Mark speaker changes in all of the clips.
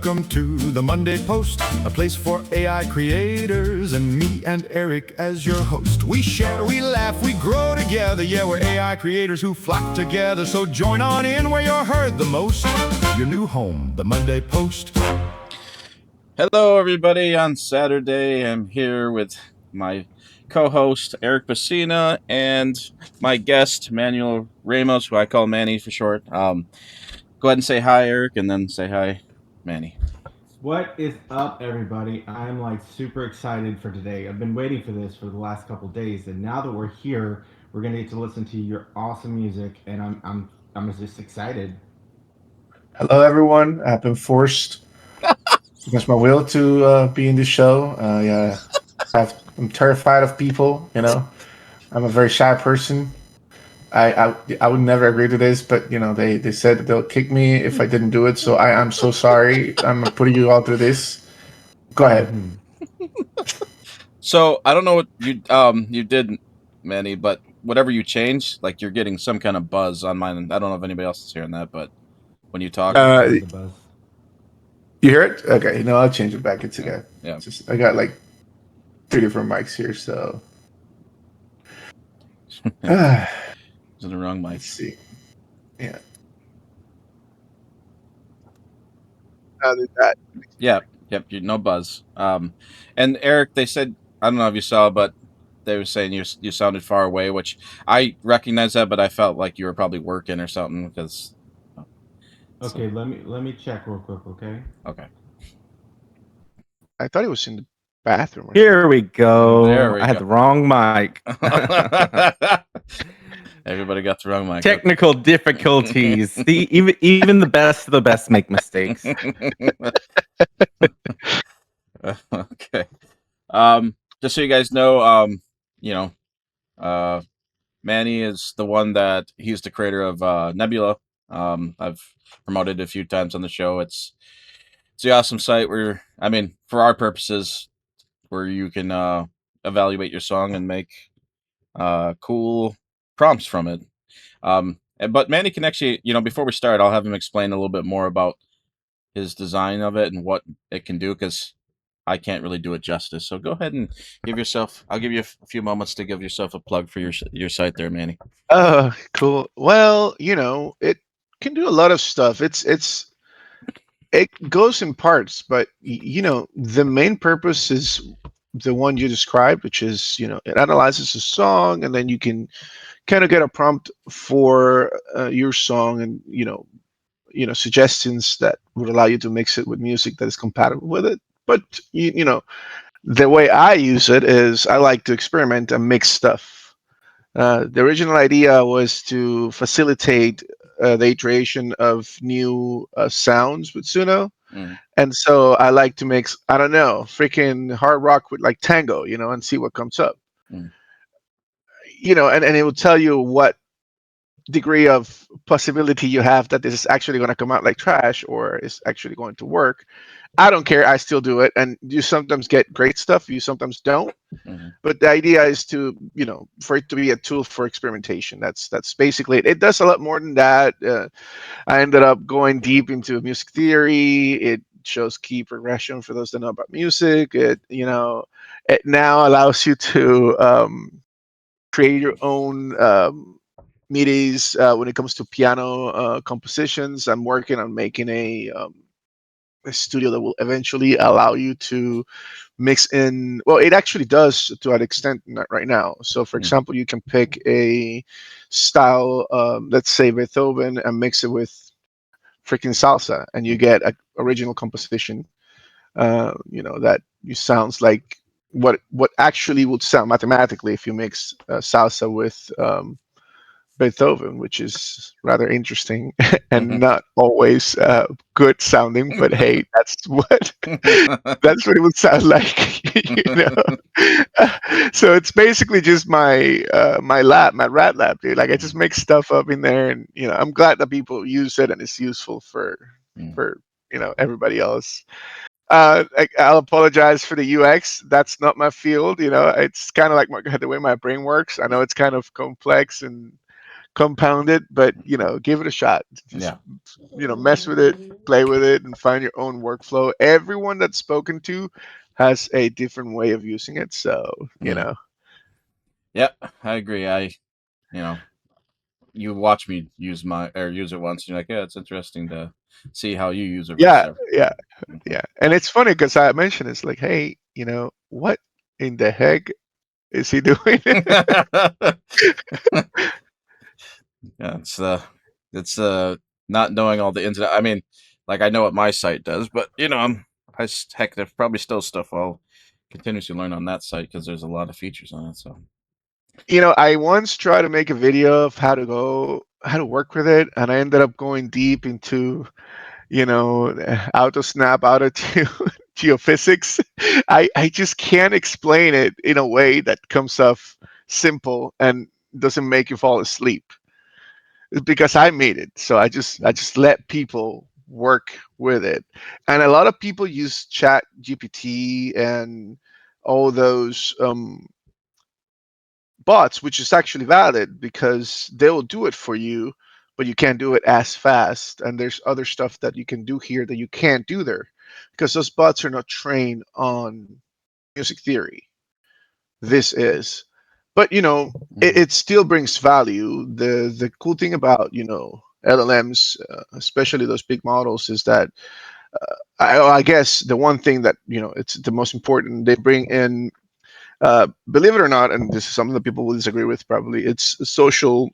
Speaker 1: Welcome to the Monday Post, a place for AI creators and me and Erik as your host. We share, we laugh, we grow together. Yeah, we're AI creators who flock together. So join on in where you're heard the most. Your new home, the Monday Post.
Speaker 2: Hello, everybody. On Saturday, I'm here with my co-host Erik Pesina and my guest Manuel Ramos, who I call Manny for short. Go ahead and say hi, Erik, and then say hi, Manny.
Speaker 3: What is up, everybody? I'm like super excited for today. I've been waiting for this for the last couple days, and now that we're here, we're gonna get to listen to your awesome music, and I'm just excited.
Speaker 4: Hello, everyone. I've been forced against my will to be in this show. Yeah, I'm terrified of people. I'm a very shy person. I would never agree to this, but they said that they'll kick me if I didn't do it. So I'm so sorry. I'm putting you all through this. Go ahead.
Speaker 2: So I don't know what you did, Manny, but whatever you changed, like you're getting some kind of buzz on mine. I don't know if anybody else is hearing that, but when you talk,
Speaker 3: The buzz.
Speaker 4: You hear it? Okay. No, I'll change it back. It's okay.
Speaker 2: yeah.
Speaker 4: I got like 3 different mics here, so.
Speaker 2: Is it the wrong mic?
Speaker 4: Let's see. Yeah.
Speaker 5: That.
Speaker 2: Yep, no buzz. And Erik, they said, I don't know if you saw, but they were saying you sounded far away, which I recognize that, but I felt like you were probably working or something because.
Speaker 3: Okay, let me check real quick. Okay.
Speaker 5: I thought it was in the bathroom.
Speaker 6: Here we go.
Speaker 2: There we
Speaker 6: I had
Speaker 2: go.
Speaker 6: the wrong mic.
Speaker 2: Everybody got the wrong mic.
Speaker 6: Technical difficulties. See, even the best of the best make mistakes.
Speaker 2: Okay. Just so you guys know, Manny is the one that he's the creator of Nebula. I've promoted it a few times on the show. It's the awesome site where, I mean, for our purposes, where you can evaluate your song and make cool prompts from it. But Manny can actually, before we start, I'll have him explain a little bit more about his design of it and what it can do, because I can't really do it justice. So go ahead and I'll give you a few moments to give yourself a plug for your site there, Manny.
Speaker 5: Oh, cool. Well, it can do a lot of stuff. It goes in parts, but the main purpose is the one you described, which is, it analyzes a song, and then you can kind of get a prompt for your song, and suggestions that would allow you to mix it with music that is compatible with it. But the way I use it is I like to experiment and mix stuff. The original idea was to facilitate the iteration of new sounds with Suno. And so I like to mix, I don't know, freaking hard rock with like tango, and see what comes up. And it will tell you what degree of possibility you have that this is actually going to come out like trash or is actually going to work. I don't care. I still do it. And you sometimes get great stuff. You sometimes don't. But the idea is to, for it to be a tool for experimentation. That's basically it. It does a lot more than that. I ended up going deep into music theory. It shows key progression for those that know about music. It now allows you to create your own MIDIs when it comes to piano compositions. I'm working on making a studio that will eventually allow you to mix in. Well, it actually does to an extent right now. So, for example, you can pick a style, let's say Beethoven, and mix it with freaking salsa, and you get an original composition. That you sounds like what actually would sound mathematically if you mix salsa with Beethoven, which is rather interesting and not always good sounding. But hey, that's what it would sound like, So it's basically just my rat lab, dude. Like I just make stuff up in there, and I'm glad that people use it and it's useful for everybody else. I'll apologize for the UX. That's not my field. It's kind of like the way my brain works. I know it's kind of complex and compound it, but give it a shot. Just mess with it, play with it, and find your own workflow. Everyone that's spoken to has a different way of using it, so
Speaker 2: Yep, I agree. You watch me use it once, and you're like, yeah, it's interesting to see how you use it.
Speaker 5: Yeah. And it's funny because I mentioned it's like, hey, what in the heck is he doing?
Speaker 2: Yeah, it's not knowing all the ins and outs. I mean, like I know what my site does, but heck, there's probably still stuff I'll continuously learn on that site because there's a lot of features on it. So,
Speaker 5: I once tried to make a video of how to work with it, and I ended up going deep into, auto snap, auto tune, geophysics. I just can't explain it in a way that comes off simple and doesn't make you fall asleep. It's because I made it, so I just let people work with it, and a lot of people use Chat GPT and all those bots, which is actually valid because they'll do it for you, but you can't do it as fast. And there's other stuff that you can do here that you can't do there because those bots are not trained on music theory. This is, but it still brings value. The cool thing about LLMs, especially those big models, is that I guess the one thing that it's the most important, they bring in. Believe it or not, and this is something that people will disagree with probably, it's social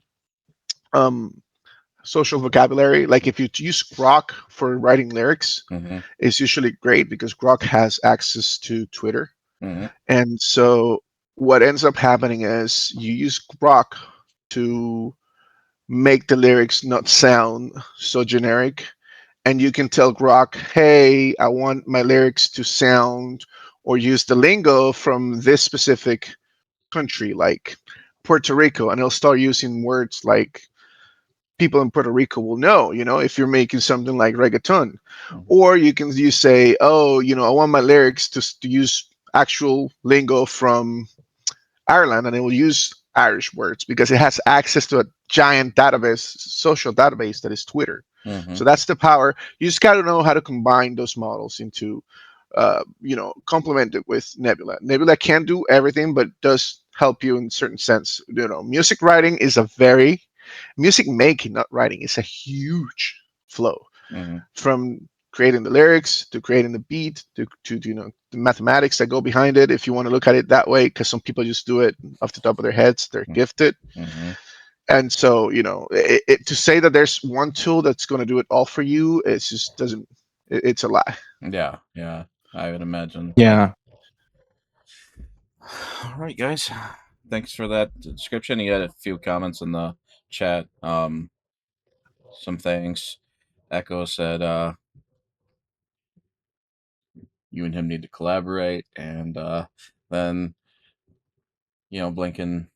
Speaker 5: vocabulary. Like if you use Grok for writing lyrics, it's usually great because Grok has access to Twitter. And so what ends up happening is you use Grok to make the lyrics not sound so generic. And you can tell Grok, hey, I want my lyrics to sound or use the lingo from this specific country, like Puerto Rico, and it'll start using words like people in Puerto Rico will know, if you're making something like reggaeton. Or you say, oh, I want my lyrics to use actual lingo from Ireland, and it will use Irish words because it has access to a giant social database that is Twitter. So that's the power. You just got to know how to combine those models into complement it with Nebula. Nebula can't do everything, but does help you in a certain sense. Music writing is music making, not writing, is a huge flow from creating the lyrics to creating the beat to the mathematics that go behind it. If you want to look at it that way, because some people just do it off the top of their heads, they're gifted. And so, to say that there's one tool that's going to do it all for you, it just doesn't. It's a lie.
Speaker 2: Yeah, I would imagine.
Speaker 6: Yeah.
Speaker 2: All right, guys. Thanks for that description. You had a few comments in the chat. Some things. Echo said, you and him need to collaborate, and then Blinken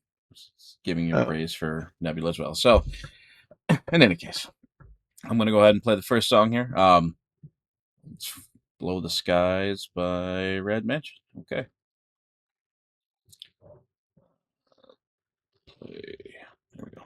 Speaker 2: giving you praise for Nebula as well. So, in any case, I'm gonna go ahead and play the first song here. It's "Blow the Skies" by Red Mansion. Okay. There we go.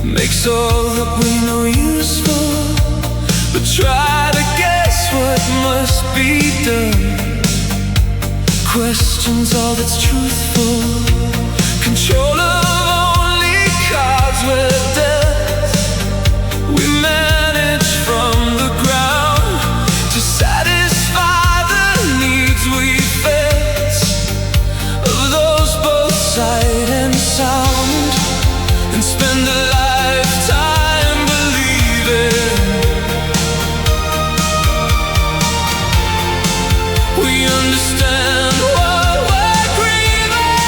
Speaker 7: Makes all that we know useful, but try to guess what must be done. Questions all that's truthful. Control of only cards we're dealt. We manage from the ground to satisfy the needs we felt of those both sight and sound, and spend a lifetime believing we understand what we're grieving.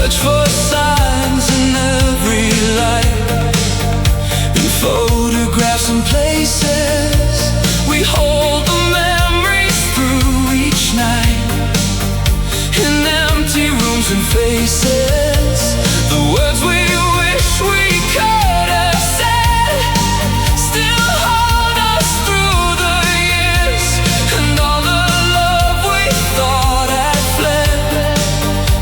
Speaker 7: search for signs in every light, in photographs and places. We hold the memories through each night, in empty rooms and faces. The words we wish we could have said still haunt us through the years, and all the love we thought had fled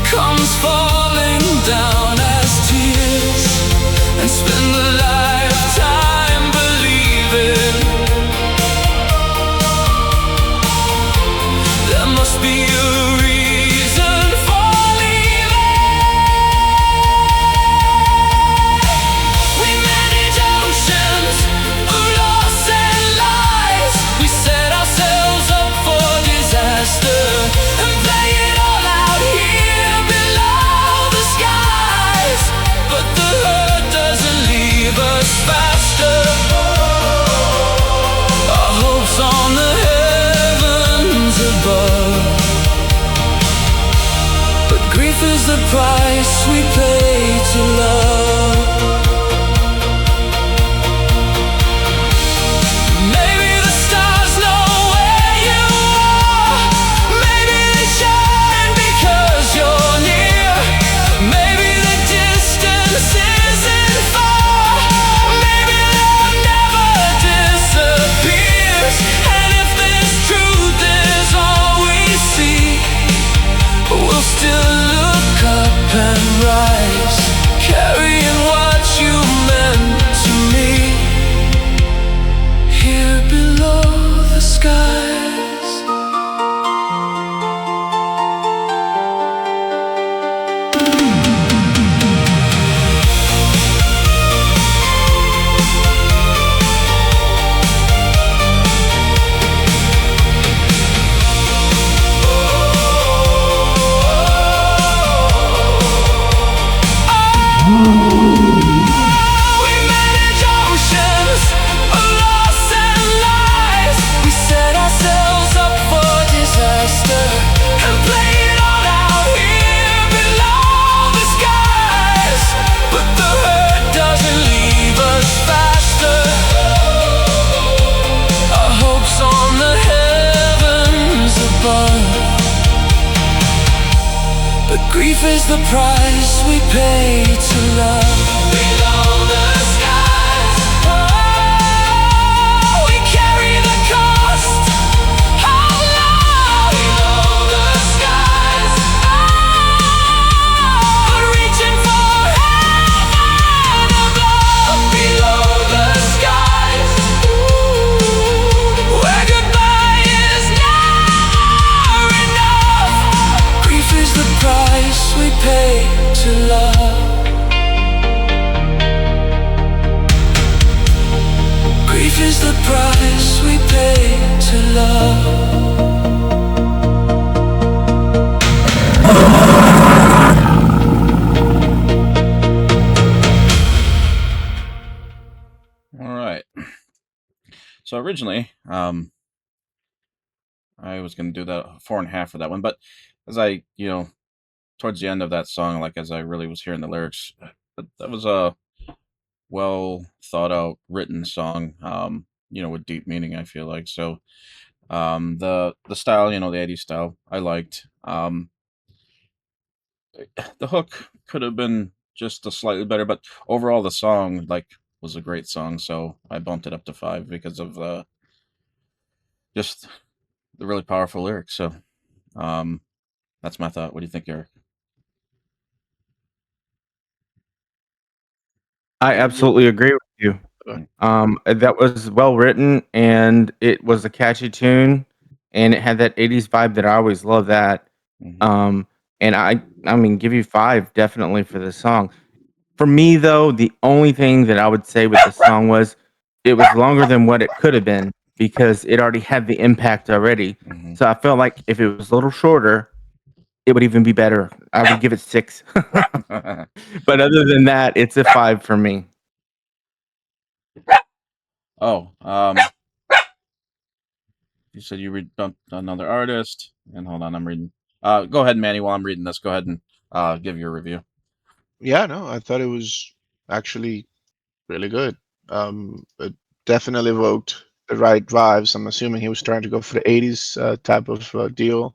Speaker 7: comes falling down as tears, and spend a lifetime believing there must be a reason for leaving. We manage oceans of loss and lies. We set ourselves up for disaster and play it all out here below the skies. But the hurt doesn't leave us faster. Our hopes on the heavens above. But grief is the price we pay to love. Maybe the stars know where you are. Maybe they shine because you're near. Maybe the distance isn't far. Maybe love never disappears. And if this truth is all we see, we'll still look up and rise, carrying what you meant to me, here below the skies. We manage oceans of loss and lies. We set ourselves up for disaster and play it all out here below the skies. But the hurt doesn't leave us faster. Our hopes on the heavens above. But grief is the price we pay to love. Below the skies, oh, we carry the cost. How long? Below the skies, oh, but reaching for heaven above. Below the skies, where goodbye is never enough. Grief is the price we pay to love. Grief is the price we pay to love.
Speaker 2: All right. So originally, I was going to do that 4.5 for that one, but as I, towards the end of that song, like as I really was hearing the lyrics, that was a well thought out written song, with deep meaning, I feel like. So, the style, the 80s style, I liked. The hook could have been just a slightly better, but overall the song, like, was a great song. So I bumped it up to 5 because of just the really powerful lyrics. So, that's my thought. What do you think, Eric?
Speaker 6: I absolutely agree with you. That was well written, and it was a catchy tune, and it had that 80s vibe that I always love that.
Speaker 2: Mhm.
Speaker 6: And I mean, give you 5 definitely for this song. For me, though, the only thing that I would say with the song was it was longer than what it could have been because it already had the impact already.
Speaker 2: Mhm.
Speaker 6: So I felt like if it was a little shorter, it would even be better. I would give it 6. But other than that, it's a 5 for me.
Speaker 2: Oh, you said you read another artist, and hold on, I'm reading. Go ahead, Manny. While I'm reading this, go ahead and give your review.
Speaker 5: Yeah, no, I thought it was actually really good. It definitely evoked the right vibes. I'm assuming he was trying to go for the 80s type of deal,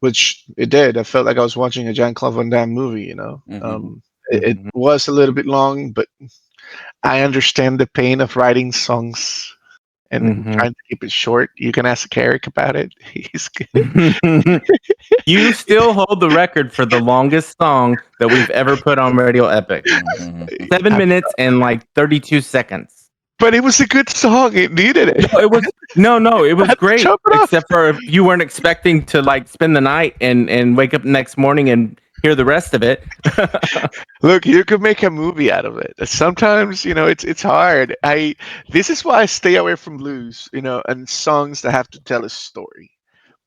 Speaker 5: which it did. I felt like I was watching a Jean-Claude Van Damme movie, you know.
Speaker 2: Hmm.
Speaker 5: It
Speaker 6: Mhm.
Speaker 5: was a little bit long, but I understand the pain of writing songs and
Speaker 6: Mhm.
Speaker 5: trying to keep it short. You can ask Eric about it. He's good.
Speaker 6: You still hold the record for the longest song that we've ever put on Radio Epic.
Speaker 2: Hmm.
Speaker 6: 7 minutes and like 32 seconds.
Speaker 5: But it was a good song. It needed it.
Speaker 6: No, it was no, it
Speaker 5: I
Speaker 6: was
Speaker 5: had to
Speaker 6: great.
Speaker 5: chop it off.
Speaker 6: Except for if you weren't expecting to like spend the night and wake up next morning and hear the rest of it.
Speaker 5: Look, you could make a movie out of it. Sometimes, it's hard. This is why I stay away from blues, and songs that have to tell a story,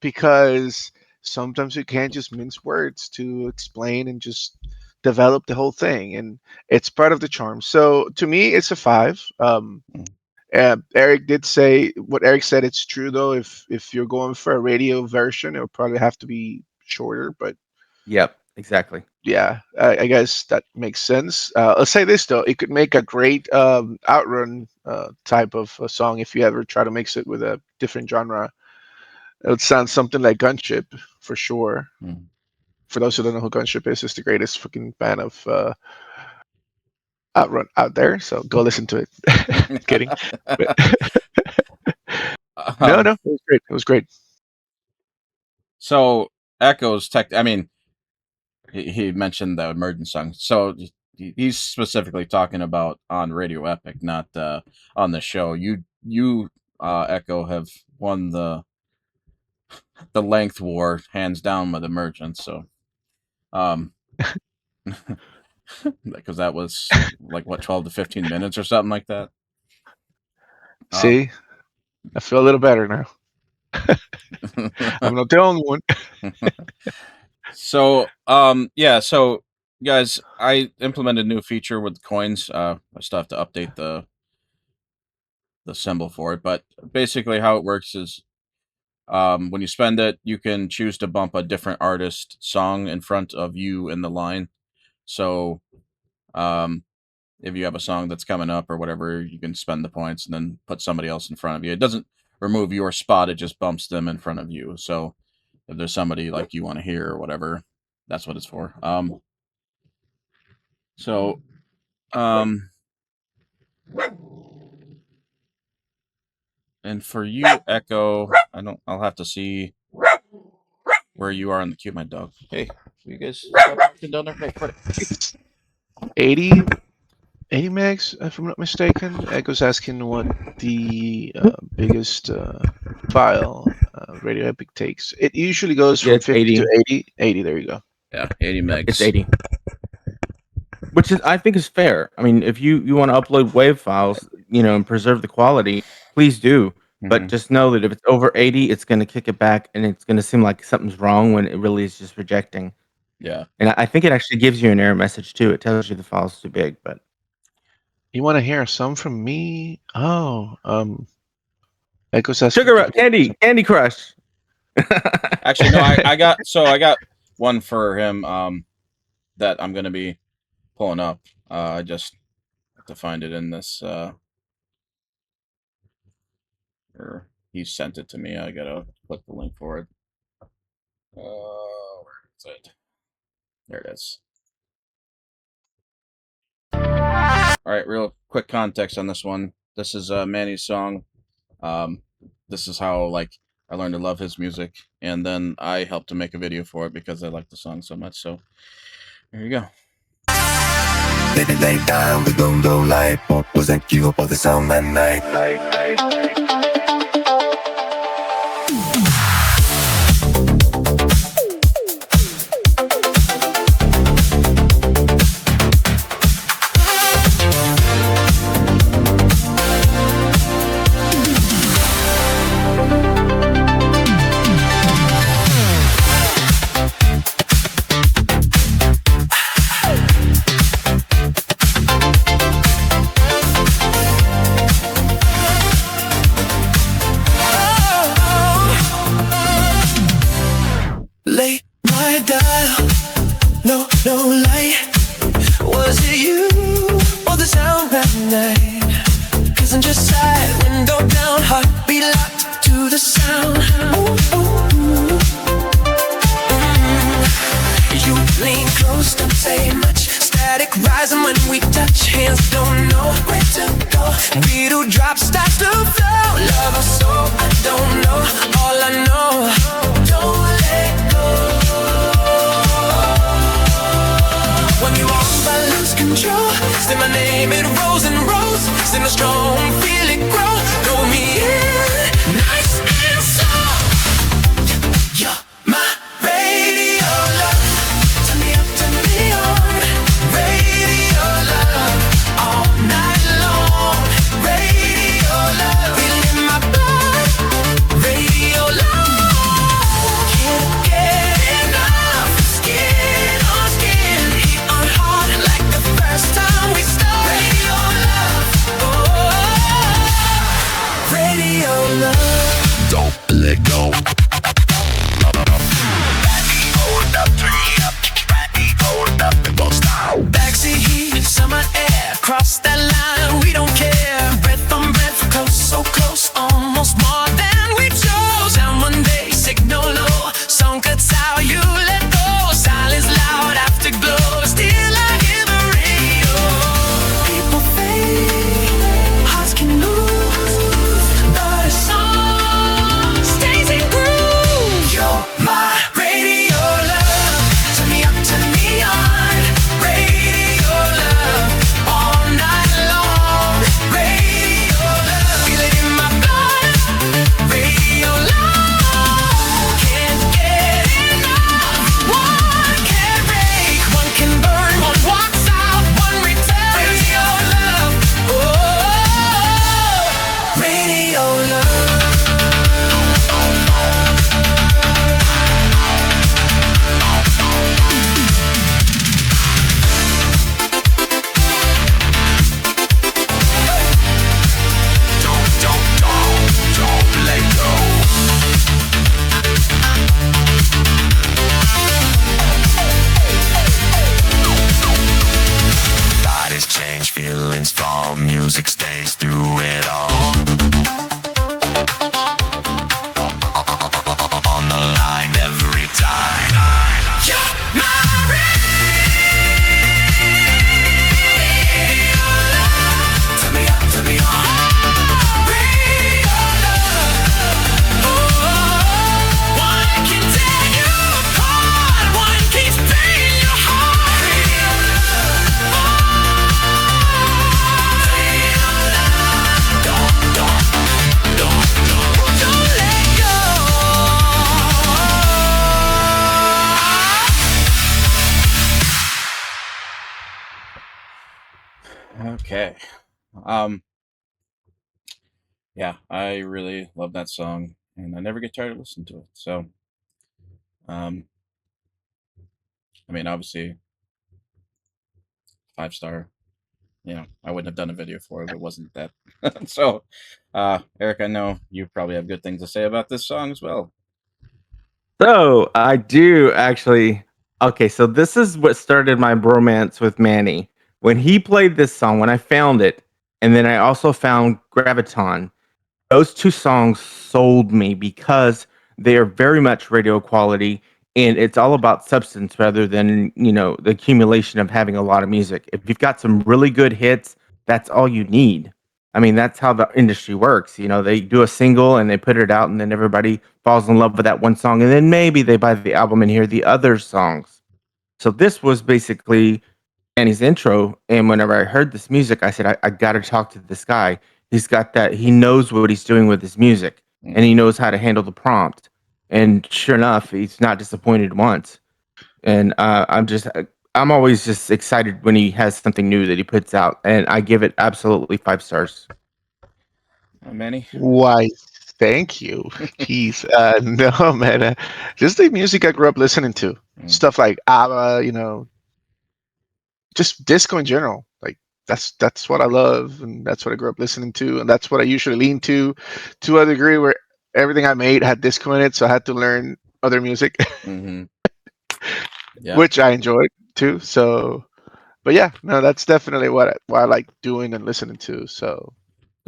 Speaker 5: because sometimes you can't just mince words to explain and just develop the whole thing, and it's part of the charm. So to me, it's a 5. Eric did say what Eric said. It's true though. If you're going for a radio version, it'll probably have to be shorter, but
Speaker 6: Yep, exactly.
Speaker 5: yeah, I guess that makes sense. I'll say this though, it could make a great outrun type of a song if you ever try to mix it with a different genre. It would sound something like Gunship for sure.
Speaker 2: Mm.
Speaker 5: For those who don't know who Gunship is, it's the greatest fucking band of outrun out there. So go listen to it. Kidding. But no,
Speaker 2: Um,
Speaker 5: it was great. It was great.
Speaker 2: so Echo's tech. I mean, he mentioned the emergent song. So he's specifically talking about on Radio Epic, not on the show. You Echo have won the length war hands down with emergent. So um, because that was like what 12 to 15 minutes or something like that.
Speaker 5: See, I feel a little better now. I'm not the only one.
Speaker 2: So yeah, so guys, I implemented a new feature with coins. I still have to update the symbol for it, but basically how it works is when you spend it, you can choose to bump a different artist song in front of you in the line. So um if you have a song that's coming up or whatever, you can spend the points and then put somebody else in front of you. It doesn't remove your spot, it just bumps them in front of you. So if there's somebody like you want to hear or whatever, that's what it's for. So um and for you, Echo, I'll have to see where you are in the queue, my dog. Hey, you guys stop barking down there? Hey, Freddy.
Speaker 5: It's 80 megs, if I'm not mistaken. Echo's asking what the biggest file Radio Epic takes. It usually goes
Speaker 6: Yeah,
Speaker 5: from
Speaker 6: it's
Speaker 5: 50 to
Speaker 6: 80.
Speaker 5: 80. 80, there you go.
Speaker 2: Yeah, 80 megs.
Speaker 6: It's 80. Which is I think is fair. I mean, if you want to upload WAV files, and preserve the quality, please do. But
Speaker 2: Mhm.
Speaker 6: just know that if it's over 80, it's going to kick it back and it's going to seem like something's wrong when it really is just rejecting.
Speaker 2: Yeah.
Speaker 6: And I think it actually gives you an error message too. It tells you the file's too big, but
Speaker 5: You want to hear some from me? Oh, Echo's asking.
Speaker 6: Candy Crush.
Speaker 2: Actually, no, I got one for him that I'm gonna be pulling up. I just have to find it in this or he sent it to me. I gotta click the link for it. Where is it? There it is. All right, real quick context on this one. This is Manny's song. This is how like I learned to love his music, and then I helped to make a video for it because I like the song so much. So there you go.
Speaker 8: Baby, lay down the gondola light. What was that cue for the sound that night?
Speaker 7: light, window down, heartbeat locked to the sound. Ooh, ooh, ooh. You lean close, don't say much. Static rising when we touch. Hands don't know where to go. Beetle drop starts to flow. Love or soul, I don't know. All I know, don't let go. When you walk, I lose control. Say my name, it rolls and rolls. Sing a strong, feel it grow. Throw me in, nice and slow. You're my radio love. Turn me up, turn me on. Radio love, all night long. Radio love, feel it in my blood. Radio love, can't get enough. Skin on skin, heat on heart, like the first time we start. Radio love, oh, radio love.
Speaker 8: Don't let go. Hold up, turn me up. Hold up and don't stop.
Speaker 7: Backseat heat, summer air, cross that line, we don't care. Breath on breath, close, so close, almost more than we chose. Sound one day, signal low, song cuts out, you let go. Silence loud, afterglow, still I hear the radio. People fade, hearts can lose, but a song stays in groove. You're my radio love, turn me up, turn me on. Radio love, all night long. Radio love, feel it in my blood. Radio love, can't get enough. One can break, one can burn, one walks out, one returns. Radio love, oh, radio love.
Speaker 8: Don't let go. Bodies change, feelings fall, music stays through it all. On the line every time.
Speaker 7: You're my radio love. Turn me up, turn me on. Radio love. Oh, one can tear you apart, one keeps playing your heart. Radio love. Don't let go.
Speaker 2: Okay. Yeah, I really love that song, and I never get tired of listening to it. So, I mean, obviously, 5-star. I wouldn't have done a video for it if it wasn't that. So, Eric, I know you probably have good things to say about this song as well.
Speaker 6: So I do actually. Okay, so this is what started my bromance with Manny. When he played this song, when I found it, and then I also found Graviton, those two songs sold me because they are very much radio quality and it's all about substance rather than, the accumulation of having a lot of music. If you've got some really good hits, that's all you need. I mean, that's how the industry works. They do a single and they put it out and then everybody falls in love with that one song and then maybe they buy the album and hear the other songs. So this was basically Danny's intro. And whenever I heard this music, I said, I got to talk to this guy. He's got that. He knows what he's doing with his music and he knows how to handle the prompt. And sure enough, he's not disappointed once. And I'm always just excited when he has something new that he puts out. And I give it absolutely 5 stars.
Speaker 2: Manny?
Speaker 5: Why, thank you. Jeez. No, man. Just the music I grew up listening to. Stuff like ABBA, just disco in general. Like that's what I love, and that's what I grew up listening to, and that's what I usually lean to a degree where everything I made had disco in it, so I had to learn other music,
Speaker 2: Mm-hmm. Yeah.
Speaker 5: which I enjoyed too. So, but yeah, no, that's definitely what I like doing and listening to. So,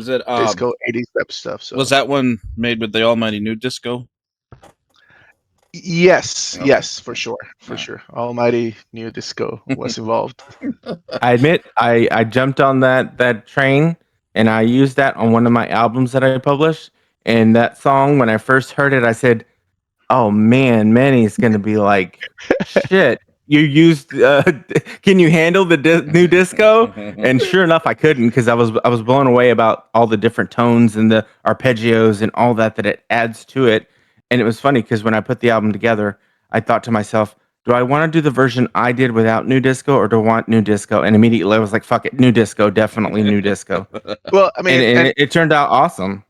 Speaker 2: Is it
Speaker 5: disco 80s type stuff. So
Speaker 2: was that one made with the almighty new disco?
Speaker 5: yes,
Speaker 2: Okay.
Speaker 5: yes, for sure, for
Speaker 2: Alright.
Speaker 5: sure. Almighty New Disco was involved.
Speaker 6: I admit I jumped on that train and I used that on one of my albums that I published. And that song, when I first heard it, I said, "Oh man, Manny's gonna be like, shit. You used? Can you handle the new disco?" And sure enough, I couldn't because I was blown away about all the different tones and the arpeggios and all that it adds to it. And it was funny because when I put the album together, I thought to myself, do I want to do the version I did without new disco, or do I want new disco? And immediately I was like, fuck it, new disco, definitely new disco.
Speaker 5: Well, I mean,
Speaker 6: And it turned out awesome.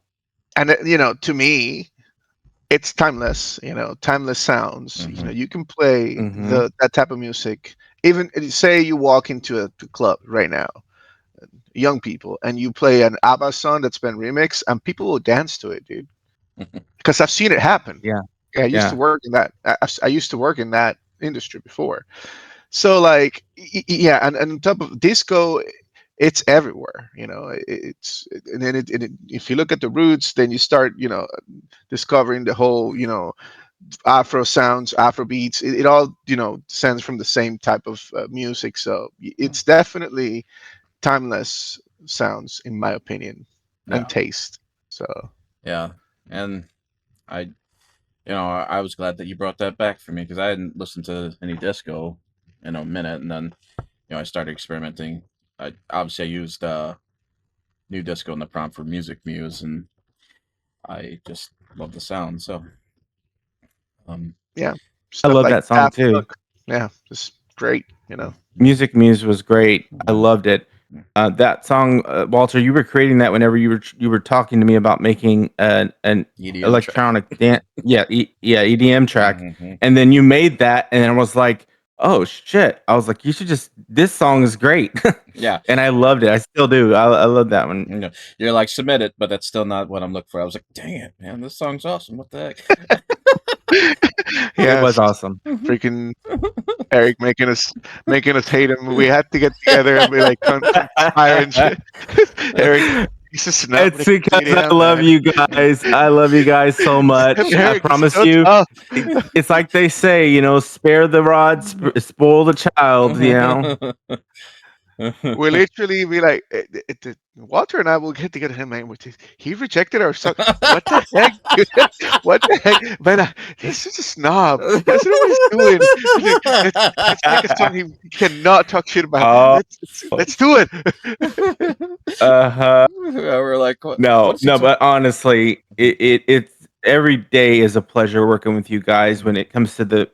Speaker 5: and you know, to me, it's timeless. You know, timeless sounds. You know,
Speaker 2: Mhm.
Speaker 5: you can play
Speaker 6: Mhm.
Speaker 5: that type of music. Even say you walk into a club right now, young people, and you play an ABBA song that's been remixed, and people will dance to it, dude. Because I've seen it happen.
Speaker 6: Yeah.
Speaker 5: I used to
Speaker 6: Yeah.
Speaker 5: work in that. I used to work in that industry before. So like, yeah, and on top of disco, it's everywhere. You know, it's and then if you look at the roots, then you start, you know, discovering the whole, you know, Afro sounds, Afro beats. It all, you know, stems from the same type of music. So it's definitely timeless sounds, in my opinion, and
Speaker 2: Yeah.
Speaker 5: taste. So
Speaker 2: Yeah. And I was glad that you brought that back for me because I hadn't listened to any disco in a minute, and then I started experimenting. I used new disco in the prompt for Music Muse, and I just love the sound. So,
Speaker 5: yeah,
Speaker 6: I
Speaker 5: stuff
Speaker 6: love
Speaker 5: like
Speaker 6: that song
Speaker 5: Daft
Speaker 6: too.
Speaker 5: Punk. Yeah, just great. You know.
Speaker 6: Music Muse was great. I loved it. That song, Walter, you were creating that whenever you were talking to me about making an
Speaker 2: EDM
Speaker 6: electronic dance, EDM track,
Speaker 2: Mhm.
Speaker 6: and then you made that, and I was like, oh shit! I was like, you should just. This song is great,
Speaker 2: Yeah.
Speaker 6: and I loved it. I still do. I love that one.
Speaker 2: You're like, submit it, but that's still not what I'm looking for. I was like, dang it, man, this song's awesome. What the heck?
Speaker 6: It was
Speaker 5: Yes,
Speaker 6: awesome.
Speaker 5: freaking Eric making us hate him. We had to get together and be like conspire and shit. Eric, he's just not
Speaker 6: It's because I love you guys. I love you guys so much. I
Speaker 5: Eric, this is
Speaker 6: promise
Speaker 5: so
Speaker 6: you.
Speaker 5: tough.
Speaker 6: It's like they say, spare the rod, spoil the child.
Speaker 5: We literally be like, Walter and I will get together. Him, man, he rejected our song. What the heck? Dude? What the heck? Man, this is a snob. He doesn't know what he's doing. Let's make a song he cannot talk shit about.
Speaker 6: Oh.
Speaker 5: Let's do it.
Speaker 6: Uh-huh.
Speaker 2: We're like, what?
Speaker 6: No, but honestly, it's every day is a pleasure working with you guys when it comes to the,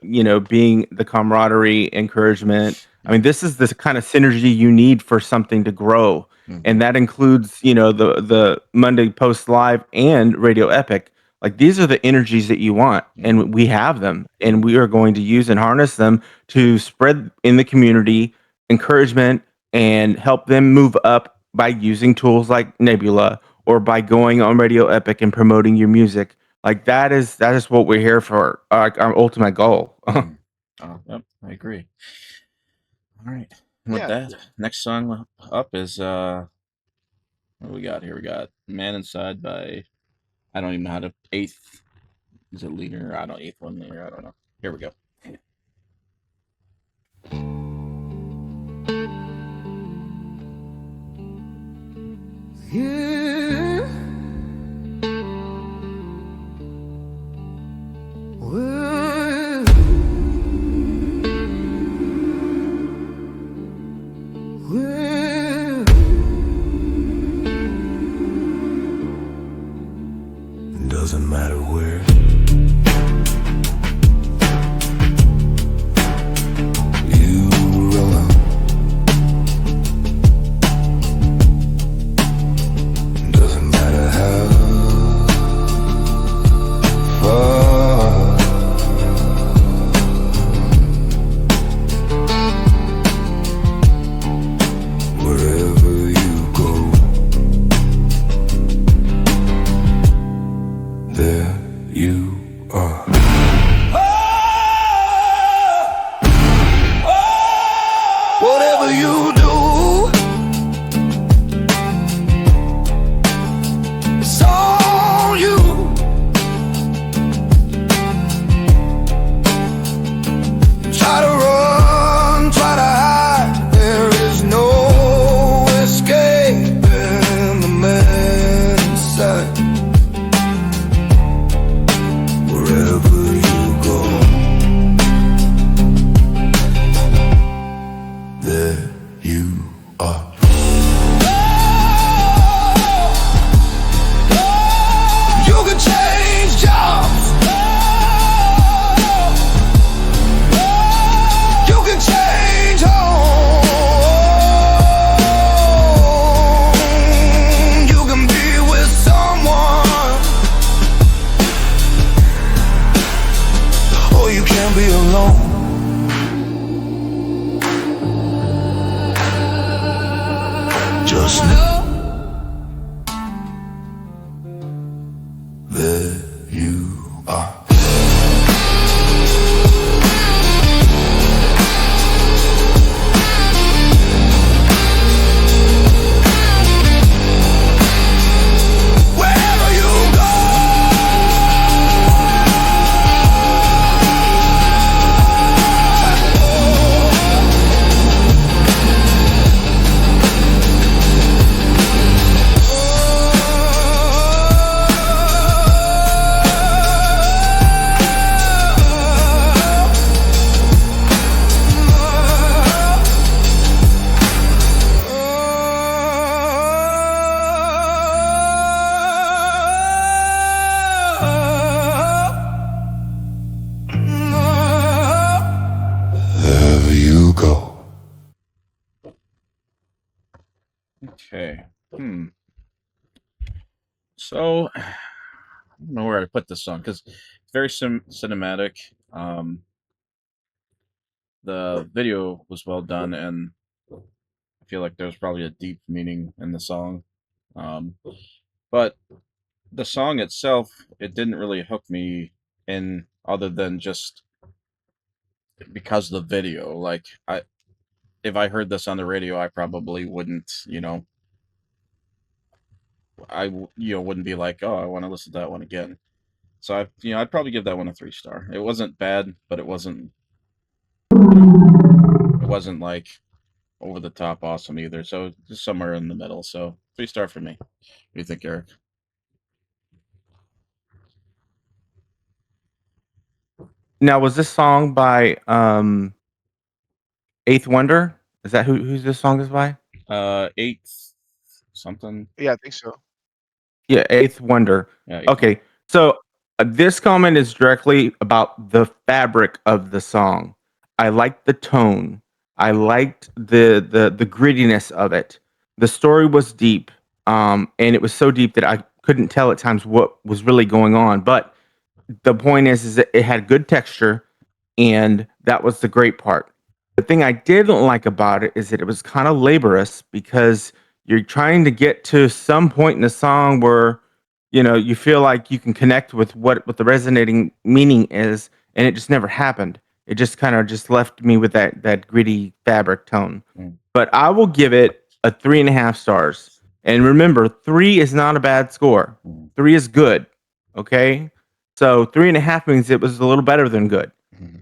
Speaker 6: being the camaraderie, encouragement. I mean, this is the kind of synergy you need for something to grow. And that includes, the Monday Post Live and Radio Epic. Like, these are the energies that you want, and we have them, and we are going to use and harness them to spread in the community encouragement and help them move up by using tools like Nebula or by going on Radio Epic and promoting your music. Like, that is what we're here for. Our ultimate goal.
Speaker 2: Oh, yep, I agree. All right. With
Speaker 5: Yeah.
Speaker 2: that, next song up is what do we got here? We got Man Inside by, I don't even know how to, eighth, is it leader? I don't, eighth one leader, I don't know. Here we go.
Speaker 7: Yeah. Well, well,
Speaker 8: Doesn't matter where. You were alone. Doesn't matter how far. Wherever you go, there you alone. Just know there you are. Wherever you go, wherever you go.
Speaker 2: Okay. So I don't know where to put this song because it's very cinematic. The video was well done, and I feel like there's probably a deep meaning in the song. But the song itself, it didn't really hook me in other than just because of the video. Like if I heard this on the radio, I probably wouldn't, wouldn't be like, oh, I want to listen to that one again. So I'd probably give that one a 3-star. It wasn't bad, but it wasn't like over the top awesome either. So just somewhere in the middle. So 3-star for me. What do you think, Eric?
Speaker 6: Now, was this song by Eighth Wonder? Is that who's this song is by?
Speaker 2: 8 something.
Speaker 5: Yeah, I think so.
Speaker 6: Yeah, Eighth Wonder.
Speaker 2: Yeah.
Speaker 6: Okay, so this comment is directly about the fabric of the song. I liked the tone. I liked the grittiness of it. The story was deep, and it was so deep that I couldn't tell at times what was really going on. But the point is that it had good texture, and that was the great part. The thing I didn't like about it is that it was kind of laborious because you're trying to get to some point in the song where you feel like you can connect with what the resonating meaning is, and it just never happened. It just kind of just left me with that gritty fabric tone. But I will give it a 3.5 stars. And remember, 3 is not a bad score. 3 is good. Okay, so 3.5 means it was a little better than good.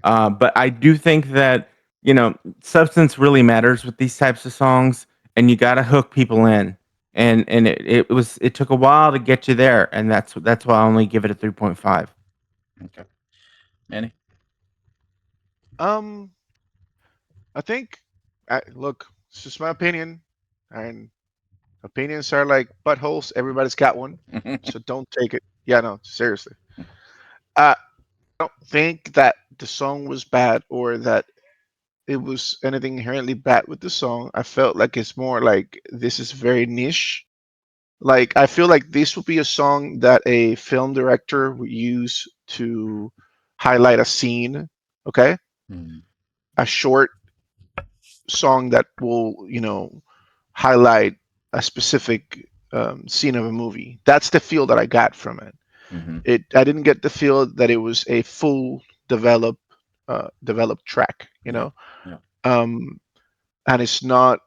Speaker 6: But I do think that substance really matters with these types of songs, and you got to hook people in. And it took a while to get you there, and that's why I only give it a 3.5.
Speaker 2: Okay. Manny?
Speaker 5: I think, look, it's just my opinion, and opinions are like buttholes. Everybody's got one, so don't take it. Yeah, no, seriously. I don't think that the song was bad or that it was anything inherently bad with the song. I felt like it's more like this is very niche. Like I feel like this would be a song that a film director would use to highlight a scene. Okay, a short song that will highlight a specific scene of a movie. That's the feel that I got from it. I didn't get the feel that it was a full developed track.
Speaker 2: Yeah.
Speaker 5: And it's not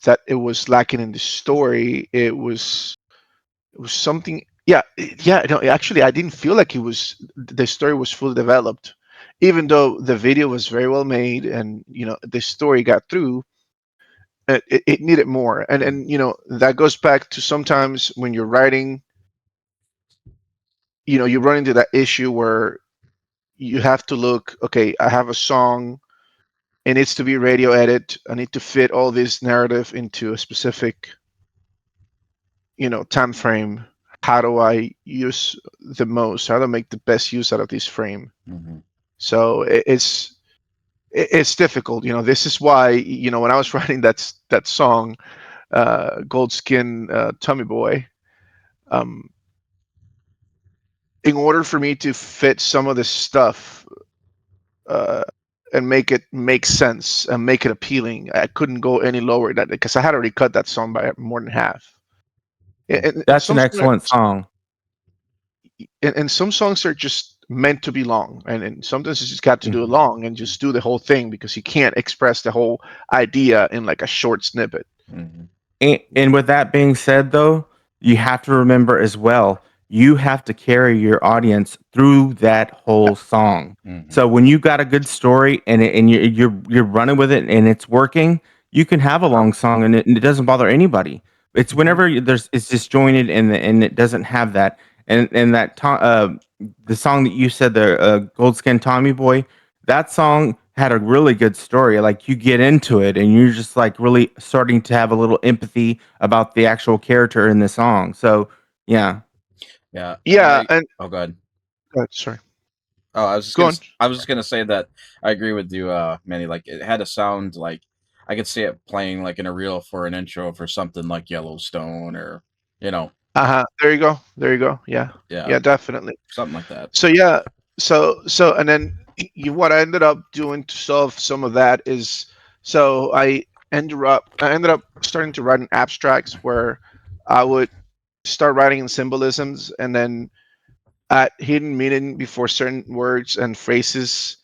Speaker 5: that it was lacking in the story. It was something. Yeah. No, actually, I didn't feel like the story was fully developed, even though the video was very well made and the story got through. It needed more, and that goes back to sometimes when you're writing, you run into that issue where you have to look. Okay, I have a song. It needs to be radio edit. I need to fit all this narrative into a specific, time frame. How do I use the most? How do I make the best use out of this frame? So it's difficult. This is why when I was writing that song, Gold Skin Tummy Boy, in order for me to fit some of the stuff and make it make sense and make it appealing. I couldn't go any lower than that because I had already cut that song by more than half. And
Speaker 6: That's an excellent song.
Speaker 5: And some songs are just meant to be long, and sometimes you just got to do it long and just do the whole thing because you can't express the whole idea in like a short snippet.
Speaker 6: And with that being said, though, you have to remember as well, you have to carry your audience through that whole song. So when you got a good story and you're running with it and it's working, you can have a long song and it doesn't bother anybody. It's whenever it's disjointed and it doesn't have that. And that the song that you said, the Goldskin Tommy Boy, that song had a really good story. Like you get into it and you're just like really starting to have a little empathy about the actual character in the song. So yeah.
Speaker 2: Yeah.
Speaker 5: And
Speaker 2: oh, go ahead.
Speaker 5: Sorry.
Speaker 2: Oh, I was just gonna say that I agree with you, Manny. Like it had to sound like I could see it playing like in a reel for an intro for something like Yellowstone or
Speaker 5: There you go. Yeah, definitely
Speaker 2: something like that.
Speaker 5: So yeah, so and then what I ended up doing to solve some of that is I ended up starting to write in abstracts where I would start writing in symbolisms and then add hidden meaning before certain words and phrases.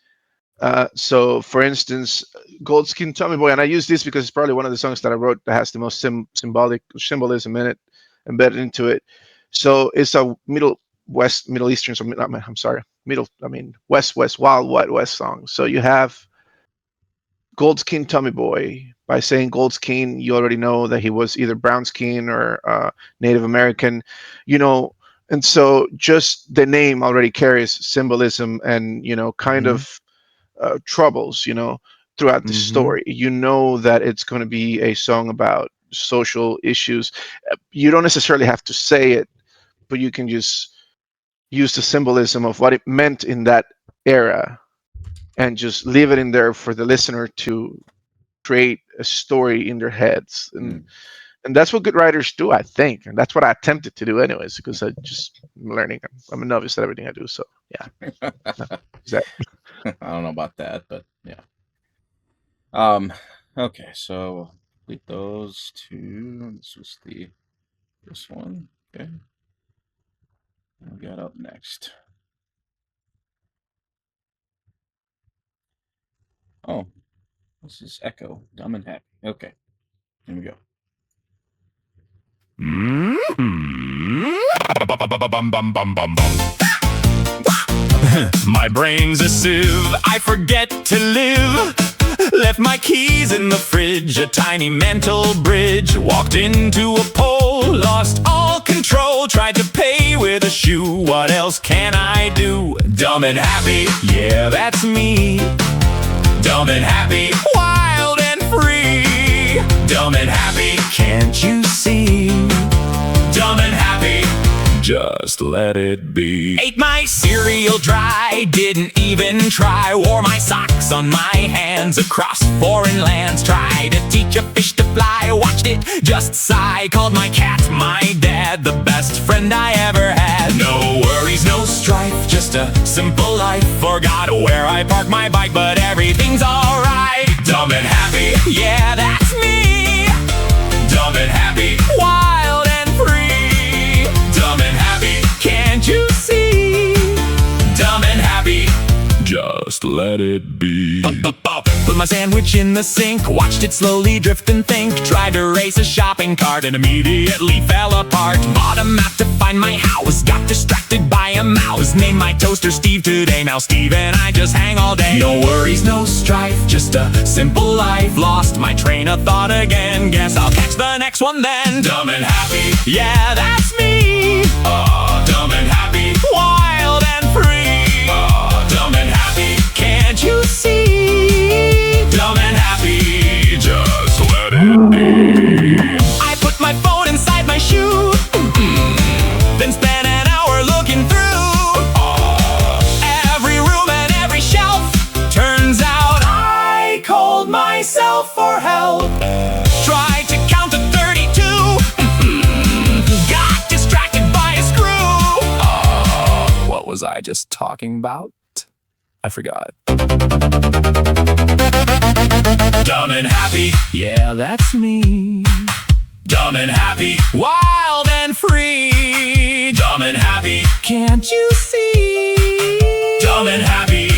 Speaker 5: So for instance, Goldskin Tommy Boy, and I use this because it's probably one of the songs that I wrote that has the most symbolism in it, embedded into it. So it's a West Wild Wild West song. So you have Goldskin Tommy Boy. By saying Goldskin, you already know that he was either brown skin or Native American, and so just the name already carries symbolism and kind of troubles, throughout the story. You know that it's going to be a song about social issues. You don't necessarily have to say it, but you can just use the symbolism of what it meant in that era and just leave it in there for the listener to create a story in their heads. And that's what good writers do, I think. And that's what I attempted to do anyways, because I'm learning. I'm a novice at everything I do. So yeah. Exactly.
Speaker 2: I don't know about that, but yeah. Okay, so complete those two. This was this one. Okay. We got up next. Oh, this is Echo, Dumb and Happy. Okay, here we go.
Speaker 7: My brain's a sieve, I forget to live. Left my keys in the fridge, a tiny mental bridge. Walked into a pole, lost all control. Tried to pay with a shoe, what else can I do? Dumb and happy, yeah, that's me. Dumb and happy, wild and free. Dumb and happy, can't you see? Dumb and happy, just let it be. Ate my cereal dry, didn't even try. Wore my socks on my hands across foreign lands. Tried to teach a fish to fly, watched it just sigh. Called my cat my dad, the best friend I ever had. No worries, no strife, just a simple life. Forgot where I parked my bike, but everything's alright. Dumb and happy, yeah, that's me. Dumb and happy, wild and free. Dumb and happy, can't you see? Dumb and happy, just let it be. Put my sandwich in the sink, watched it slowly drift and think. Tried to race a shopping cart and immediately fell apart. Bought a map to find my house, got distracted by a mouse. Named my toaster Steve today, now Steve and I just hang all day. No worries, no strife, just a simple life. Lost my train of thought again, guess I'll catch the next one then. Dumb and happy, yeah, that's me. Dumb and happy, wild and free. Dumb and happy, can't you see? Dumb and happy, just let it be. I put my phone inside my shoe, then spent an hour looking through every room and every shelf. Turns out I called myself for help. Tried to count to 32, got distracted by a screw. What was I just talking about? I forgot. Dumb and happy, yeah, that's me. Dumb and happy, wild and free. Dumb and happy, can't you see? Dumb and happy,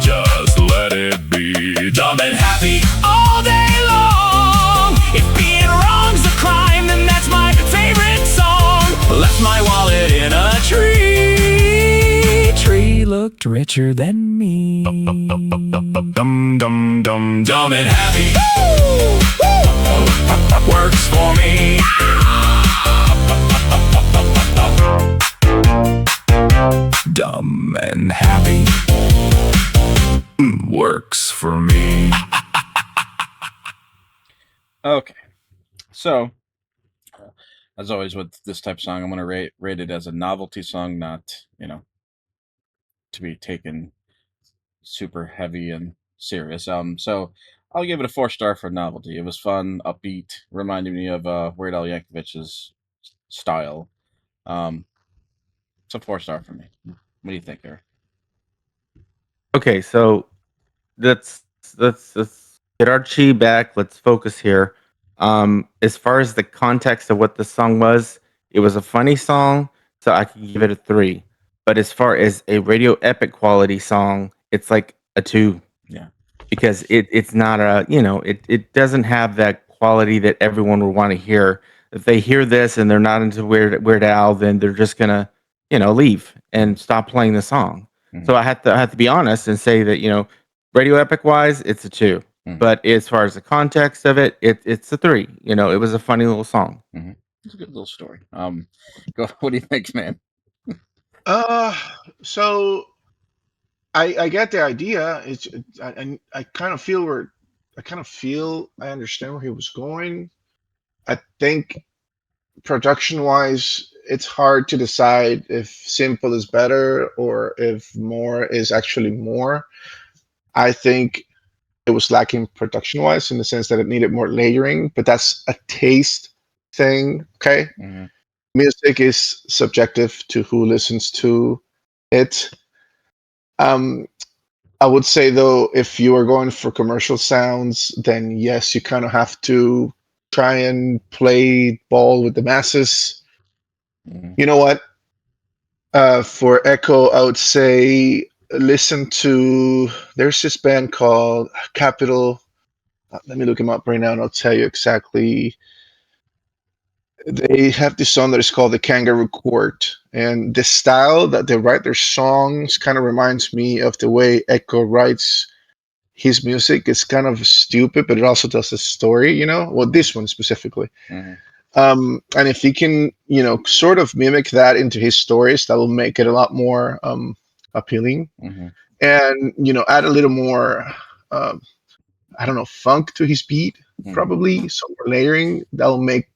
Speaker 7: just let it be. Dumb and happy, all day long. If being wrong's a crime, then that's my favorite song. Left my wallet in a tree. Tree looked richer than me. Dum dum dum, dumb and happy. Works for me. Dumb and happy. Works for me.
Speaker 2: Okay, so as always with this type of song, I'm gonna rate it as a novelty song, not to be taken super heavy and serious. So I'll give it a 4-star for novelty. It was fun, upbeat, reminded me of Weird Al Yankovic's style. It's a 4-star for me. What do you think, Eric?
Speaker 6: Okay, so let's get our chi back. Let's focus here. As far as the context of what the song was, it was a funny song, so I can give it a 3. But as far as a radio epic quality song, it's like a 2.
Speaker 2: Yeah.
Speaker 6: Because it's not it doesn't have that quality that everyone would want to hear. If they hear this and they're not into Weird Al, then they're just gonna leave and stop playing the song.
Speaker 2: Mhm.
Speaker 6: So I have to be honest and say that radio epic wise, it's a 2.
Speaker 2: Mhm.
Speaker 6: But as far as the context of it, it's a 3. It was a funny little song.
Speaker 2: It's a good little story. What do you think, man?
Speaker 5: So I get the idea. I kind of feel I understand where he was going. I think production wise, it's hard to decide if simple is better or if more is actually more. I think it was lacking production wise in the sense that it needed more layering, but that's a taste thing. Okay.
Speaker 2: Mm-hmm.
Speaker 5: Music is subjective to who listens to it. I would say though, if you are going for commercial sounds, then yes, you kind of have to try and play ball with the masses.
Speaker 2: Mm-hmm.
Speaker 5: You know what? For Echo, I would say listen to. There's this band called Capital. Let me look him up right now, and I'll tell you exactly. They have this song that is called the Kangaroo Court, and the style that they write their songs kind of reminds me of the way Echo writes his music. It's kind of stupid, but it also tells a story. Well, this one specifically.
Speaker 2: Mm-hmm.
Speaker 5: And if he can, sort of mimic that into his stories, that will make it a lot more appealing.
Speaker 2: Mm-hmm.
Speaker 5: And add a little more, I don't know, funk to his beat,
Speaker 2: Mm-hmm.
Speaker 5: probably some more layering. That will make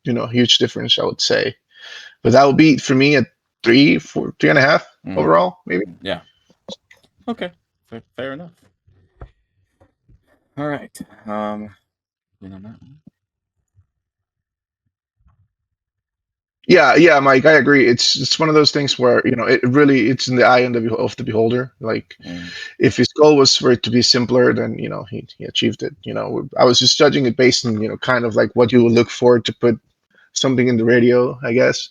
Speaker 5: a huge difference, I would say. But that will be for me at 3, 4, 3.5
Speaker 2: Mm-hmm.
Speaker 5: overall, maybe.
Speaker 2: Yeah. Okay. Fair enough. All right.
Speaker 5: Yeah, Mike, I agree. It's one of those things where it's in the eye of the beholder. Like, if his goal was for it to be simpler, then he achieved it. I was just judging it based on kind of like what you would look for to put something in the radio, I guess.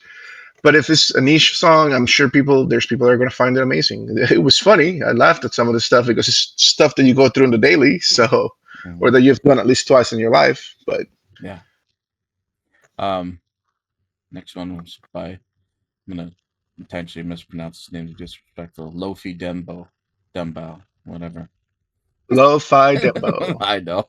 Speaker 5: But if it's a niche song, I'm sure there's people that are going to find it amazing. It was funny. I laughed at some of the stuff because it's stuff that you go through in the daily, or that you've done at least twice in your life. But
Speaker 2: yeah. Next one was by, I'm gonna intentionally mispronounce his name to disrespectful, Lofi Dembo, whatever.
Speaker 5: Lo-fi Dembo.
Speaker 2: I know.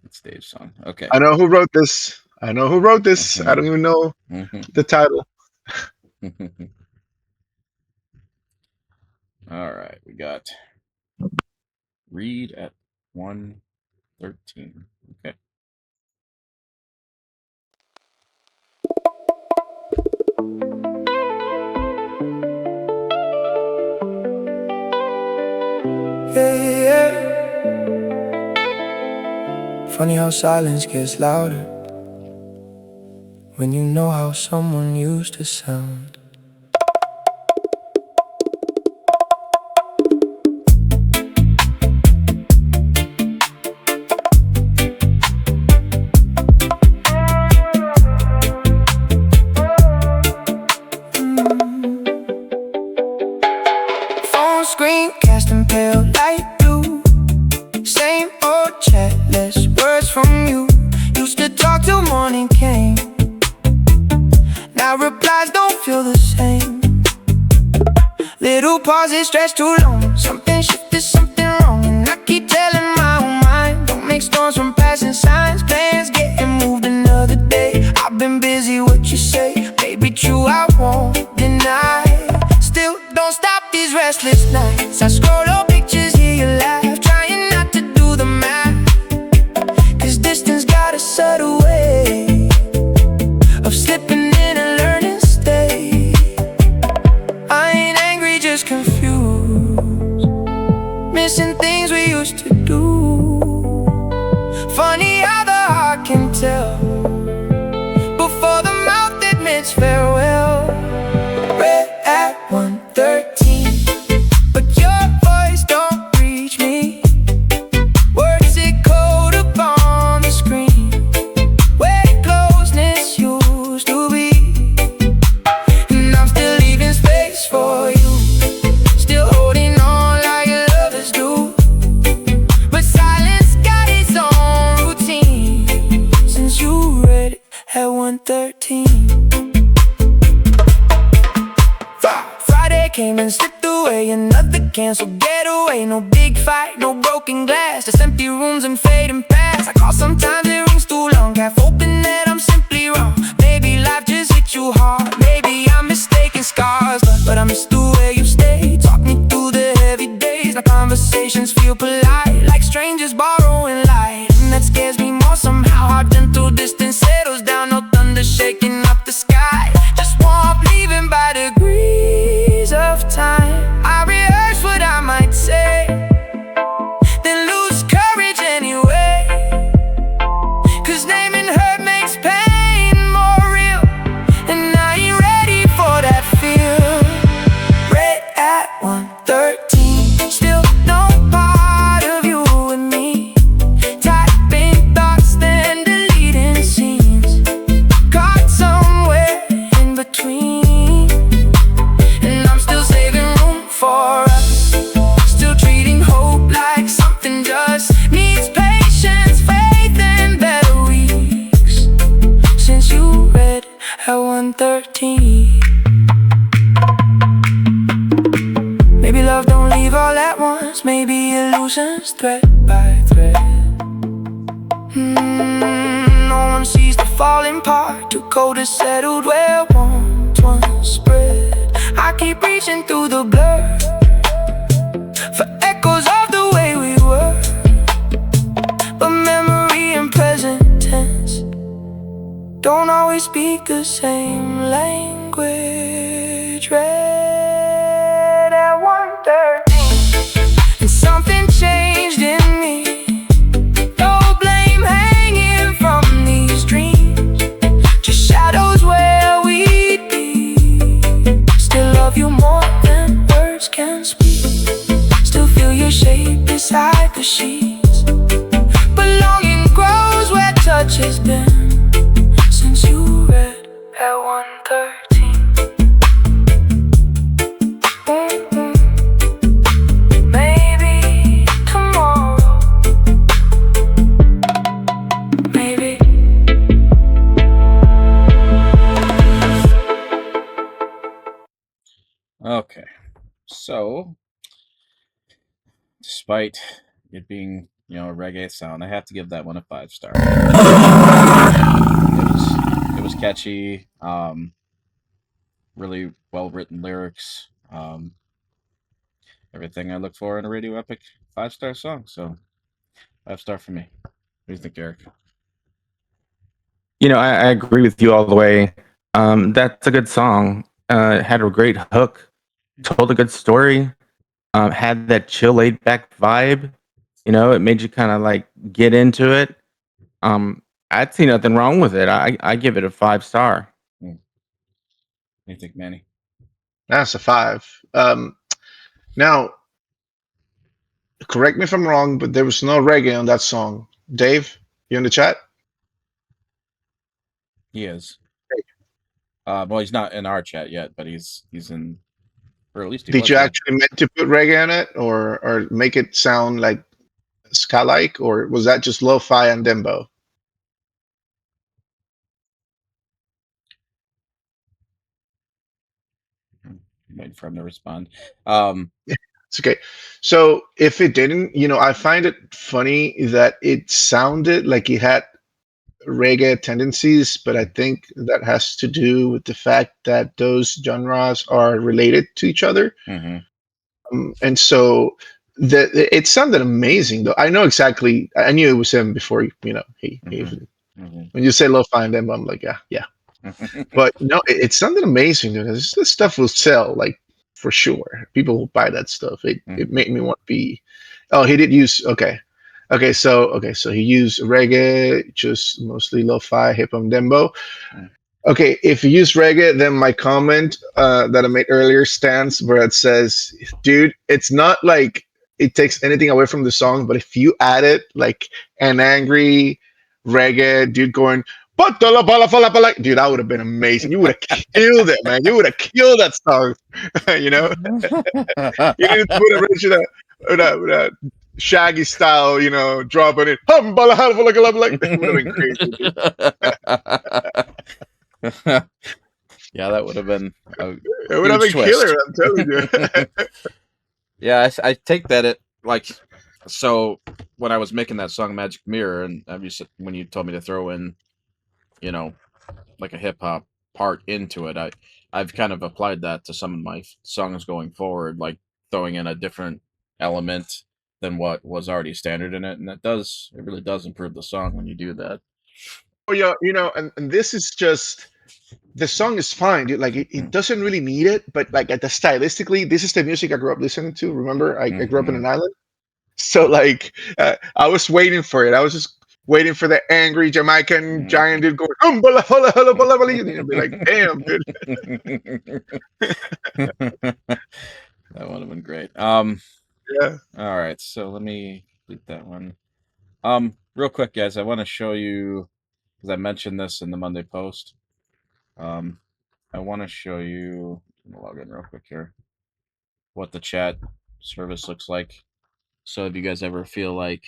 Speaker 2: It's Dave's song. Okay.
Speaker 5: I know who wrote this. I don't even know the title.
Speaker 2: All right, we got Read at 1:13. Okay.
Speaker 7: Yeah. Funny how silence gets louder when you know how someone used to sound. screen, casting pale light blue. Same old chat, less words from you. Used to talk till morning came. Now replies don't feel the same. Little pauses stretch too long. Something shifted, something wrong. And I keep telling my own mind, don't make storms from passing signs. Plans getting moved another day. I've been busy, what you say may be true, I won't deny. Still don't stop these restless nights. I scroll on pictures, hear you laugh, trying not to do the math. Cause distance got a subtle way of slipping in and learning stay. I ain't angry, just confused, missing things we used to do. Funny how the heart can tell before the mouth admits farewell. Red at 1:13, but your voice don't reach me. Words echoed upon the screen, where closeness used to be. And I'm still leaving space for you, still holding on like lovers do. But silence got its own routine since you read it at 1:13. Friday came and slipped away, another canceled getaway. No big fight, no broken glass, just empty rooms and fading past. I call sometimes it rings too long, half hoping that I'm simply wrong. Maybe life just hit you hard, maybe I'm mistaken scars. But I miss the way you stay, talk me through the heavy days. Now conversations feel polite, like strangers borrowing light. And that scares me more somehow, our gentle distance settles down. No thunder shaking up the sky, just warmth leaving by degrees of time. I rehearse what I might say, then lose courage anyway. Cause naming hurt makes pain more real, and I ain't ready for that feel. Red at 1:13, still no part of you and me. Typing thoughts, then deleting scenes, caught somewhere in between. And I'm still saving room for us, still treating hope like something just needs patience, faith, and better weeks. Since you read at 1:13. Maybe love don't leave all at once, maybe illusions thread by thread. No one sees the falling part, too cold to settled where warmth once spread. I keep reaching through the blur for echoes of the way we were, but memory and present tense don't always speak the same language. Red at 1:13, and something changed in me. No blame hanging from these dreams, just shadows where we'd be. Still love you more than words can speak, still feel your shape beside the sheets. But longing grows where touch has been since you read at 1:13. Maybe tomorrow, maybe.
Speaker 2: Okay, so despite it being, a reggae sound, I have to give that one a 5-star. It was catchy, really well written lyrics, everything I look for in a radio epic 5-star song. So 5-star for me. What do you think, Eric?
Speaker 6: I agree with you all the way. That's a good song. It had a great hook, told a good story, had that chill, laid back vibe. It made you kind of like get into it. I'd see nothing wrong with it. I give it a 5-star.
Speaker 2: What do you think, Manny?
Speaker 5: That's a 5. Now, correct me if I'm wrong, but there was no reggae on that song. Dave, you in the chat?
Speaker 2: He is. Well, he's not in our chat yet, but he's in or at least he
Speaker 5: Did
Speaker 2: was
Speaker 5: you
Speaker 2: then.
Speaker 5: actually meant to put reggae in it, or make it sound like ska-like, or was that just lo-fi and dembo?
Speaker 2: Waiting for him to respond.
Speaker 5: It's okay. So if it didn't, I find it funny that it sounded like it had reggae tendencies, but I think that has to do with the fact that those genres are related to each other.
Speaker 2: Mhm.
Speaker 5: And so it sounded amazing, though. I know exactly. I knew it was him before. He
Speaker 2: Mhm.
Speaker 5: even
Speaker 2: Mhm.
Speaker 5: when you say lo-fi and dembo, I'm like, yeah. But no, it sounded amazing, dude. This stuff will sell, like, for sure. People will buy that stuff. It made me want to be. Oh, he did use. So he used reggae, just mostly lo-fi, hip hop, dembo.
Speaker 2: Mm.
Speaker 5: Okay, if you use reggae, then my comment that I made earlier stands, where it says, "Dude, it's not like it takes anything away from the song, but if you add it like an angry reggae dude going." Dude, that would have been amazing. You would have killed it, man. You would have killed that song. You know, you need to put a original with a Shaggy style, dropping it. It would have been crazy, dude.
Speaker 2: Yeah, that would have been a
Speaker 5: It would have
Speaker 2: huge
Speaker 5: been killer.
Speaker 2: twist.
Speaker 5: I'm telling you.
Speaker 2: Yeah, I take that it like so when I was making that song Magic Mirror, and obviously when you told me to throw in, you know, like a hip hop part into it, I've kind of applied that to some of my songs going forward, like throwing in a different element than what was already standard in it, and it really does improve the song when you do that.
Speaker 5: Oh yeah, and this is just the song is fine, dude. Like it doesn't really need it, but like at the stylistically, this is the music I grew up listening to. Remember, I grew up in an island, so like I was waiting for it. I was just waiting for the angry Jamaican giant dude going, bala, bala, bala, bala, bala," be like, damn, dude.
Speaker 2: That would have been great.
Speaker 5: Yeah.
Speaker 2: All right, so let me delete that one. Real quick, guys, I want to show you because I mentioned this in the Monday post. I want to show you. I'm gonna log in real quick here. What the chat service looks like. So if you guys ever feel like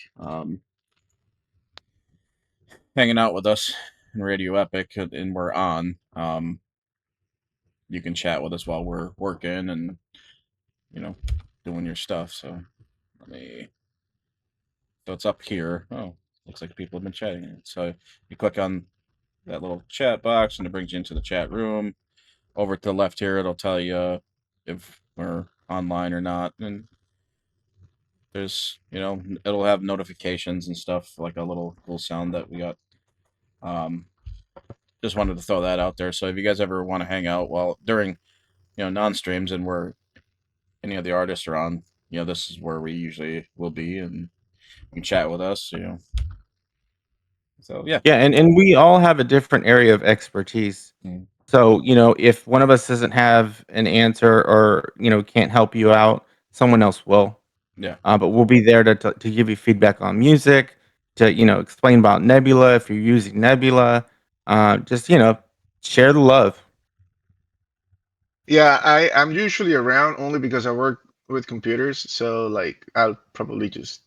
Speaker 2: hanging out with us in Radio Epic and we're on, you can chat with us while we're working and doing your stuff. So let me. So it's up here. Oh, looks like people have been chatting. So you click on that little chat box and it brings you into the chat room. Over to the left here, it'll tell you if we're online or not. And there's, it'll have notifications and stuff, like a little cool sound that we got. Just wanted to throw that out there. So if you guys ever want to hang out during, non-streams and where any of the artists are on, this is where we usually will be and you can chat with us, So yeah.
Speaker 6: Yeah, and we all have a different area of expertise.
Speaker 2: Mm.
Speaker 6: So, if one of us doesn't have an answer or, can't help you out, someone else will.
Speaker 2: Yeah.
Speaker 6: But we'll be there to give you feedback on music, to, explain about Nebula if you're using Nebula. Just, share the love.
Speaker 5: Yeah, I'm usually around only because I work with computers. So like I'll probably just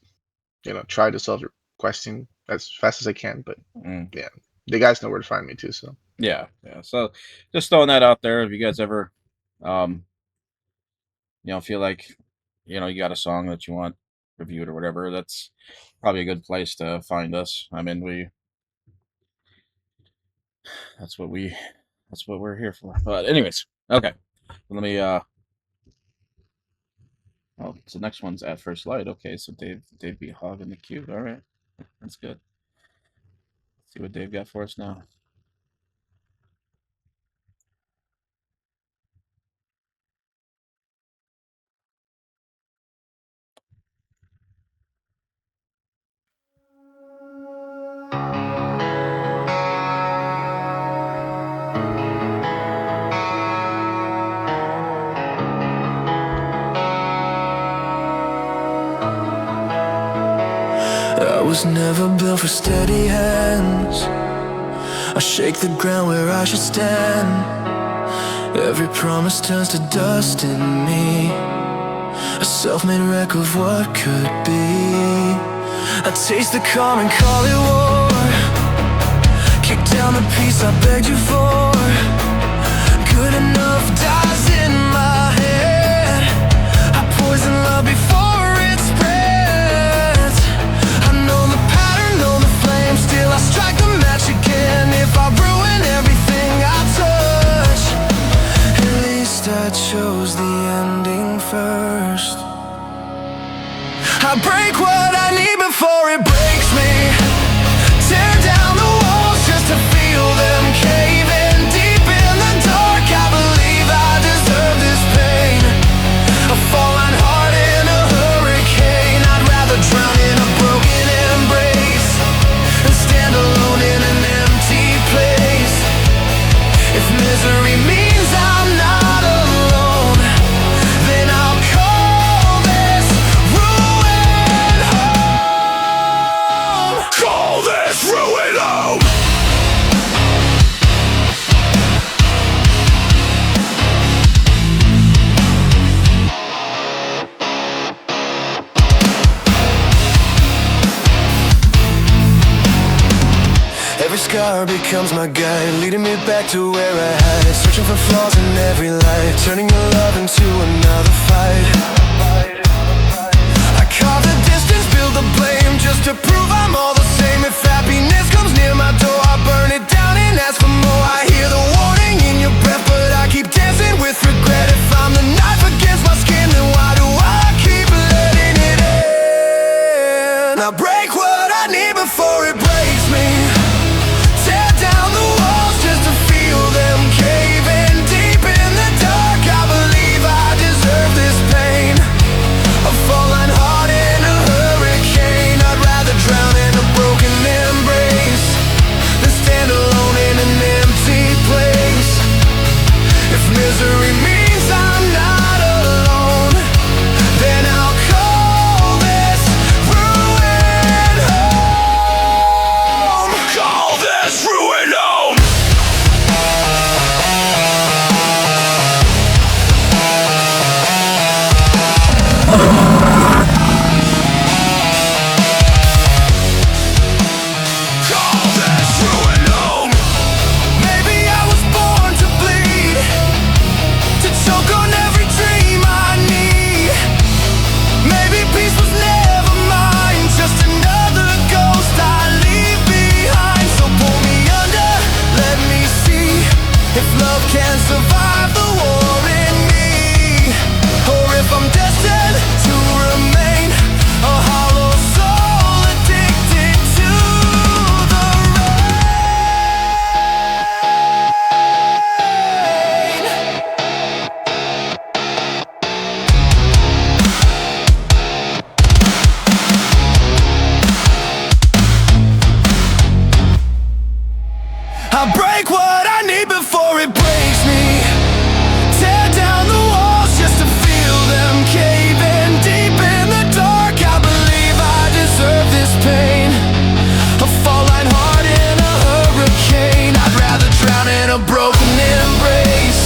Speaker 5: try to solve your question as fast as I can. But yeah, the guys know where to find me too. So
Speaker 2: yeah. So just throwing that out there. If you guys ever, feel like, you got a song that you want reviewed or whatever, that's probably a good place to find us. I mean, that's what we're here for. But anyways, okay. Let me. Oh, so the next one's at first light. Okay, so Dave be hogging the queue. All right, that's good. Let's see what Dave got for us now.
Speaker 7: I was never built for steady hands. I shake the ground where I should stand. Every promise turns to dust in me, a self-made wreck of what could be. I taste the calm and call it war, kick down the peace I begged you for. Good enough dies in my head. I poison love before it spreads. I know the pattern, know the flame, still I strike the match again. If I ruin everything I touch, at least I chose the ending first. I break what I need before it breaks me. Tear down the walls just to feel them cave in. Deep in the dark, I believe I deserve this pain. A fallen heart in a hurricane. I'd rather drown in a broken embrace than stand alone in an empty place. If misery means I'm not alone, then I'll call this ruin home. Call this ruin home. Every scar becomes my guide, leading me back to where I hide. Searching for flaws in every light, turning your love into another fight. I carve the distance, build the blame, just to prove I'm all the same. If happiness comes near my door, I burn it down and ask for more. I hear the warning in your breath, but I keep dancing with regret. If I'm the knife against my skin, then why do I keep letting it in? I break what I need before it breaks me. Tear down the walls just to feel them cave in. Deep in the dark, I believe I deserve this pain. A fallen heart in a hurricane. I'd rather drown in a broken embrace than stand alone in an empty place. If misery means I'm not alone, then I'll call this ruin home. Call this ruin home. Call this ruin home. Maybe I was born to bleed, to choke on every dream I need. Maybe peace was never mine, just another ghost I leave behind. So pull me under, let me see if love can survive the war in me, or if I'm destined to remain a hollow soul addicted to the rain. I break what I need before it breaks me. Tear down the walls just to feel them cave in. Deep in the dark, I believe I deserve this pain. A fallen heart in a hurricane. I'd rather drown in a broken embrace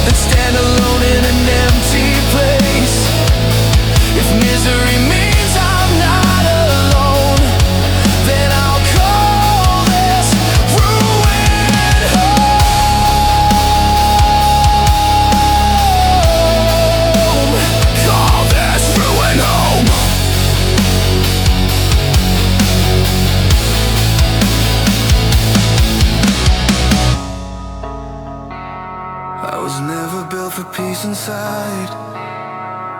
Speaker 7: than stand alone in an empty place. If misery means I'm not alone, then I'll call this ruin home. Call this ruin home. I was never built for peace inside,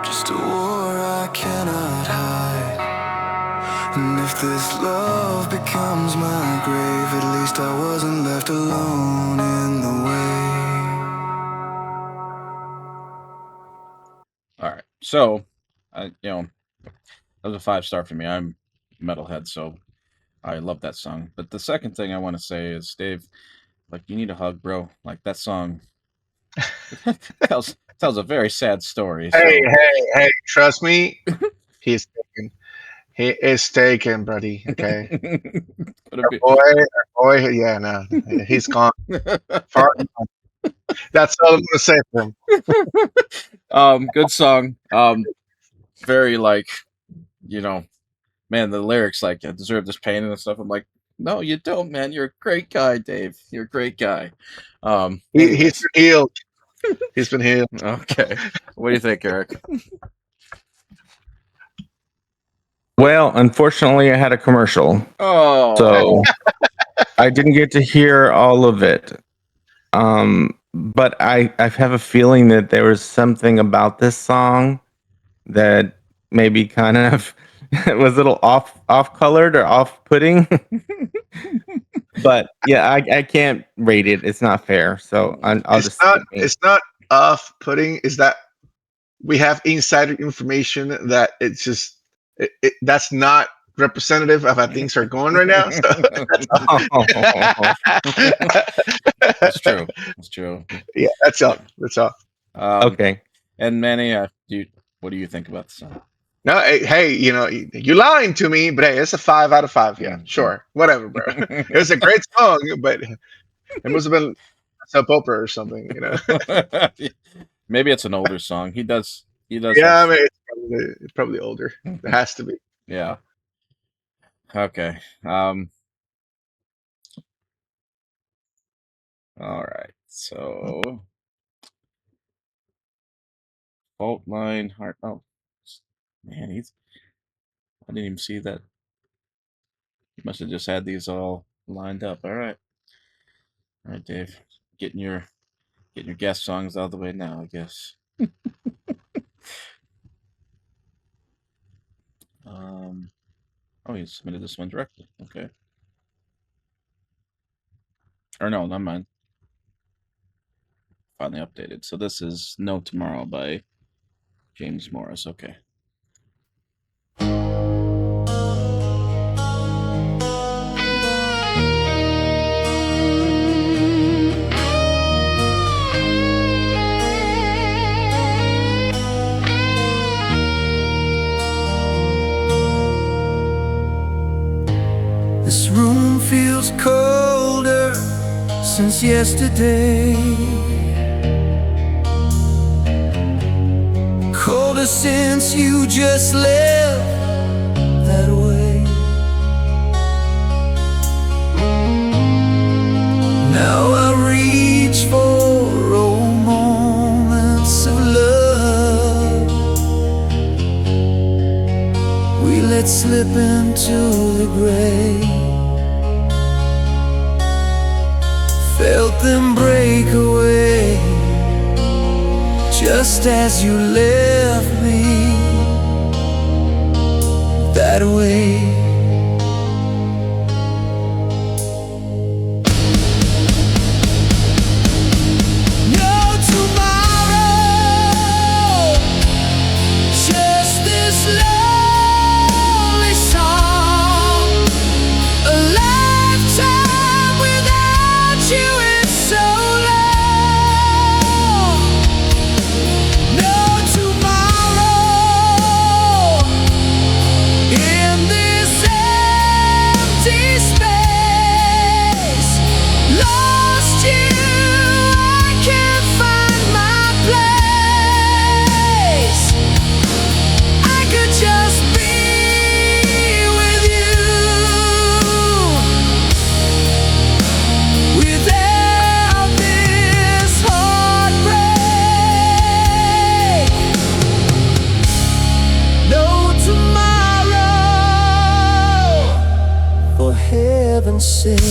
Speaker 7: just a war I cannot hide. And if this love becomes my grave, at least I wasn't left alone in the way.
Speaker 2: All right. So, that was a 5-star for me. I'm a metalhead, so I love that song. But the second thing I want to say is, Dave, like, you need a hug, bro. Like, that song tells a very sad story.
Speaker 5: Hey,
Speaker 2: So
Speaker 5: hey, trust me, he's taken. He is taken, buddy. Okay,
Speaker 2: could it be?
Speaker 5: boy, yeah, no, he's gone. Far gone. That's all I'm gonna say for him.
Speaker 2: Good song. Very like, you know, man, the lyrics like I deserve this pain and stuff. I'm like, no, you don't, man. You're a great guy, Dave. You're a great guy.
Speaker 5: He's
Speaker 2: Anyways,
Speaker 5: been healed. He's been healed.
Speaker 2: okay. What do you think, Eric?
Speaker 6: Well, unfortunately, I had a commercial,
Speaker 2: Oh,
Speaker 6: so I didn't get to hear all of it. But I have a feeling that there was something about this song that maybe kind of was a little off colored or off putting. But yeah, I can't rate it. It's not fair. So I'll just skip it.
Speaker 5: It's not off-putting. Is that we have insider information that it's just that's not representative of how things are going right now. So
Speaker 2: that's true. That's true.
Speaker 5: Yeah, that's all. That's all.
Speaker 6: Okay.
Speaker 2: And Manny, what do you think about the song?
Speaker 5: No, hey, you lying to me, but hey, it's a 5 out of 5. Yeah, sure, whatever, bro. It was a great song, but it must have been soap opera or something,
Speaker 2: Maybe it's an older song. He does.
Speaker 5: Yeah, I mean, it's probably older. It has to be.
Speaker 2: Yeah. Okay. All right. So, fault line heart. Oh, man, I didn't even see that. He must have just had these all lined up. All right, Dave. Getting your guest songs out of the way now, I guess. Oh, you submitted this one directly. Okay. Or no, not mine. Finally updated. So this is No Tomorrow by James Morris. Okay.
Speaker 7: This room feels colder since yesterday, colder since you just left that way. Now I reach for old moments of love we let slip into the grave. Felt them break away just as you left me that way. No tomorrow, just this lonely song. A lifetime without you is so long. No tomorrow in this empty space. Lost you, I can't find my place. I could just be with you without this heartbreak. No tomorrow, for heaven's sake.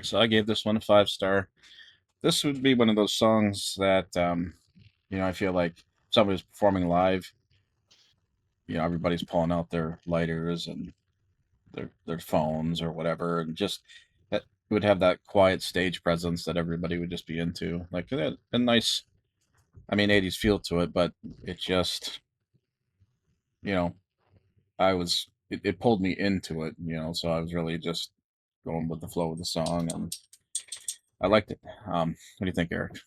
Speaker 2: So I gave this one a 5-star. This would be one of those songs that I feel like somebody's performing live. Everybody's pulling out their lighters and their phones or whatever, and just that would have that quiet stage presence that everybody would just be into. Like a nice, 80s feel to it, but it just, it pulled me into it, so I was really just going with the flow of the song, and I liked it. What do you think, Eric?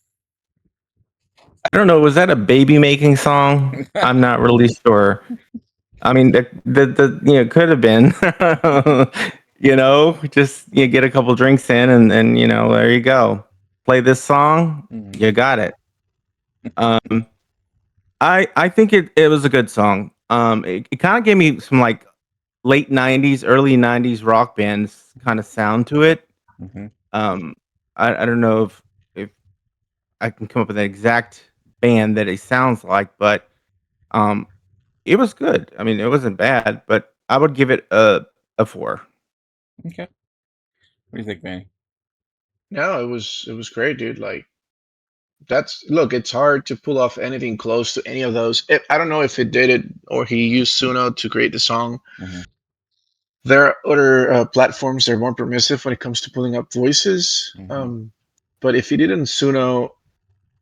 Speaker 6: I don't know. Was that a baby making song? I'm not really sure. I mean, could have been. Just get a couple drinks in, and there you go. Play this song, you got it. I think it was a good song. It kind of gave me some like late '90s, early '90s rock bands kind of sound to it. I don't know if I can come up with an exact band that it sounds like, but it was good. I mean, it wasn't bad, but I would give it a 4.
Speaker 2: Okay. What do you think, Manny?
Speaker 5: No, it was great, dude. Like look, it's hard to pull off anything close to any of those. I don't know if it did it or he used Suno to create the song. There are other platforms that are more permissive when it comes to pulling up voices. But if you did in Suno,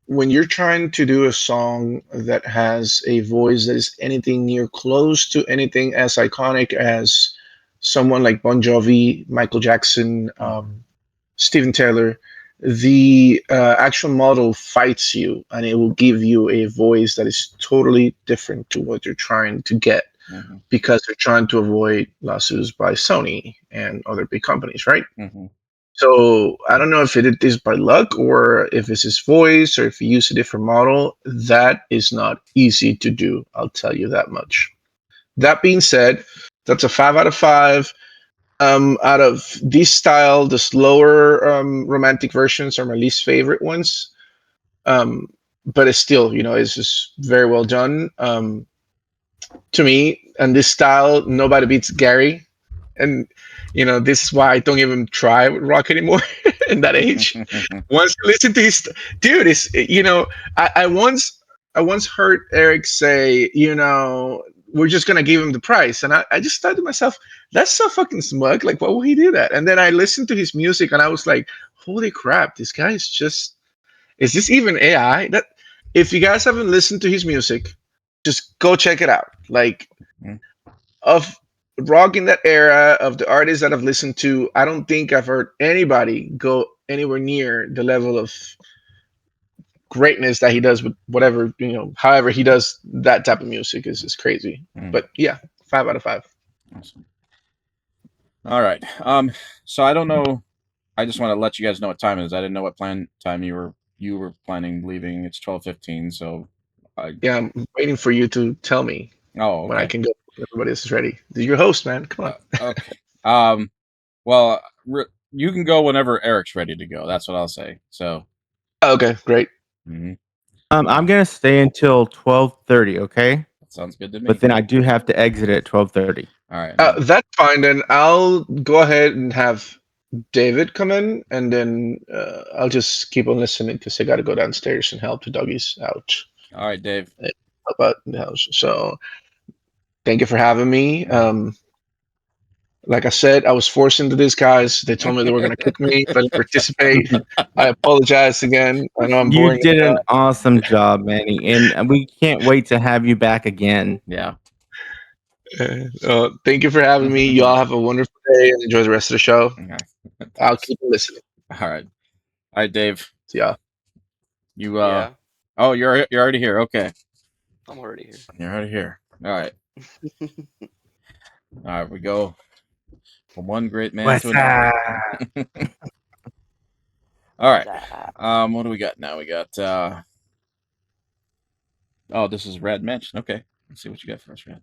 Speaker 5: when you're trying to do a song that has a voice that is anything near close to anything as iconic as someone like Bon Jovi, Michael Jackson, Steven Tyler, the actual model fights you, and it will give you a voice that is totally different to what you're trying to get, because they're trying to avoid lawsuits by Sony and other big companies, right? So I don't know if he did this by luck or if it's his voice or if he used a different model. That is not easy to do. I'll tell you that much. That being said, that's a 5 out of 5. Out of this style, the slower romantic versions are my least favorite ones. But it's still, it's just very well done. To me, and this style, nobody beats Gary. And this is why I don't even try with rock anymore in that age. Once you listen to his dude, it's I once heard Eric say, we're just gonna give him the price, and I just thought to myself, that's so fucking smug. Like, why would he do that? And then I listened to his music, and I was like, holy crap, this guy is just—is this even AI? That if you guys haven't listened to his music, just go check it out. Like, of rock in that era, of the artists that I've listened to, I don't think I've heard anybody go anywhere near the level of greatness that he does with whatever, however he does that type of music is crazy. But yeah, 5 out of 5.
Speaker 2: Awesome. All right. So I don't know. I just want to let you guys know what time it is. I didn't know what time you were planning leaving. It's 12:15. So
Speaker 5: I'm waiting for you to tell me when I can go. Everybody else is ready. You're your host, man. Come on.
Speaker 2: Okay. Well, you can go whenever Eric's ready to go. That's what I'll say. So.
Speaker 5: Okay, great.
Speaker 6: I'm gonna stay until 12:30. Okay.
Speaker 2: That sounds good to me.
Speaker 6: But then I do have to exit at 12:30.
Speaker 2: All right.
Speaker 5: That's fine. Then I'll go ahead and have David come in, and then I'll just keep on listening because I got to go downstairs and help the doggies out.
Speaker 2: All right, Dave.
Speaker 5: About the house. So thank you for having me. Like I said, I was forced into this, guys. They told me they were going to kick me if I didn't participate. I apologize again. I know I'm boring.
Speaker 6: You did an awesome job, Manny, and we can't wait to have you back again.
Speaker 2: Yeah.
Speaker 5: Thank you for having me. You all have a wonderful day and enjoy the rest of the show.
Speaker 2: Okay.
Speaker 5: I'll keep listening.
Speaker 2: All right, Dave.
Speaker 5: Yeah.
Speaker 2: You Oh, you're already here. Okay.
Speaker 9: I'm already here.
Speaker 2: You're already here. All right. All right, we go from one great man to another. All right. What do we got now? We got this is Rad Mensch. Okay. Let's see what you got for us, Rad.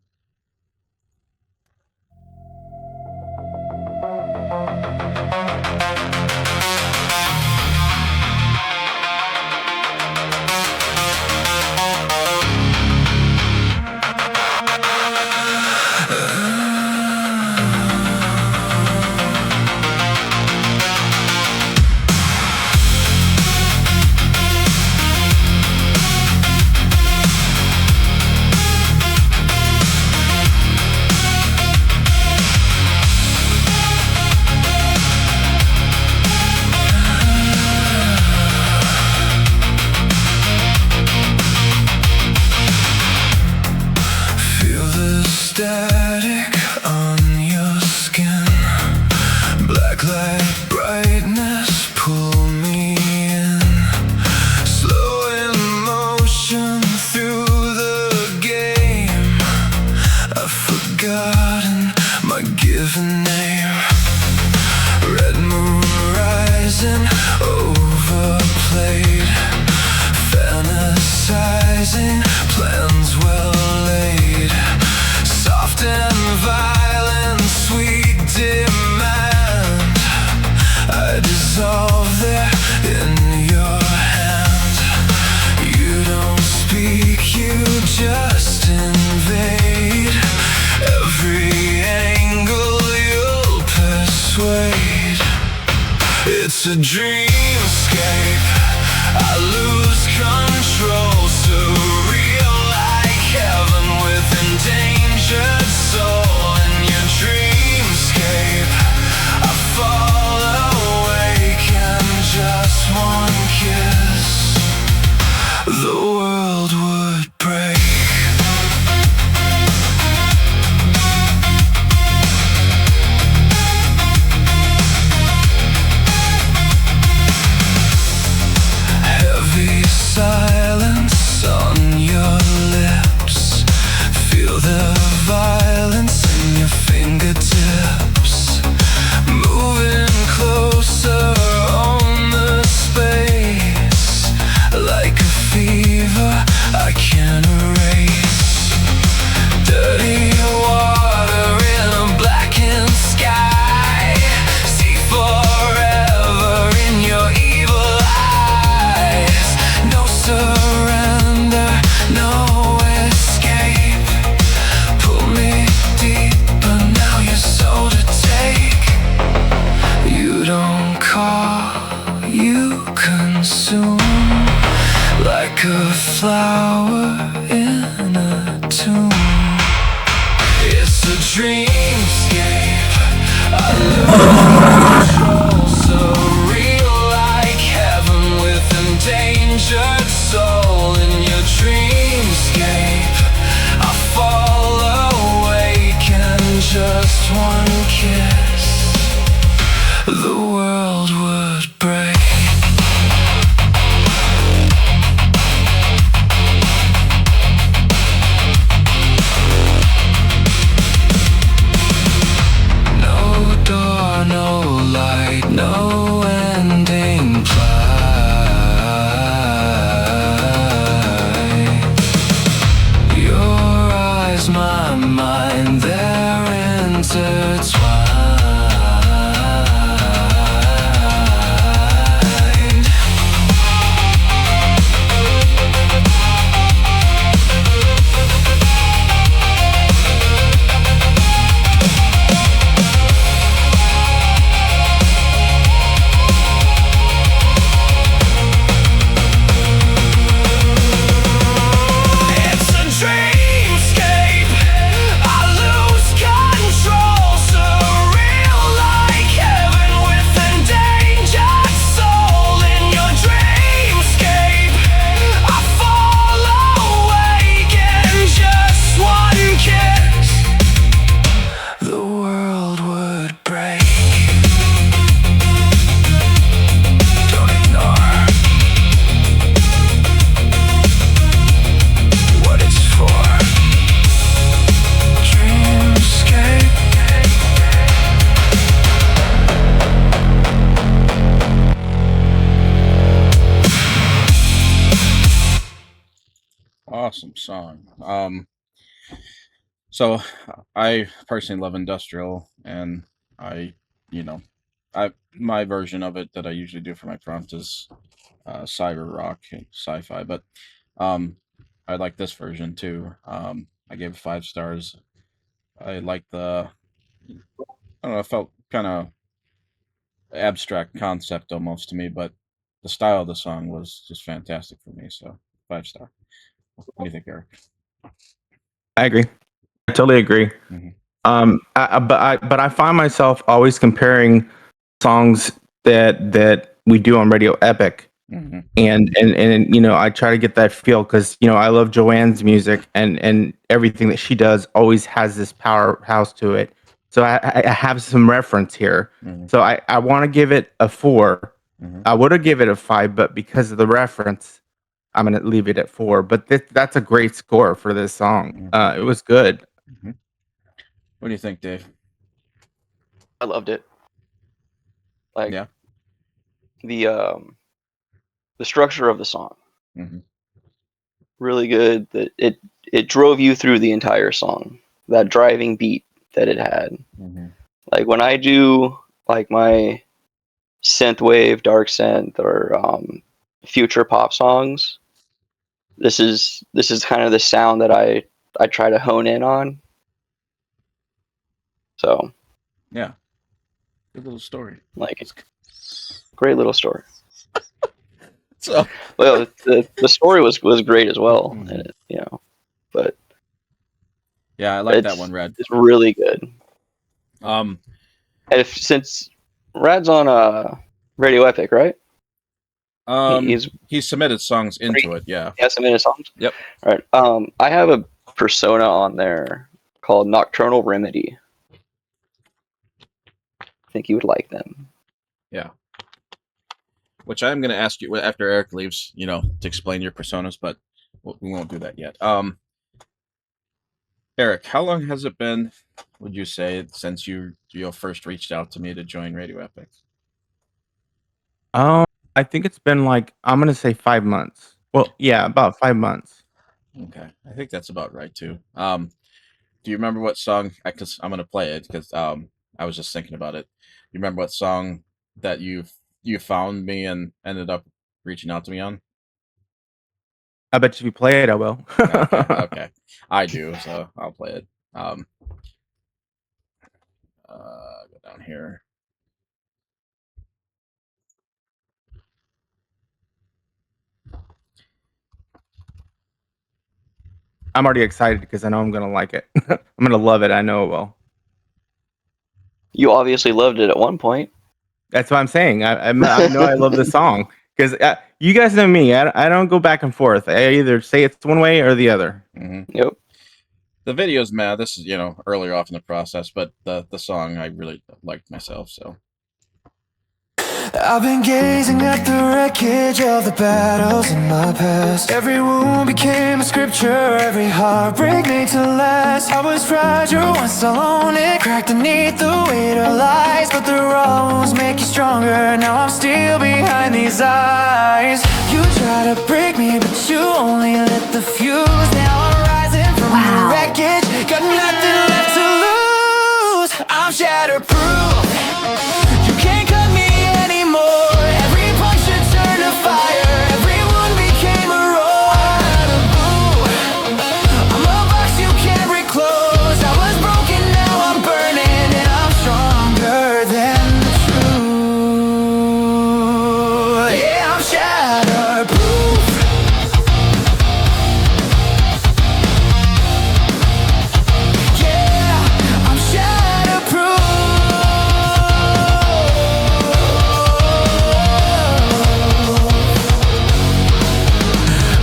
Speaker 7: It's a dreamscape. I lose control, surreal like heaven with endangered soul. In your dreamscape, I fall awake and just one kiss, the world would break. Silence on your lips. Feel the violence in your fingertips. Moving closer on the space. Like a fever I can't erase. Dirty water in a blackened sky. See forever in your evil eyes. No surrender, no escape. Pull me deeper, now you're so to take. You don't call, you consume. Like a flower in a tomb. It's a dreamscape. I lose control, surreal like heaven with endangered soul. In your dreamscape, I fall awake and just one kiss, the world would break. No door, no light, no ending plight. Your eyes, my mind, they're intertwined. It's a dreamscape. I lose control, surreal like heaven with endangered soul. In your dreamscape, I fall awake and just one kiss, the world would break. Don't ignore what it's for. Dreamscape.
Speaker 2: Awesome song. So I personally love industrial, and I, you know, my version of it that I usually do for my prompt is cyber rock and sci-fi, but um, I like this version too. I gave it 5 stars. I like I don't know, it felt kind of abstract concept almost to me, but the style of the song was just fantastic for me. So 5 star. What do you think, Eric?
Speaker 6: I agree. I totally agree.
Speaker 2: hmm
Speaker 6: But I find myself always comparing songs that we do on Radio Epic,
Speaker 2: hmm
Speaker 6: and I try to get that feel because I love Joanne's music, and everything that she does always has this powerhouse to it. So I have some reference here.
Speaker 2: hmm
Speaker 6: So I want to give it a 4.
Speaker 2: hmm
Speaker 6: I would have given it a 5, but because of the reference, I'm gonna leave it at 4. But that's a great score for this song.
Speaker 2: hmm
Speaker 6: It was good.
Speaker 2: hmm What do you think, Dave?
Speaker 9: I loved it. Like
Speaker 2: Yeah.
Speaker 9: the structure of the song,
Speaker 2: hmm
Speaker 9: really good. That it drove you through the entire song. That driving beat that it had.
Speaker 2: hmm
Speaker 9: Like when I do like my synthwave, dark synth, or future pop songs, this is kind of the sound that I try to hone in on. So
Speaker 2: Yeah. Good little story.
Speaker 9: like
Speaker 2: It's
Speaker 9: Great little story.
Speaker 2: So
Speaker 9: Well, the story was great as well, and you know, but
Speaker 2: yeah, I like that
Speaker 9: it's
Speaker 2: one, Red.
Speaker 9: it's really good.
Speaker 2: Um,
Speaker 9: And since Rad's on Radio Epic, right? He's
Speaker 2: he submitted songs into it. Yeah.
Speaker 9: he has some minute songs.
Speaker 2: Yep.
Speaker 9: All right. I have a persona on there called Nocturnal Remedy. I think you would like them.
Speaker 2: Yeah. Which I'm going to ask you after Eric leaves, to explain your personas, but we won't do that yet. Eric, how long has it been, would you say, since you first reached out to me to join Radio Epic?
Speaker 6: I think it's been like, I'm gonna say 5 months. Well, yeah, about 5 months.
Speaker 2: Okay, I think that's about right too. Do you remember what song? Because I'm gonna play it because I was just thinking about it. You remember what song that you found me and ended up reaching out to me on?
Speaker 6: I bet if you play it, I will.
Speaker 2: Okay, I do, so I'll play it. Go down here.
Speaker 6: I'm already excited because I know I'm gonna like it. I'm gonna love it. I know it will.
Speaker 9: You obviously loved it at one point.
Speaker 6: That's what I'm saying. I know I love the song because you guys know me. I don't go back and forth. I either say it's one way or the other.
Speaker 2: Mm-hmm.
Speaker 9: Yep.
Speaker 2: The video's mad. This is earlier off in the process, but the song I really liked myself. So
Speaker 7: I've been gazing at the wreckage of the battles in my past. Every wound became a scripture, every heartbreak made to last. I was fragile once alone, it cracked beneath the weight of lies. But the wounds make you stronger, now I'm still behind these eyes. You try to break me, but you only lit the fuse. Now I'm rising from the wreckage, got nothing left to lose. I'm shatterproof, you can't cut me anymore. Every punch should turn to fire, every wound became a roar. I'm a box you can't reclose. I was broken, now I'm burning, and I'm stronger than the truth. Yeah, I'm shatterproof. Yeah, I'm shatterproof.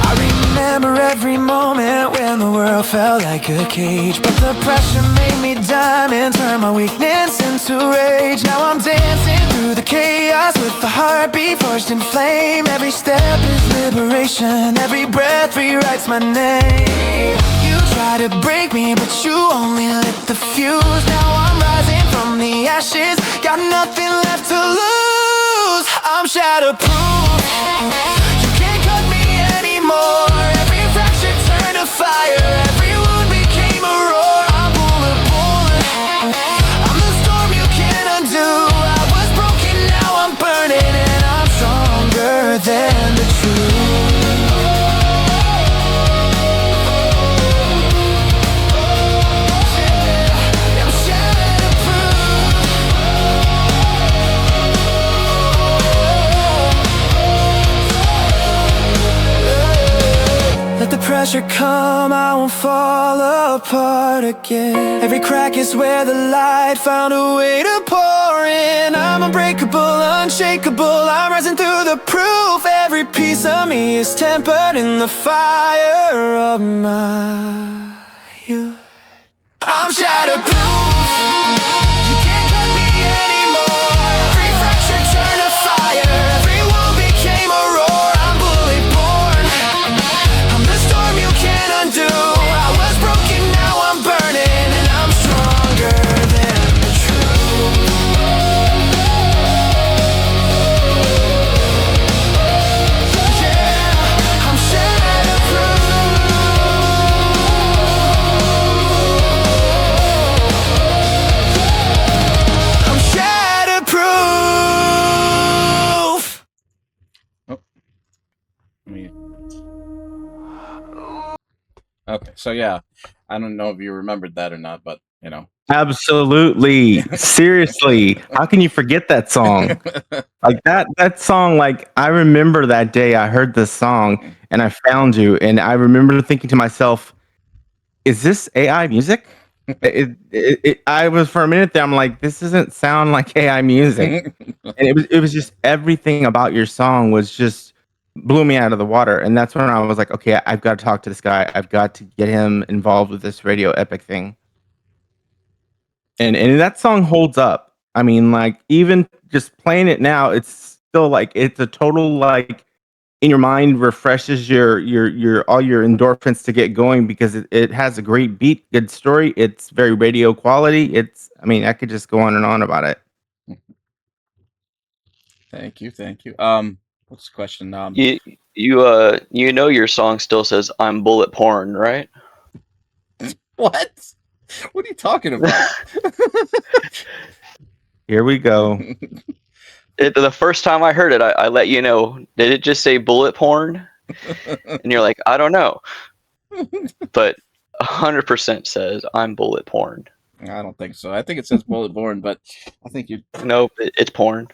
Speaker 7: I remember every moment when the world felt like a cage, but the pressure made me diamond, turned my weakness into rage. Now I'm dancing through the chaos with the heartbeat forged in flame. Every step is liberation, every breath rewrites my name. You try to break me, but you only lit the fuse. Now I'm rising from the ashes, got nothing left to lose. I'm shatterproof, you can't cut me anymore. Every fracture turned to fire, every wound became a roar. I'm bullet, I'm the storm you can't undo. I was broken, now I'm burning, and I'm stronger than the truth. I'm shatterproof. Let the pressure come, I won't fall apart again. Every crack is where the light found a way to pour in. I'm unbreakable, unshakable, I'm rising through the proof. Every piece of me is tempered in the fire of my youth. I'm shatterproof, you can't cut me anymore. Every fracture turned to fire, every wound became a roar. I'm bullet born, I'm the storm you can't undo. I was broken, now I'm burning, and I'm stronger than the truth. Yeah, I'm shatterproof. I'm shatterproof.
Speaker 2: okay, so yeah, I don't know if you remembered that or not, but
Speaker 6: Absolutely. Seriously. How can you forget that song? Like that song, like I remember that day I heard this song and I found you and I remember thinking to myself, is this AI music? I was for a minute there, I'm like, this doesn't sound like AI music. And it was just everything about your song was just blew me out of the water. And that's when I was like, okay, I've got to talk to this guy. I've got to get him involved with this radio epic thing. And that song holds up. I mean, like even just playing it now, it's still like it's a total like in your mind refreshes your all your endorphins to get going because it has a great beat, good story. It's very radio quality. It's I mean, I could just go on and on about it.
Speaker 2: Thank you. What's the question?
Speaker 9: You know your song still says I'm bullet porn, right?
Speaker 2: What? What are you talking about?
Speaker 6: Here we go.
Speaker 9: The first time I heard it, I let you know. Did it just say bullet porn? And you're like, I don't know. But 100% says I'm bullet porn.
Speaker 2: I don't think so. I think it says bullet born, but I think you.
Speaker 9: Nope, it's porn.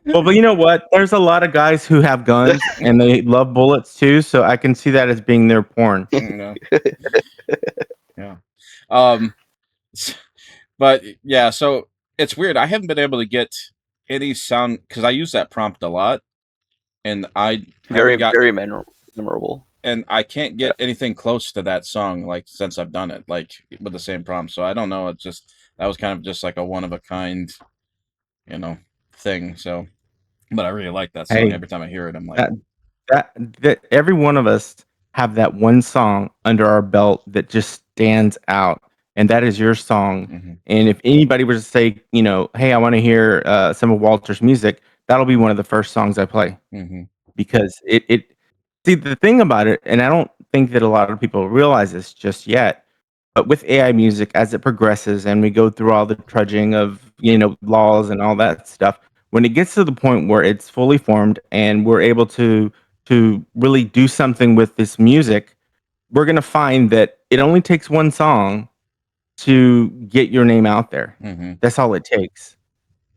Speaker 6: Well, but you know what? There's a lot of guys who have guns and they love bullets too, so I can see that as being their porn.
Speaker 2: Yeah. But yeah, so it's weird. I haven't been able to get any sound because I use that prompt a lot, and I
Speaker 9: very memorable.
Speaker 2: And I can't get anything close to that song like since I've done it, like with the same prompt. So I don't know. It's just that was kind of just like a one of a kind, thing. So, but I really like that song.
Speaker 6: Hey,
Speaker 2: Every time I hear it, I'm like,
Speaker 6: that every one of us have that one song under our belt that just stands out, and that is your song.
Speaker 2: Mhm.
Speaker 6: And if anybody were to say, hey, I want to hear some of Walter's music, that'll be one of the first songs I play
Speaker 2: Mhm.
Speaker 6: because it. See, the thing about it, and I don't think that a lot of people realize this just yet, but with AI music, as it progresses and we go through all the trudging of, laws and all that stuff, when it gets to the point where it's fully formed and we're able to really do something with this music, we're gonna find that it only takes one song to get your name out there.
Speaker 2: Mhm.
Speaker 6: That's all it takes.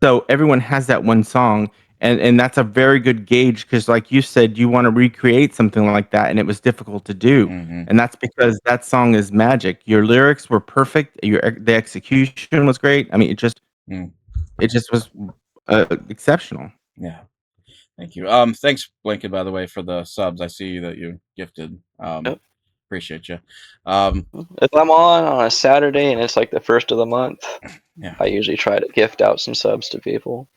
Speaker 6: So everyone has that one song, and that's a very good gauge because, like you said, you want to recreate something like that, and it was difficult to do,
Speaker 2: Mhm.
Speaker 6: and that's because that song is magic. Your lyrics were perfect. The execution was great. I mean,
Speaker 2: Mm.
Speaker 6: it just was exceptional.
Speaker 2: Yeah. Thank you. Thanks, Blinken, by the way, for the subs. I see that you gifted.
Speaker 9: Yep.
Speaker 2: Appreciate you.
Speaker 9: If I'm on a Saturday and it's like the first of the month,
Speaker 2: Yeah.
Speaker 9: I usually try to gift out some subs to people.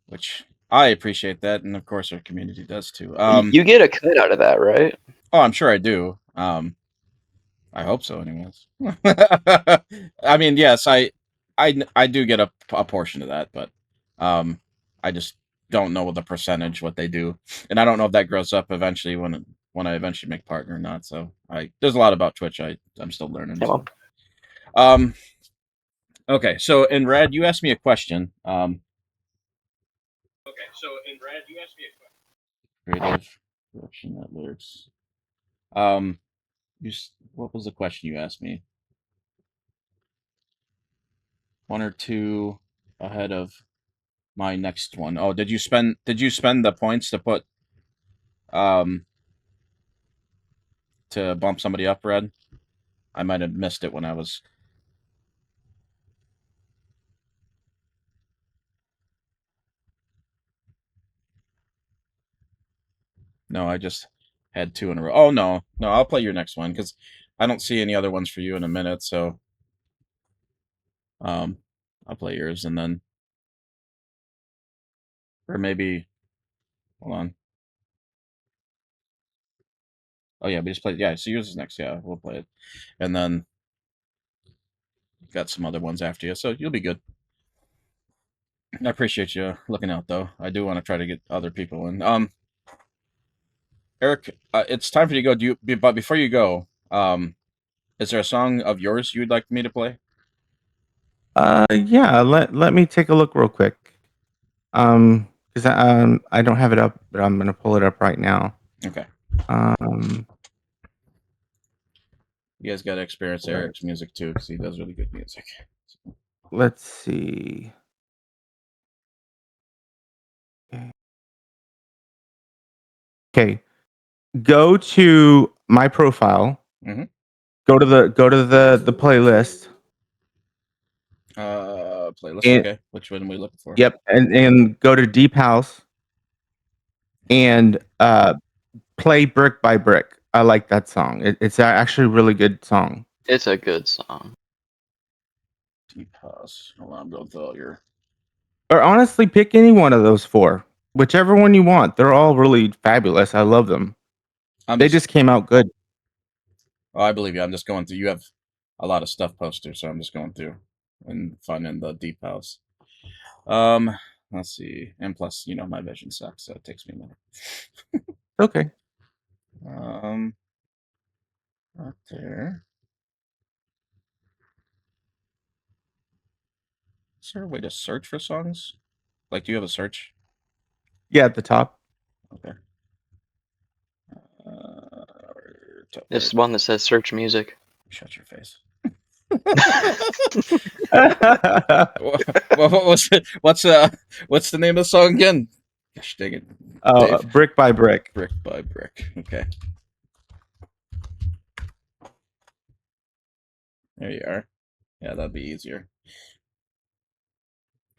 Speaker 2: Which I appreciate that, and of course our community does too.
Speaker 9: You get a cut out of that, right?
Speaker 2: Oh, I'm sure I do. I hope so, anyways. I mean, yes, I do get a portion of that, but I just don't know the percentage what they do, and I don't know if that grows up eventually when I eventually make partner or not. So there's a lot about Twitch I'm still learning.
Speaker 9: Yeah,
Speaker 2: So. Okay, so in Red, you asked me a question. Creative direction that lyrics. What was the question you asked me? One or two ahead of my next one. Oh, did you spend the points to put to bump somebody up, Red? I might have missed it when I was. No, I just had two in a row. Oh no, I'll play your next one because I don't see any other ones for you in a minute. So, I'll play yours and then, or maybe, hold on. Oh yeah, we just played. Yeah, so yours is next. Yeah, we'll play it, and then got some other ones after you, so you'll be good. I appreciate you looking out, though. I do want to try to get other people in. Erik, it's time for you to go. But before you go, is there a song of yours you would like me to play?
Speaker 6: Yeah. Let me take a look real quick. Because I don't have it up, but I'm gonna pull it up right now.
Speaker 2: Okay. You guys got to experience
Speaker 6: Right.
Speaker 2: Eric's music too, because he does really good music.
Speaker 6: Let's see. Okay. Go to my profile.
Speaker 2: Mhm.
Speaker 6: Go to the playlist.
Speaker 2: Playlist.
Speaker 6: And-
Speaker 2: Okay, which one are we looking for?
Speaker 6: Yep, and go to Deep House and play Brick by Brick. I like that song. It's actually a really good song.
Speaker 9: It's a good song.
Speaker 2: Deep House. Hold on, I'm going through all your.
Speaker 6: Or honestly, pick any one of those four, whichever one you want. They're all really fabulous. I love them. They just came out good.
Speaker 2: Oh, I believe you. I'm just going through. You have a lot of stuff posted, so I'm just going through and finding the Deep House. Let's see. And plus, my vision sucks, so it takes me a minute.
Speaker 6: Okay.
Speaker 2: Right there. Is there a way to search for songs? Like, do you have a search?
Speaker 6: Yeah, at the top.
Speaker 2: Okay.
Speaker 9: There's one that says search music.
Speaker 2: Shut your face. What's the name of the song again? Gosh dang it.
Speaker 6: Oh, Brick by Brick.
Speaker 2: Brick by Brick. Okay. There you are. Yeah, that'd be easier.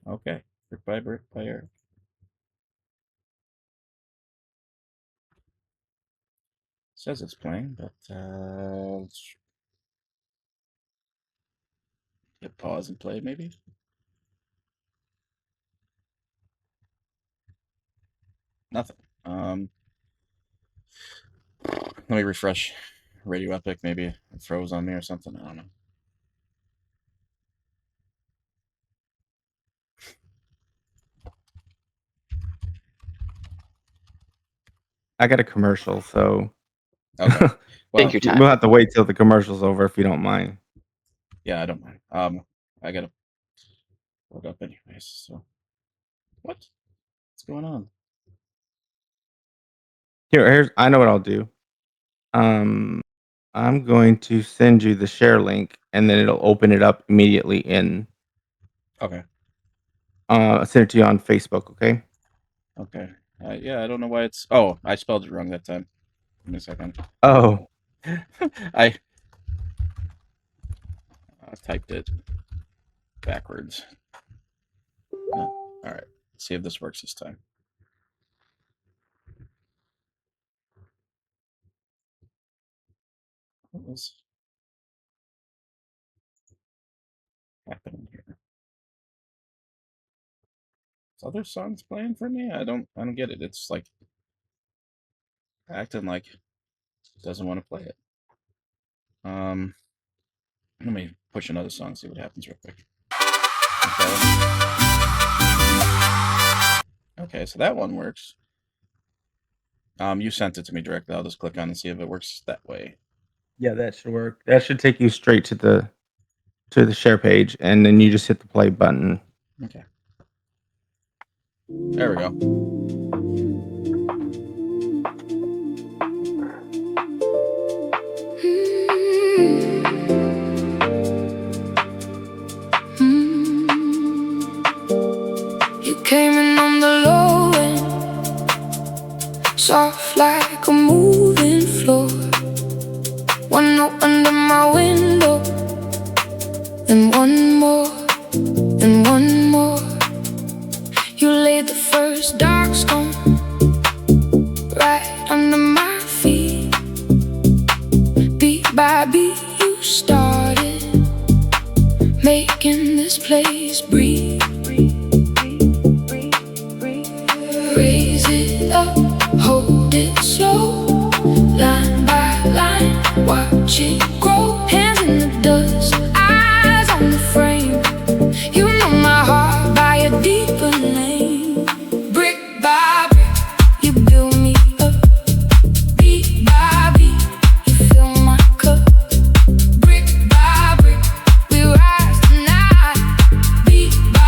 Speaker 2: Okay. Brick by Brick by Eric. Says it's playing, but let's hit pause and play maybe. Nothing. Let me refresh Radio Epic. Maybe it froze on me or something. I don't know.
Speaker 6: I got a commercial, so
Speaker 2: Okay. Well,
Speaker 9: Take your time.
Speaker 6: we'll have to wait till the commercial's over if you don't mind.
Speaker 2: yeah, I don't mind. I gotta load up anyways. So, what's going on?
Speaker 6: Here's I know what I'll do. I'm going to send you the share link, and then it'll open it up immediately in.
Speaker 2: Okay.
Speaker 6: I'll send it to you on Facebook. Okay.
Speaker 2: Okay. Yeah, I don't know why it's. Oh, I spelled it wrong that time. Give me a second.
Speaker 6: Oh.
Speaker 2: I typed it backwards. All right. Let's see if this works this time. What was happening here? Is other songs playing for me? I don't get it. It's like acting like it doesn't want to play it. Let me push another song, see what happens real quick. Okay, so that one works. You sent it to me directly. I'll just click on and see if it works that way.
Speaker 6: Yeah, that should work. That should take you straight to the share page, and then you just hit the play button.
Speaker 2: Okay. There we go.
Speaker 7: You came in on the low end, soft like a moving floor. One note under my window, and one more, and one more. You laid the first dark stone right under my feet. Beat by beat you started making this place breathe. Raise it up, hold it slow, line by line, watch it grow. Hands in the dust, eyes on the frame. You know my heart by a deeper lane. Brick by brick, you build me up. Beat by beat, you fill my cup. Brick by brick, we rise tonight. Beat by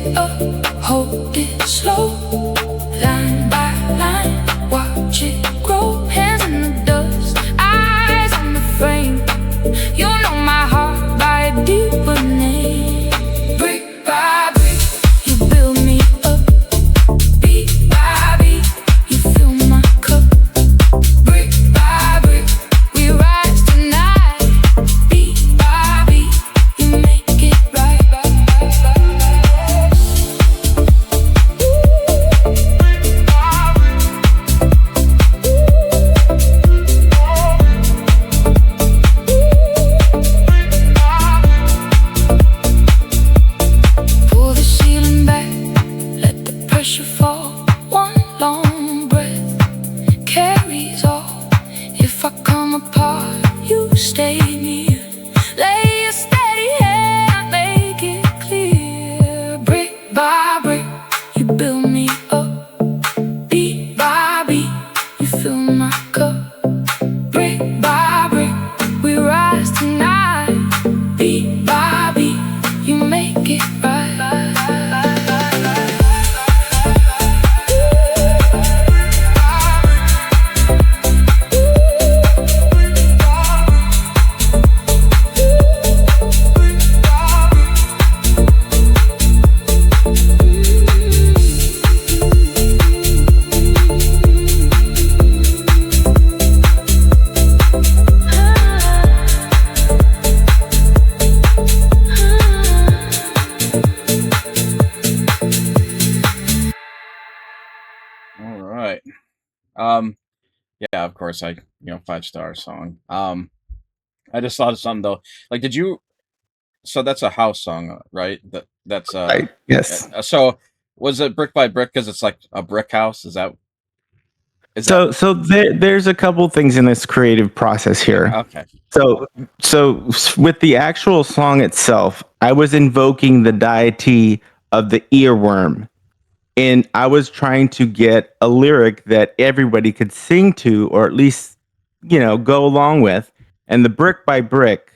Speaker 7: it up, hold it slow, line by line, watch it grow. Hands in the dust, eyes on the frame. You know my heart by a deeper name. Brick by brick, you build me up. Beat by beat, you fill my cup. Brick by brick, we rise tonight. Beat by beat, you make it right. Pull the ceiling back, let the pressure fall. One long breath carries all. If I come apart, you stay near. Lay a steady hand, make it clear. Brick by brick, you build me up. Beat by beat, you fill my cup. Brick by brick, we rise tonight. Beat by beat, you make it right.
Speaker 2: All right. Yeah, of course, 5-star song. I just thought of something though. Like, did you? So that's a house song, right? That's
Speaker 6: Right. Yes.
Speaker 2: So was it brick by brick because it's like a brick house? Is that?
Speaker 6: So there's a couple things in this creative process here.
Speaker 2: Okay.
Speaker 6: So with the actual song itself, I was invoking the deity of the earworm, and I was trying to get a lyric that everybody could sing to, or at least go along with. And the brick by brick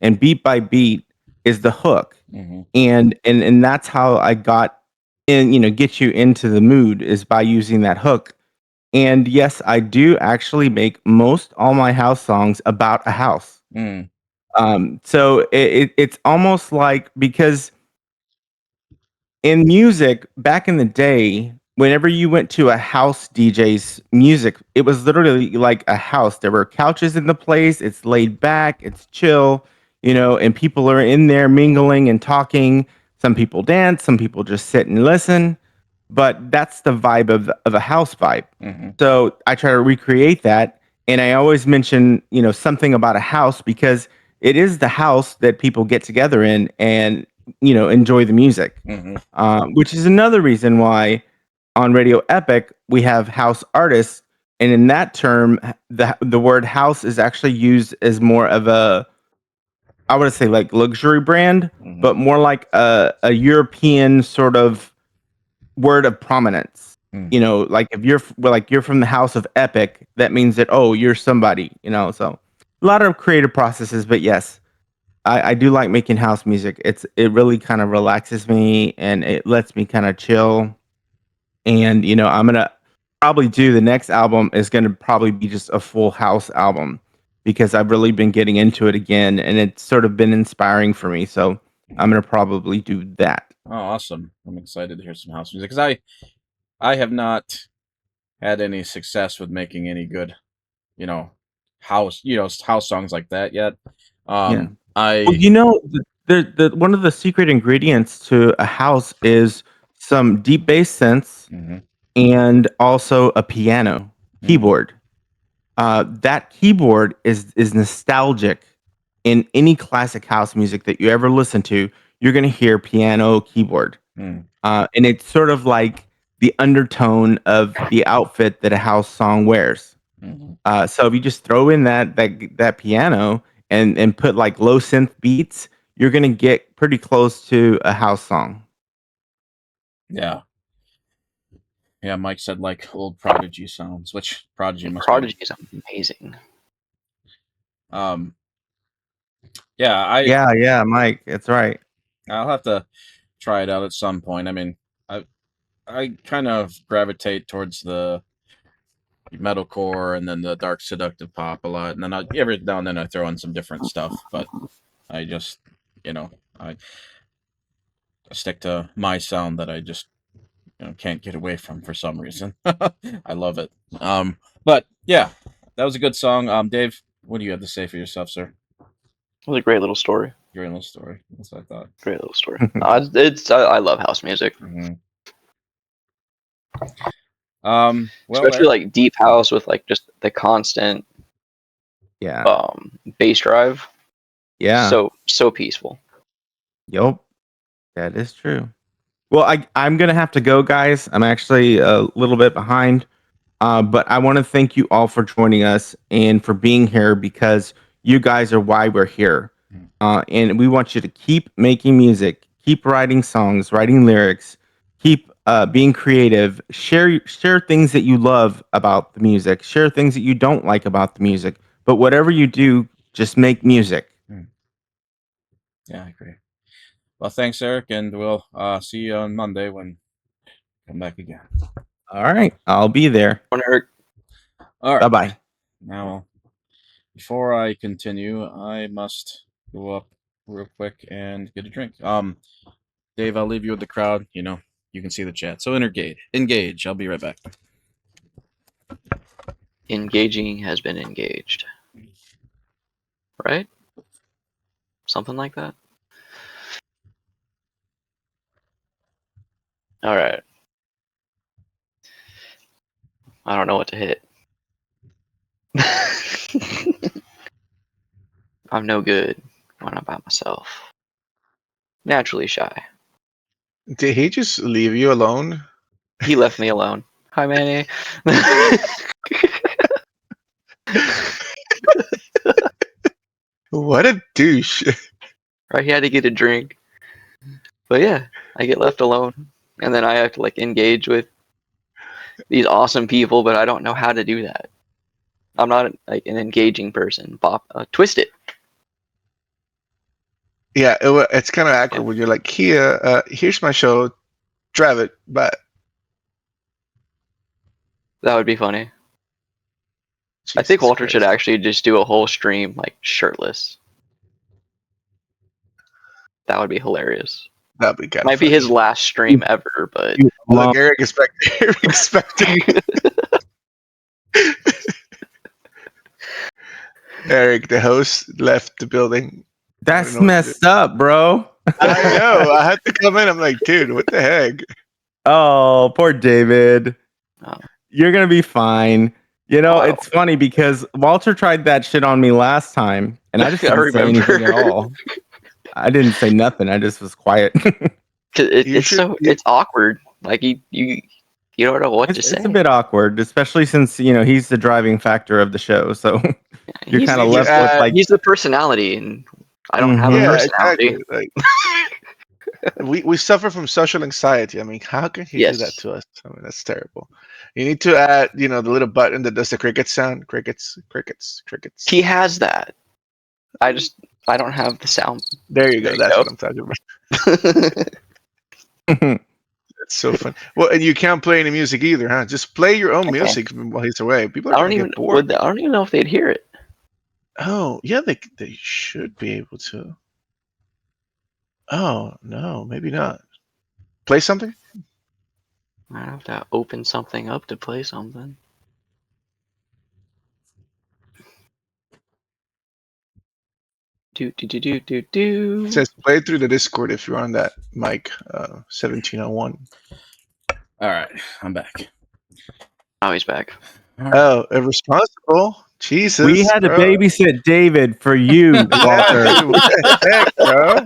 Speaker 6: and beat by beat is the hook,
Speaker 2: Mm-hmm.
Speaker 6: and that's how I got in. Get you into the mood is by using that hook. And yes, I do actually make most all my house songs about a house.
Speaker 2: Mm.
Speaker 6: So it's almost like, because in music back in the day, whenever you went to a house DJ's music, it was literally like a house. There were couches in the place. It's laid back. It's chill, and people are in there mingling and talking. Some people dance. Some people just sit and listen. But that's the vibe of a house vibe.
Speaker 2: Mm-hmm.
Speaker 6: So I try to recreate that, and I always mention something about a house, because it is the house that people get together in and enjoy the music.
Speaker 2: Mm-hmm.
Speaker 6: Which is another reason why on Radio Epic we have house artists, and in that term, the word house is actually used as more of a, I would say, like luxury brand,
Speaker 2: Mm-hmm.
Speaker 6: but more like a European sort of word of prominence. Like if you're from the house of Epic, that means that, oh, you're somebody. So a lot of creative processes, but yes, I do like making house music. It really kind of relaxes me and it lets me kind of chill. And I'm gonna probably do the next album is gonna probably be just a full house album, because I've really been getting into it again, and it's sort of been inspiring for me. So I'm gonna probably do that.
Speaker 2: Oh, awesome! I'm excited to hear some house music, because I have not had any success with making any good, house songs like that yet.
Speaker 6: Yeah.
Speaker 2: I
Speaker 6: Well, the one of the secret ingredients to a house is some deep bass synths
Speaker 2: Mhm.
Speaker 6: and also a piano keyboard. That keyboard is nostalgic. In any classic house music that you ever listen to, you're gonna hear piano keyboard.
Speaker 2: Mm.
Speaker 6: And it's sort of like the undertone of the outfit that a house song wears.
Speaker 2: Mhm.
Speaker 6: So if you just throw in that piano and put like low synth beats, you're gonna get pretty close to a house song.
Speaker 2: Yeah. Yeah, Mike said like old Prodigy sounds, which Prodigy must
Speaker 9: Prodigy is amazing.
Speaker 2: be. Yeah,
Speaker 6: Yeah, Mike, it's right.
Speaker 2: I'll have to try it out at some point. I mean, I kind of gravitate towards the metalcore and then the dark seductive pop a lot, and then every now and then I throw in some different stuff. But I just, I stick to my sound that I just can't get away from for some reason. I love it. But yeah, that was a good song. Dave, what do you have to say for yourself, sir?
Speaker 9: It was a great little story.
Speaker 2: Great little story. That's what I thought.
Speaker 9: Great little story. I love house music,
Speaker 2: Well,
Speaker 9: especially like deep house with like just the constant bass drive.
Speaker 6: Yeah.
Speaker 9: So peaceful.
Speaker 6: Yup. That is true. Well, I'm gonna have to go, guys. I'm actually a little bit behind. But I want to thank you all for joining us and for being here, because you guys are why we're here. And we want you to keep making music, keep writing songs, writing lyrics, keep being creative. Share things that you love about the music. Share things that you don't like about the music. But whatever you do, just make music.
Speaker 2: Yeah, I agree. Well, thanks, Eric, and we'll see you on Monday when I come back again.
Speaker 6: All right, I'll be there.
Speaker 9: Eric.
Speaker 2: All right.
Speaker 6: Bye-bye.
Speaker 2: Now, before I continue, I must go up real quick and get a drink. Dave, I'll leave you with the crowd. You can see the chat. So engage. I'll be right back.
Speaker 9: Engaging has been engaged. Right? Something like that. All right. I don't know what to hit. I'm no good when I'm by myself. Naturally shy.
Speaker 5: Did he just leave you alone?
Speaker 9: He left me alone. Hi, Manny.
Speaker 5: What a douche.
Speaker 9: Right, he had to get a drink. But yeah, I get left alone. And then I have to like engage with these awesome people, but I don't know how to do that. I'm not like an engaging person. Twist it.
Speaker 5: Yeah, it's kind of awkward when you're like, here's my show, drive it, but
Speaker 9: That would be funny. I think Walter should actually just do a whole stream like shirtless. That would be hilarious.
Speaker 5: That'd be kind of
Speaker 9: Might be his last stream ever, but
Speaker 5: look, Eric expecting. Eric, the host, left the building.
Speaker 6: That's messed up, bro.
Speaker 5: I know. I had to come in. I'm like, dude, what the heck?
Speaker 6: Oh, poor David.
Speaker 9: Oh.
Speaker 6: You're gonna be fine. It's funny because Walter tried that shit on me last time, and I just didn't say anything at all. I didn't say nothing. I just was quiet.
Speaker 9: It's awkward. Like you don't know what to say.
Speaker 6: It's a bit awkward, especially since he's the driving factor of the show. So you're kind of left with like
Speaker 9: he's the personality, and I don't have a personality.
Speaker 5: Exactly. Like, we suffer from social anxiety. I mean, how can he do that to us? I mean, that's terrible. You need to add, the little button that does the cricket sound. Crickets, crickets, crickets.
Speaker 9: He has that. I don't have the sound.
Speaker 5: There you go. That's what I'm talking about. That's so fun. Well, and you can't play any music either, huh? Just play your own music while he's away. People are going to get bored.
Speaker 9: I don't even know if they'd hear it.
Speaker 5: Oh, yeah, they should be able to. Oh, no, maybe not. Play something?
Speaker 9: I have to open something up to play something.
Speaker 5: It says play through the Discord if you're on that mic, 1701.
Speaker 2: All right, I'm back.
Speaker 9: Now he's back.
Speaker 5: Oh, irresponsible. Jesus.
Speaker 6: We had to babysit David for you, Walter.
Speaker 5: What the heck, bro?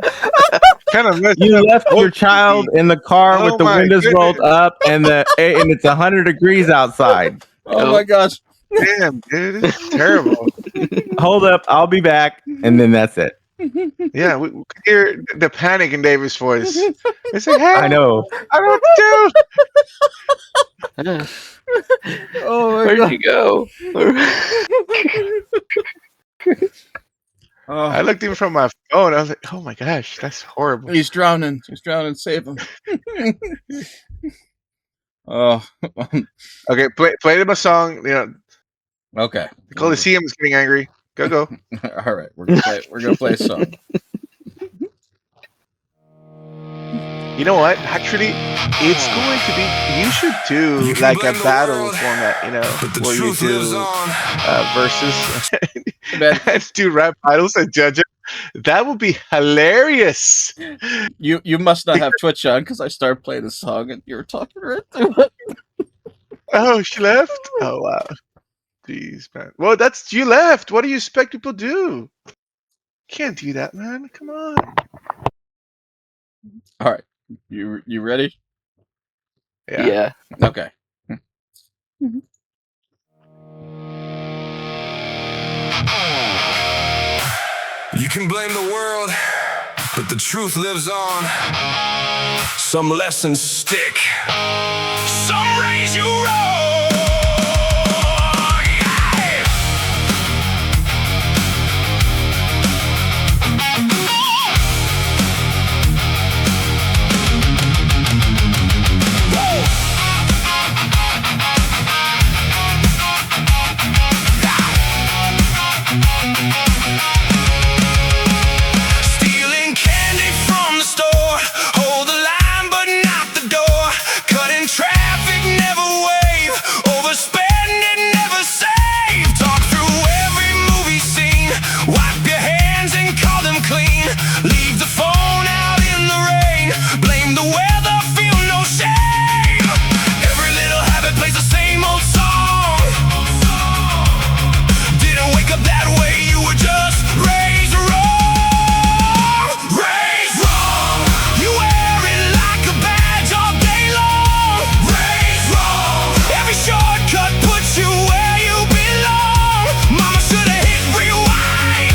Speaker 5: Kind of
Speaker 6: you left your child in the car with the windows rolled up and it's 100 degrees outside.
Speaker 2: Oh my gosh.
Speaker 5: Damn, dude. It's terrible.
Speaker 6: Hold up, I'll be back. And then that's it.
Speaker 5: Yeah, we could hear the panic in David's voice. It's like, hey,
Speaker 6: I know.
Speaker 5: I don't know what to do.
Speaker 9: Oh my God. Where did you go?
Speaker 5: I
Speaker 2: Oh,
Speaker 5: looked even from my phone. I was like, oh my gosh, that's horrible.
Speaker 2: he's drowning. He's drowning. Save him. Oh,
Speaker 5: Okay, play them a song. You know,
Speaker 2: okay.
Speaker 5: the Coliseum is getting angry. Go.
Speaker 2: All right, we're gonna play a song.
Speaker 5: You know what? Actually, it's going to be. You should do like a battle format. You know, where you do versus and do rap titles and judge it. That would be hilarious.
Speaker 2: You must not have Twitch on because I started playing the song and you were talking right through it.
Speaker 5: Oh, she left. Oh wow. Jeez, man. Well, that's you left. What do you expect people do? Can't do that, man. Come on.
Speaker 2: All right, you ready?
Speaker 9: Yeah.
Speaker 2: Okay.
Speaker 7: You can blame the world, but the truth lives on. Some lessons stick, some raise you wrong. Yeah. Stealing candy from the store, hold the line but not the door. Cutting traffic, never wave, overspending, never save. Talk through every movie scene, wipe your hands and call them clean. Leave the phone out in the rain, blame the weather, feel no shame. Every little habit plays the same old song. Didn't wake up that way, you were just raised wrong. Raised wrong. You wear it like a badge all day long. Raised wrong. Every shortcut puts you where you belong. Mama should've hit rewind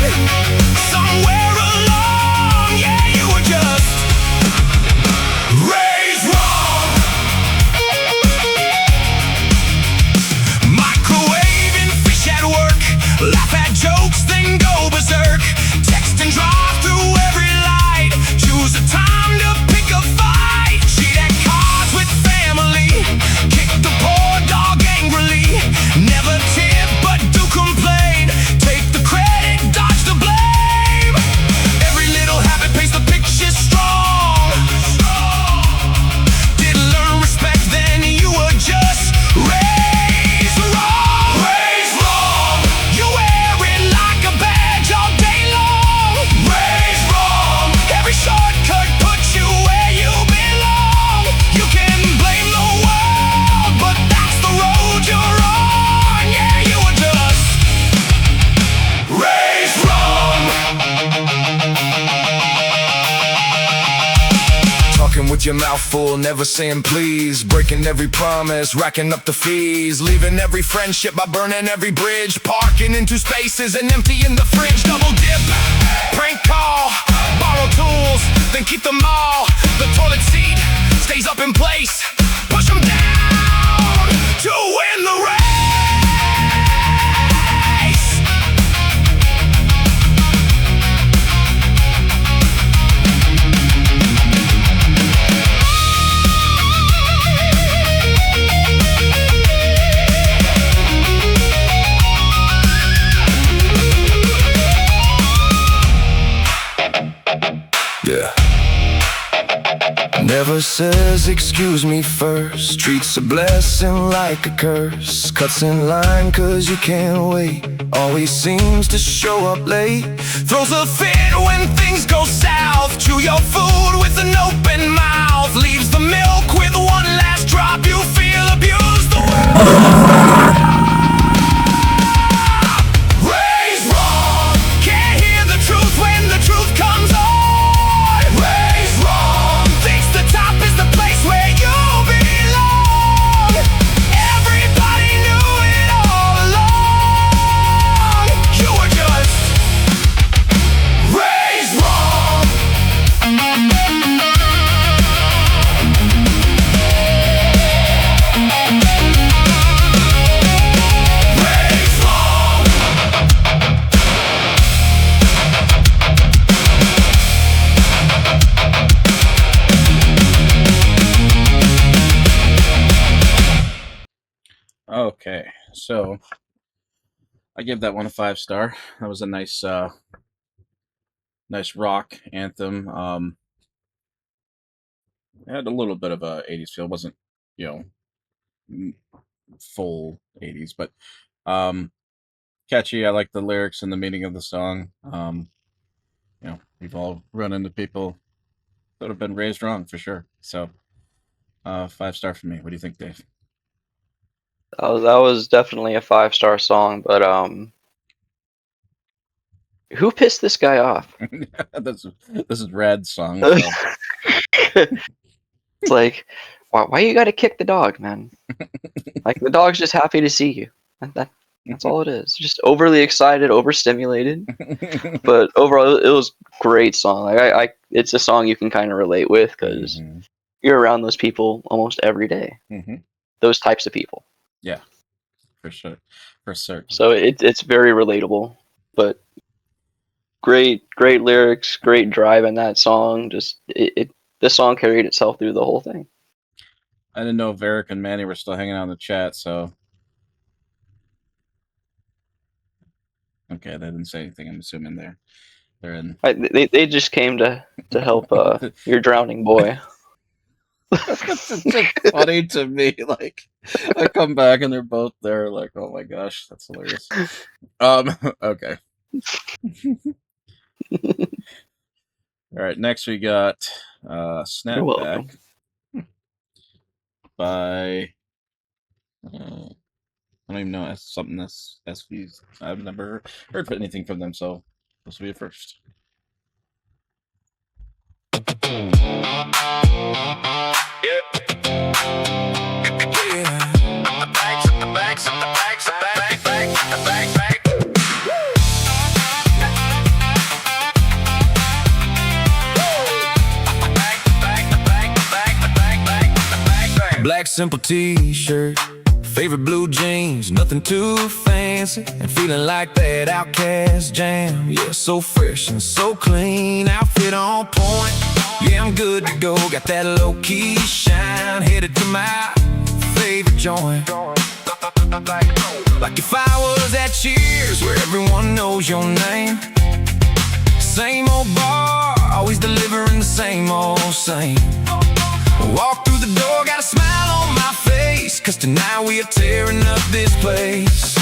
Speaker 7: somewhere along. Yeah, you were just raised wrong. Microwaving fish at work, laugh at jokes, then go berserk. Text and drive through every light, choose a time to pick a fight. Cheat at cards with family, kick the poor dog angrily. Never tip but do complain, take the credit, dodge the blame. Every little habit paints the picture strong. Didn't learn respect, then you were just raised wrong. Raised wrong. You wear it like a badge all day long. Raised wrong. Every shortcut puts you where you belong. You can blame the world, but that's the road you're on. Yeah, you were just raised wrong. Talking with your mouth full, never saying please. Breaking every promise, racking up the fees. Leaving every friendship by burning every bridge. Parking into spaces and emptying the fridge. Double dip, prank call, borrow tools, then keep them all. The toilet seat stays up in place. Push them down to win the race. Yeah. Never says excuse me first. Treats a blessing like a curse. Cuts in line cause you can't wait. Always seems to show up late. Throws a fit when things go south. Chew your food with an open mouth. Leaves the milk with one last drop. You feel abused the raised wrong. Can't hear the truth when the truth comes on. Raised wrong. Thinks the top is the place where you belong. Everybody knew it all along. You were just raised wrong.
Speaker 2: Okay, so I gave that one a 5-star. That was a nice nice rock anthem. It had a little bit of a 80s feel. It wasn't, you know, full 80s, but catchy. I like the lyrics and the meaning of the song. We've all run into people that have been raised wrong for sure. So 5-star for me. What do you think, Dave?
Speaker 9: That was definitely a 5-star song, but who pissed this guy off?
Speaker 2: this is Rad's song.
Speaker 9: It's like, why you gotta kick the dog, man? Like, the dog's just happy to see you. That's all it is. Just overly excited, overstimulated. But overall, it was a great song. Like, it's a song you can kind of relate with because you're around those people almost every day. Those types of people.
Speaker 2: Yeah, for sure, for certain.
Speaker 9: So it's very relatable, but great lyrics, great drive in that song. Just the song carried itself through the whole thing.
Speaker 2: I didn't know if Erik and Manny were still hanging out in the chat, so okay, they didn't say anything. I'm assuming they're in.
Speaker 9: They just came to help your drowning boy.
Speaker 2: It's just funny to me. Like, I come back and they're both there. Like, oh my gosh, that's hilarious. Okay. All right. Next, we got Snapback by. I don't even know. Something that's SVs. I've never heard anything from them, so this will be a first.
Speaker 7: Black simple t-shirt, favorite blue jeans, nothing too fancy, and feeling like that Outcast jam. Yeah, so fresh and so clean, outfit on point. Yeah, I'm good to go, got that low-key shine, headed to my favorite joint. Like if I was at Cheers, where everyone knows your name. Same old bar, always delivering the same old same. Walk through the door, got a smile on my face, cause tonight we are tearing up this place.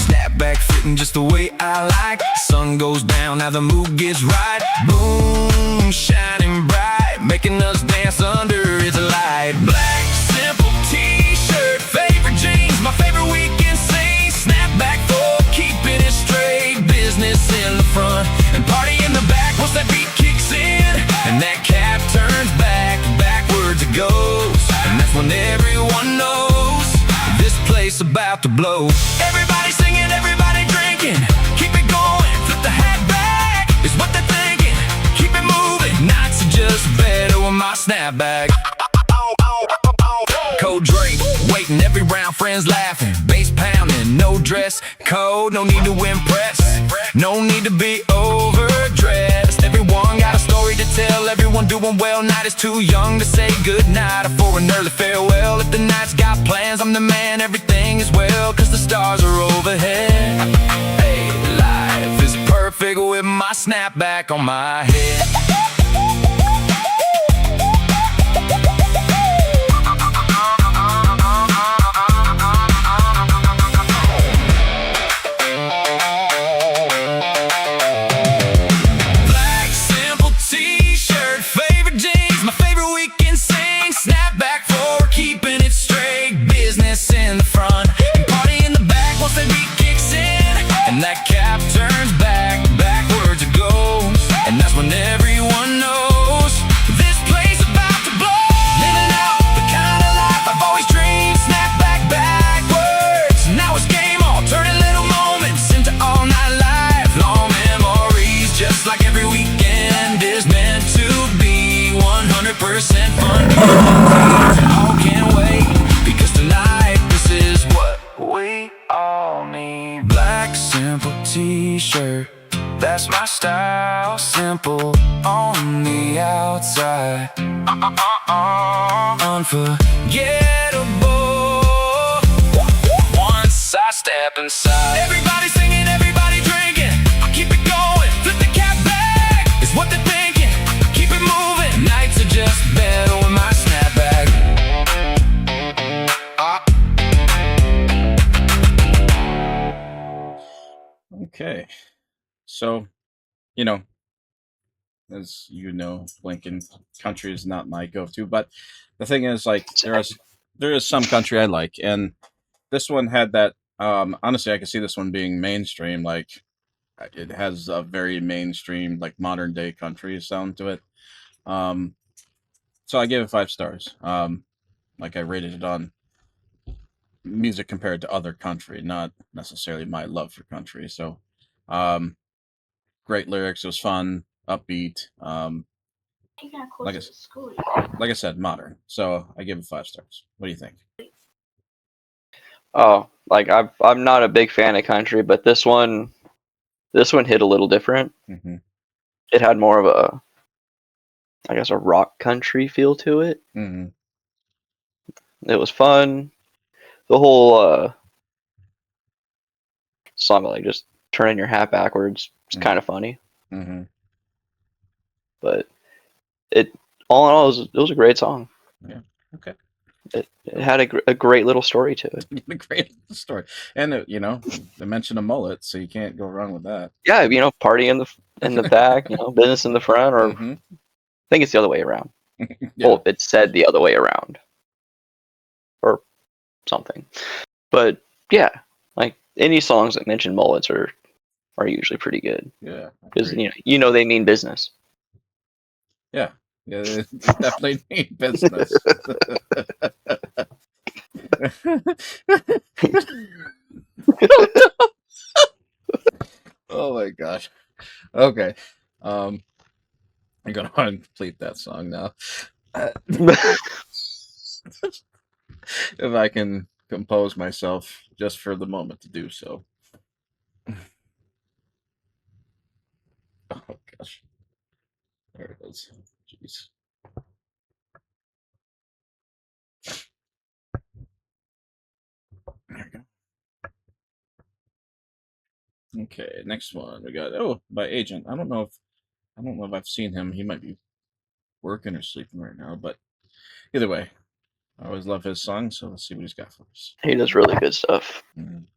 Speaker 7: Snapback fitting just the way I like. Sun goes down, now the mood gets right. Boom, shining bright, making us dance under its light. Black, simple t-shirt, favorite jeans, my favorite weekend scene. Snapback for keeping it straight, business in the front and party in the back. Once that beat kicks in and that cap turns backwards it goes, and that's when everyone knows this place about to blow. Everybody singing, everybody drinking, keep it going, flip the hat back, is what they're thinking. Keep it moving, nights are just better with my snapback. Cold drink, waiting every round, friends laughing, bass pounding, no dress code, no need to impress, no need to be overdressed. Everyone got a story to tell, everyone doing well. Night is too young to say goodnight or for an early farewell. If the night's got plans, I'm the man, everything is well, cause the stars are overhead. Hey, life is perfect with my snapback on my head. All can't wait, because tonight this is what we all need. Black simple t-shirt, that's my style. Simple on the outside, unforgettable inside. Everybody singing, everybody drinking. I keep it going, flip the cat back. It's what they're thinking. Keep it moving. Nights are just better with my snapback.
Speaker 2: Okay, so you know, as you know, Lincoln country is not my go-to, but the thing is, like, there is some country I like, and this one had that. Honestly, I could see this one being mainstream. Like, it has a very mainstream, like modern day country sound to it. So I gave it 5 stars. Like, I rated it on music compared to other country, not necessarily my love for country. So, great lyrics. It was fun, upbeat. Like I said, modern. So I give it 5 stars. What do you think?
Speaker 9: Oh, like I'm not a big fan of country, but this one hit a little different.
Speaker 2: Mm-hmm.
Speaker 9: It had more of a, I guess, a rock country feel to it.
Speaker 2: Mm-hmm.
Speaker 9: It was fun. The whole song, like just turning your hat backwards, is kind of funny.
Speaker 2: Mm-hmm.
Speaker 9: But it, all in all, it was a great song.
Speaker 2: Yeah. Okay.
Speaker 9: It had a great little story to it.
Speaker 2: A great story, and you know, they mentioned a mullet, so you can't go wrong with that.
Speaker 9: Yeah, you know, party in the back, you know, business in the front, or
Speaker 2: Mm-hmm.
Speaker 9: I think it's the other way around.
Speaker 2: Yeah.
Speaker 9: Well, it said the other way around, or something. But yeah, like any songs that mention mullets are usually pretty good.
Speaker 2: Yeah.
Speaker 9: Because you know they mean business.
Speaker 2: Yeah. Yeah, they definitely mean business. Oh my gosh. Okay. I'm gonna want to complete that song now. If I can compose myself just for the moment to do so. Oh gosh. There it is. Jeez. There we go. Okay, next one we got by Agent. I don't know if I've seen him. He might be working or sleeping right now, but either way, I always love his songs, so let's see what he's got for us.
Speaker 9: He does really good stuff.
Speaker 2: Mhm.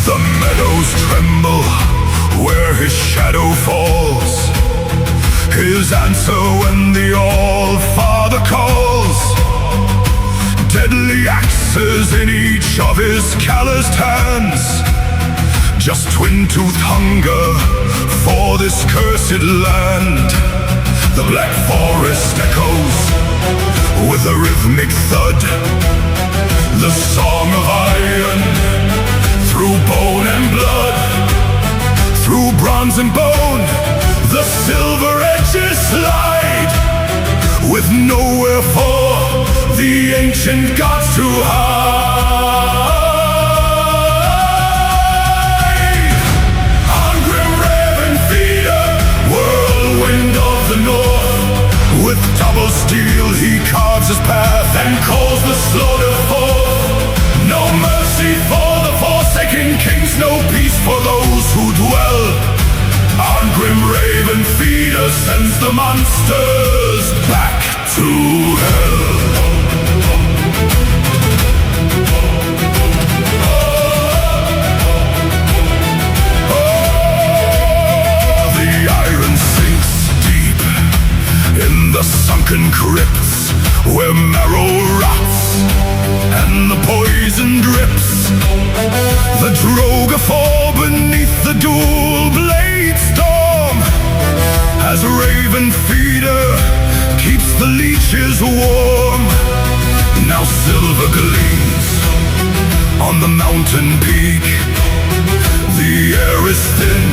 Speaker 8: The meadows tremble where his shadow falls. His answer when the All-Father calls. Deadly axes in each of his calloused hands. Just twin-toothed hunger for this cursed land. The black forest echoes with a rhythmic thud. The song of iron through bone and blood, through bronze and bone, the silver edges slide, with nowhere for the ancient gods to hide. On grim raven feeder, whirlwind of the north, with double steel he carves his path and calls the slaughter forth. No mercy for the forsaken kings, no peace for those who dwell. On grim raven feeder sends the monsters back to hell. The iron sinks deep in the sunken crypts where marrow rots and the poison drips. The droga fall beneath the dual blade storm, as raven feeder keeps the leeches warm. Now silver gleams on the the mountain peak. The air is thin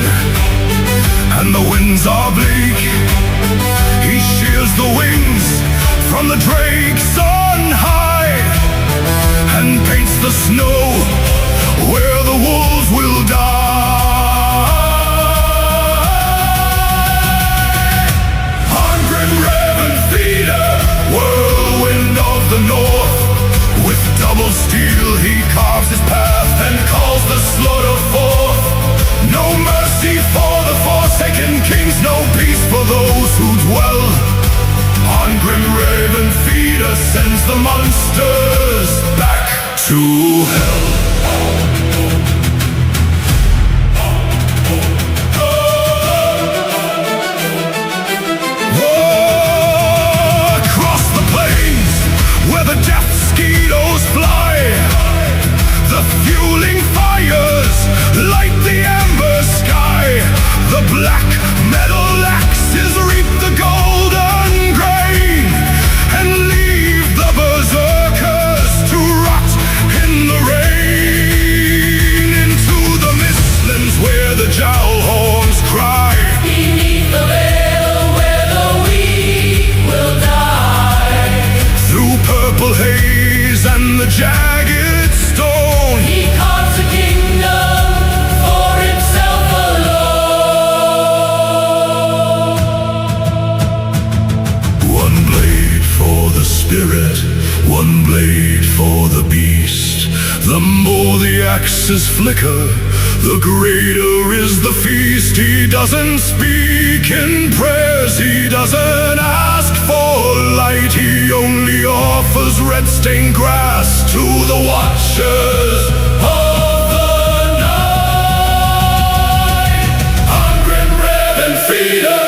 Speaker 8: and the winds are bleak. He shears the wings from the drakes on high and paints the snow where the wolves will die. Hungrim Raven Feeder, whirlwind of the north, with double steel he carves his path and calls the slaughter forth. No mercy for the forsaken kings, no peace for those who dwell. On Grim Raven Feeder sends the monsters back to hell. Across the plains where the death mosquitoes fly, the fueling fires light the amber sky. The black metal axes reap the golden grain and leave the berserkers to rot in the rain. Into the mistlands where the jowl horns cry, beneath the veil where the weak will die. Through purple haze and the jagged stone, he carves a kingdom for himself alone. One blade for the spirit, one blade for the beast. The more the axes flicker, the greater is the feast. He doesn't speak in prayers, he doesn't ask for light. He only offers red-stained grass to the watchers of the night. Hungry Raven Feeder,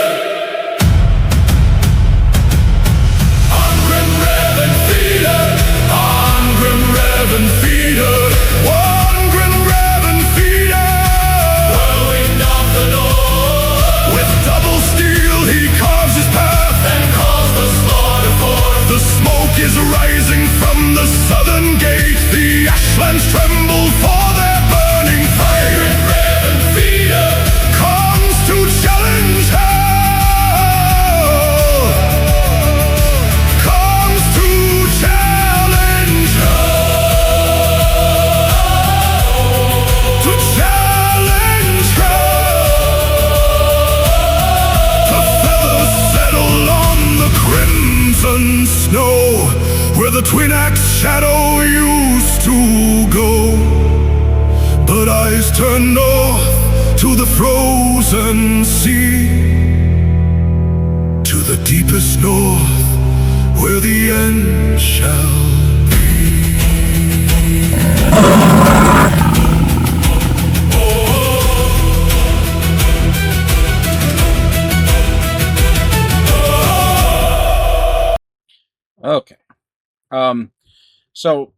Speaker 8: Hungry Raven Feeder, Hungry Raven Feeder, one Grim Raven Feeder, whirlwind of the north. With double steel he carves his path and calls the slaughter forth. The smoke is rising from the southern gate, the ashlands tremble for their burning fire. Grim Raven Feeder comes to challenge hell, comes to challenge hell, to challenge hell. The feathers settle on the crimson snow where the twin-axe shadow used to go. But eyes turn north to the frozen sea, to the deepest north where the end shall
Speaker 2: Okay. So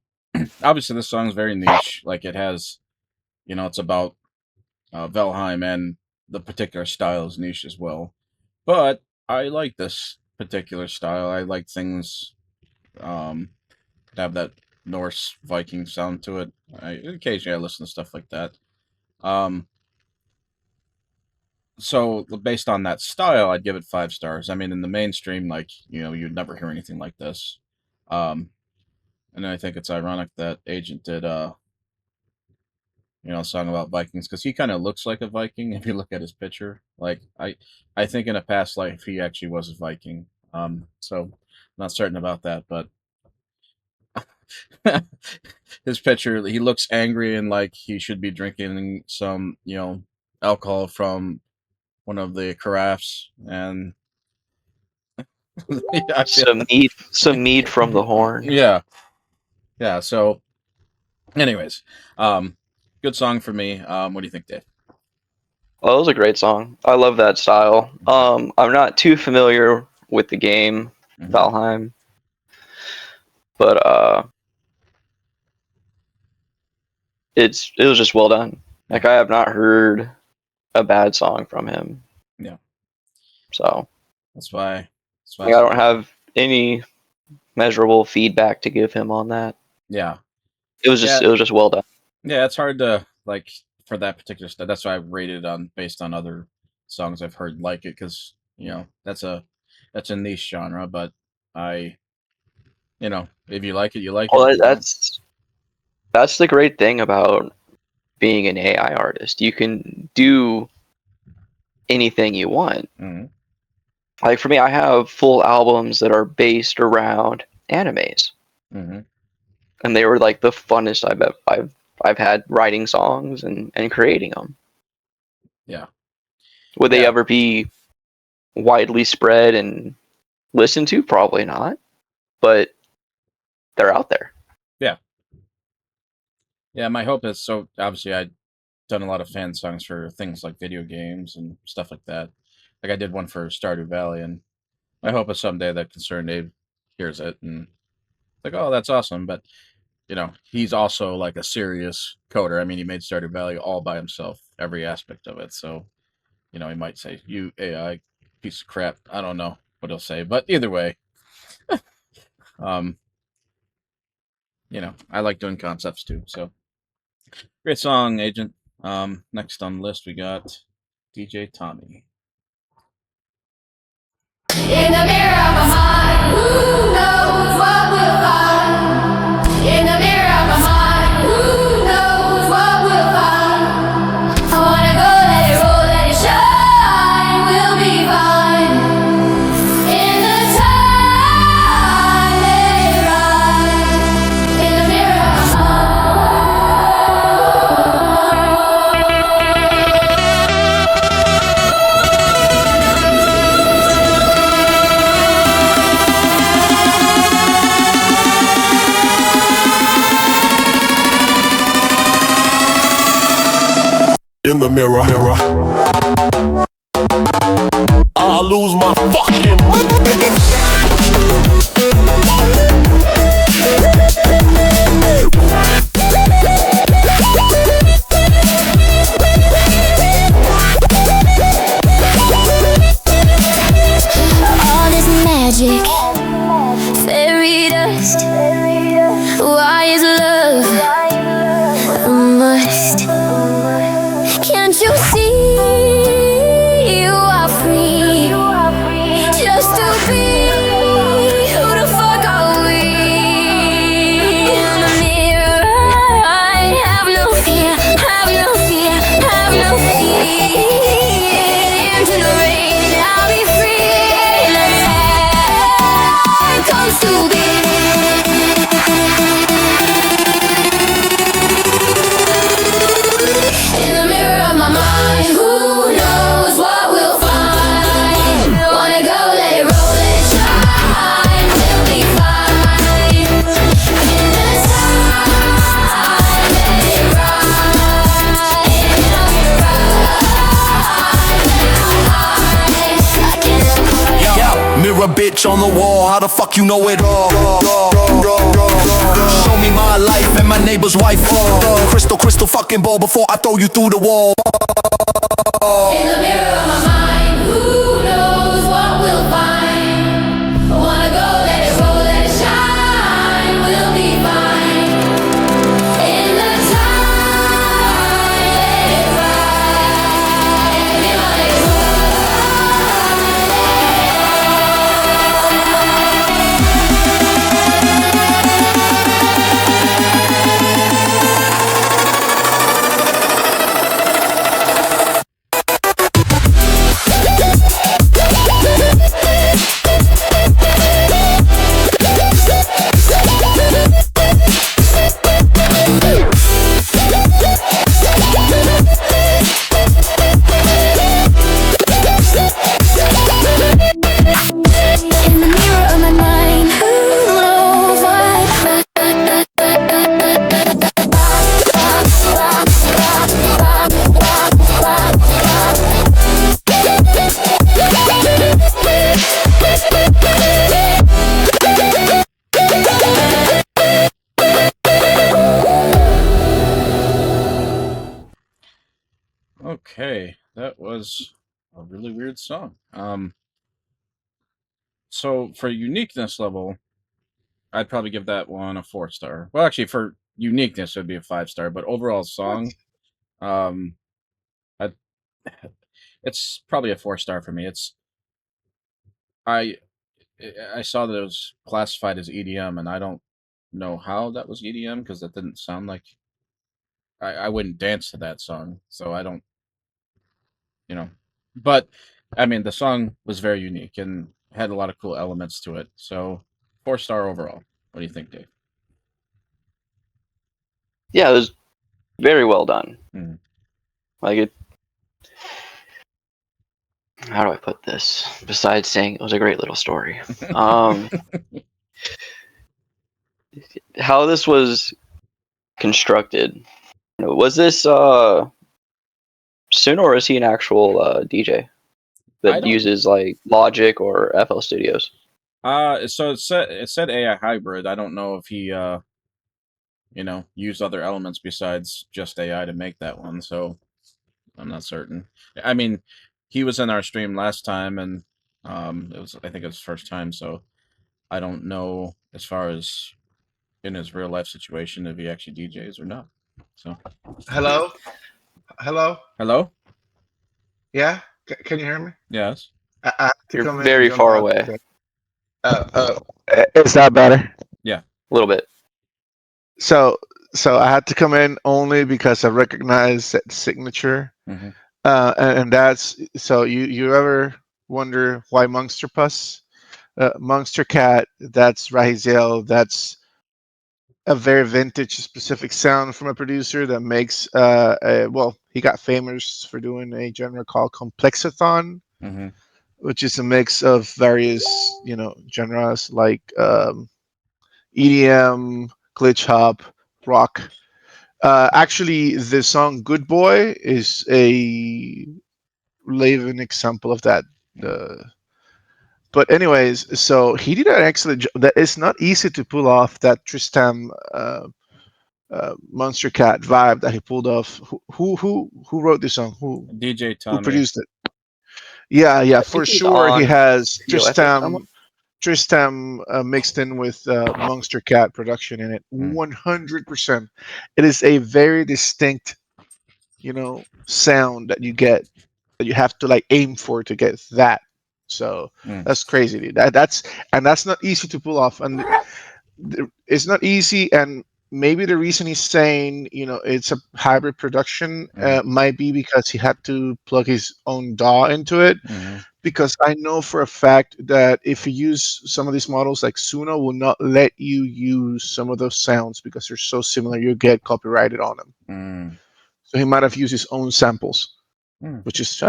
Speaker 2: obviously this song is very niche. Like it has, it's about Valheim, and the particular style is niche as well. But I like this particular style. I like things that have that Norse Viking sound to it. Occasionally I listen to stuff like that. So based on that style, I'd give it 5 stars. I mean, in the mainstream, you'd never hear anything like this. And I think it's ironic that Agent did a song about Vikings, because he kind of looks like a Viking if you look at his picture. Like I think in a past life he actually was a Viking. So I'm not certain about that, but his picture, he looks angry and like he should be drinking some, alcohol from one of the carafes, and I feel,
Speaker 9: Some mead from the horn.
Speaker 2: yeah. So, anyways, good song for me. What do you think, Dave?
Speaker 9: Well, it was a great song. I love that style. I'm not too familiar with the game Valheim, but it was just well done. Like, I have not heard a bad song from him.
Speaker 2: Yeah.
Speaker 9: So
Speaker 2: That's why
Speaker 9: I don't have any measurable feedback to give him on that.
Speaker 2: Yeah.
Speaker 9: It was just well done.
Speaker 2: Yeah, it's hard to like for that particular stuff. That's why I rated it on based on other songs I've heard like it because that's a niche genre. But I if you like it, you like it.
Speaker 9: Well,
Speaker 2: If you don't,
Speaker 9: that's the great thing about being an AI artist. You can do anything you want.
Speaker 2: Mhm.
Speaker 9: Like for me, I have full albums that are based around animes,
Speaker 2: Mhm.
Speaker 9: and they were like the funnest I've had writing songs and creating them.
Speaker 2: Yeah.
Speaker 9: Would they
Speaker 2: Yeah.
Speaker 9: ever be widely spread and listened to? Probably not, but they're out there.
Speaker 2: Yeah, my hope is so obviously I've done a lot of fan songs for things like video games and stuff like that. Like I did one for Stardew Valley, and my hope is someday that Concerned Abe hears it and like, oh, that's awesome. But he's also like a serious coder. I mean, he made Stardew Valley all by himself, every aspect of it. So he might say, "You AI piece of crap." I don't know what he'll say, but either way, um, I like doing concepts too. So great song, Agent. Next on the list we got DJ Tommy.
Speaker 7: In the mirror of my mind, who knows what we'll find? In the mirror of my mind, who knows what we'll find? I wanna go, let it roll, let it shine, we'll be fine. In the time, let it ride. In the mirror of my
Speaker 8: In the mirror, I lose my fucking.
Speaker 7: all this magic, fairy dust. Why is love a must? Can't you see you are free? Just to be who the fuck are we? In the mirror, I have no fear, have no fear, have no fear. Into the rain, I'll be free. Let's have comes to be. In the mirror of my mind, who knows what we'll find? Wanna go, let it roll, let it shine, we'll be fine. In the time, let it ride.
Speaker 8: Yeah, mirror bitch on the wall, how the fuck you know it all? Show me my life and my neighbor's wife. Crystal fucking ball before I throw you through the wall.
Speaker 7: In the mirror of my mind, who knows what we'll find? I wanna go, let it roll, let it shine, we'll be fine. In the time, let it ride. Everybody in the mirror of my mind, who knows what?
Speaker 2: Okay, that was a really weird song. So for uniqueness level, I'd probably give that one a 4-star. Well, actually, for uniqueness would be a 5-star, but overall song, um, I, it's probably a 4-star for me. I I saw that it was classified as EDM, and I don't know how that was EDM because that didn't sound like I wouldn't dance to that song, so I don't, you know. But I mean, the song was very unique and had a lot of cool elements to it. So 4-star overall. What do you think, Dave?
Speaker 9: Yeah, it was very well done.
Speaker 2: Mhm.
Speaker 9: Like it. How do I put this? Besides saying it was a great little story, how this was constructed. Was this Suno, or is he an actual DJ
Speaker 2: I
Speaker 9: that
Speaker 2: don't.
Speaker 9: uses like Logic or FL Studios?
Speaker 2: So it said AI hybrid. I don't know if he used other elements besides just AI to make that one. So I'm not certain. I mean, he was in our stream last time, and I think it was his first time. So I don't know as far as in his real life situation if he actually DJs or not. So
Speaker 5: Hello, hello.
Speaker 2: hello.
Speaker 5: Yeah, can you hear me?
Speaker 2: Yes.
Speaker 5: I have to
Speaker 9: You're
Speaker 5: come in and
Speaker 9: very
Speaker 5: jump
Speaker 9: far
Speaker 5: out
Speaker 9: away.
Speaker 5: because is that better?
Speaker 2: Yeah.
Speaker 9: A little bit.
Speaker 5: So so I had to come in only because I recognize that signature.
Speaker 2: Hmm.
Speaker 5: And that's so you ever wonder why Monster Puss? Monster Cat, that's Rahizel, that's a very vintage specific sound from a producer that makes well, he got famous for doing a genre called Complexathon,
Speaker 2: Hmm.
Speaker 5: which is a mix of various, genres like EDM, glitch hop, rock. Actually, the song "Good Boy" is a living example of that. Uh, but anyways, so he did an excellent job. That it's not easy to pull off that Tristam Monster Cat vibe that he pulled off. Who wrote this song?
Speaker 2: DJ
Speaker 5: Who
Speaker 2: Tommy.
Speaker 5: produced it? Yeah, yeah,
Speaker 9: I
Speaker 5: for
Speaker 9: think he's
Speaker 5: sure. He
Speaker 9: on
Speaker 5: has
Speaker 9: POF or someone.
Speaker 5: Tristam mixed in with Monster Cat production in it.
Speaker 2: Mm.
Speaker 5: 100%. It is a very distinct, sound that you get that you have to like aim for to get that. So
Speaker 2: Mm.
Speaker 5: that's crazy, dude. That's not easy to pull off, and it's not easy. And maybe the reason he's saying it's a hybrid production
Speaker 2: Mm.
Speaker 5: might be because he had to plug his own DAW into it.
Speaker 2: Hmm.
Speaker 5: Because I know for a fact that if you use some of these models, like Suno will not let you use some of those sounds because they're so similar, you get copyrighted on them.
Speaker 2: Mm.
Speaker 5: So he might have used his own samples,
Speaker 2: Mm.
Speaker 5: which is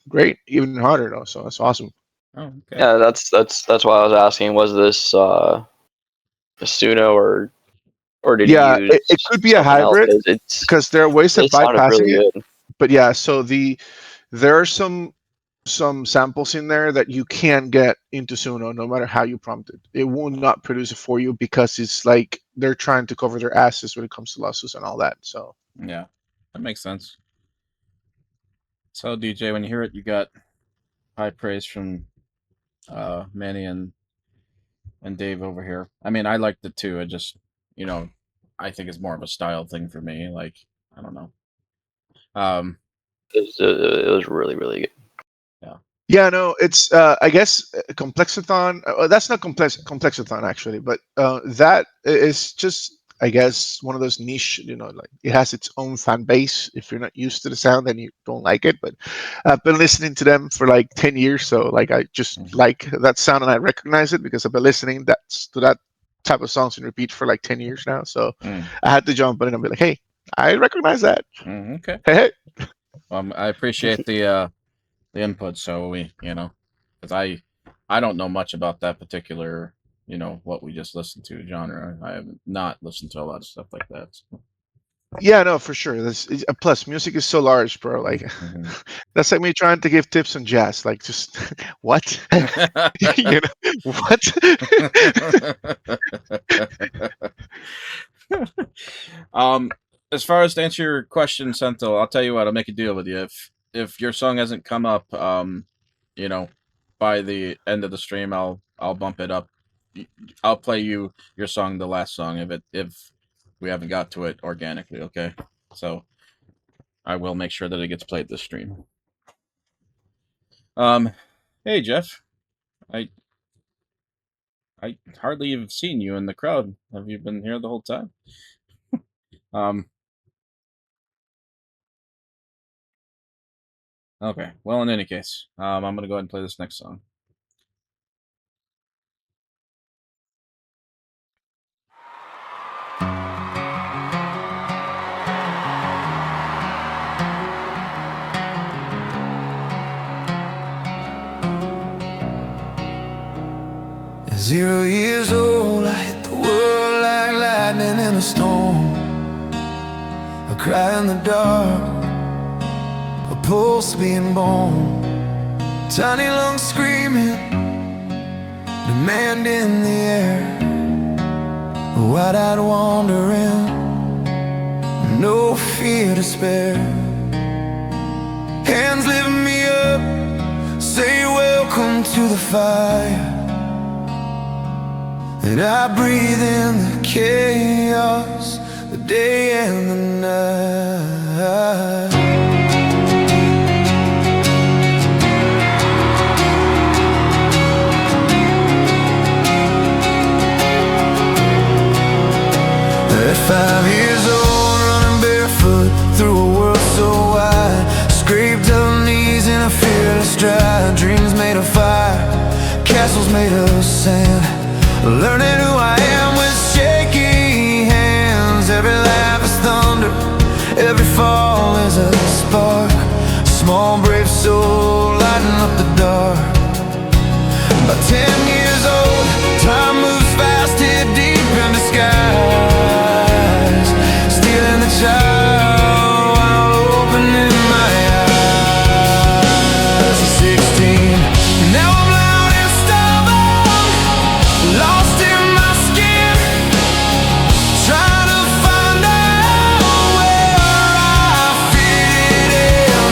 Speaker 5: great, even harder though. So that's awesome.
Speaker 2: Oh, okay.
Speaker 9: Yeah, that's why I was asking. Was this a Suno, or did he
Speaker 5: Yeah,
Speaker 9: use
Speaker 5: it could be a
Speaker 9: something else?
Speaker 5: hybrid
Speaker 9: It's
Speaker 5: because there are ways of
Speaker 9: it sounded
Speaker 5: bypassing
Speaker 9: really
Speaker 5: it.
Speaker 9: good.
Speaker 5: But yeah, so there are some samples in there that you can get into Suno no matter how you prompt it. It will not produce it for you because it's like they're trying to cover their asses when it comes to losses and all that. So
Speaker 2: Yeah, that makes sense. So DJ, when you hear it, you got high praise from Manny and Dave over here. I mean, I liked it too. I just, you know, I think it's more of a style thing for me. Like, I don't know. Um,
Speaker 9: It was really really good.
Speaker 2: yeah.
Speaker 5: yeah, no, it's I guess Complexathon. That's not Complexathon actually, but that is just I guess one of those niche. Like it has its own fan base. If you're not used to the sound, then you don't like it. But I've been listening to them for like 10 years, so like I just
Speaker 2: Mhm.
Speaker 5: like that sound and I recognize it because I've been listening to that type of songs in repeat for like 10 years now. So
Speaker 2: Mm.
Speaker 5: I had to jump in and be like, hey, I recognize that.
Speaker 2: Mm, okay.
Speaker 5: Hey,
Speaker 2: I appreciate the input. So because I don't know much about that particular what we just listened to genre. I have not listened to a lot of stuff like that. So.
Speaker 5: yeah, no, for sure. Plus, music is so large, bro. Like,
Speaker 2: Mhm.
Speaker 5: that's like me trying to give tips on jazz. Like, just what? What?
Speaker 2: um, as far as to answer your question, Sento, I'll tell you what. I'll make a deal with you. If your song hasn't come up, you know, by the end of the stream, I'll bump it up. I'll play you your song, the last song. If we haven't got to it organically. Okay, so I will make sure that it gets played this stream. Hey Jeff, I hardly have seen you in the crowd. Have you been here the whole time? Okay. Well, in any case, I'm gonna go ahead and play this next song.
Speaker 7: At 0 years old, I hit the world like lightning in a storm. I cry in the dark, a pulse being born. Tiny lungs screaming, demand in the air. Wide-eyed wandering, no fear to spare. Hands lift me up, say welcome to the fire. And I breathe in the chaos, the day and the night. At 5 years old, running barefoot through a world so wide. Scraped up knees in a fearless stride. Dreams made of fire, castles made of sand. Learning who I am with shaky hands. Every laugh is thunder, every fall is a spark. A small brave soul lighting up the dark. By 10 years old, time moves fast, hid deep in disguise. Stealing the child while opening my eyes. At 16, now I'm loud and stubborn, lost in my skin, trying to find out where I fit in.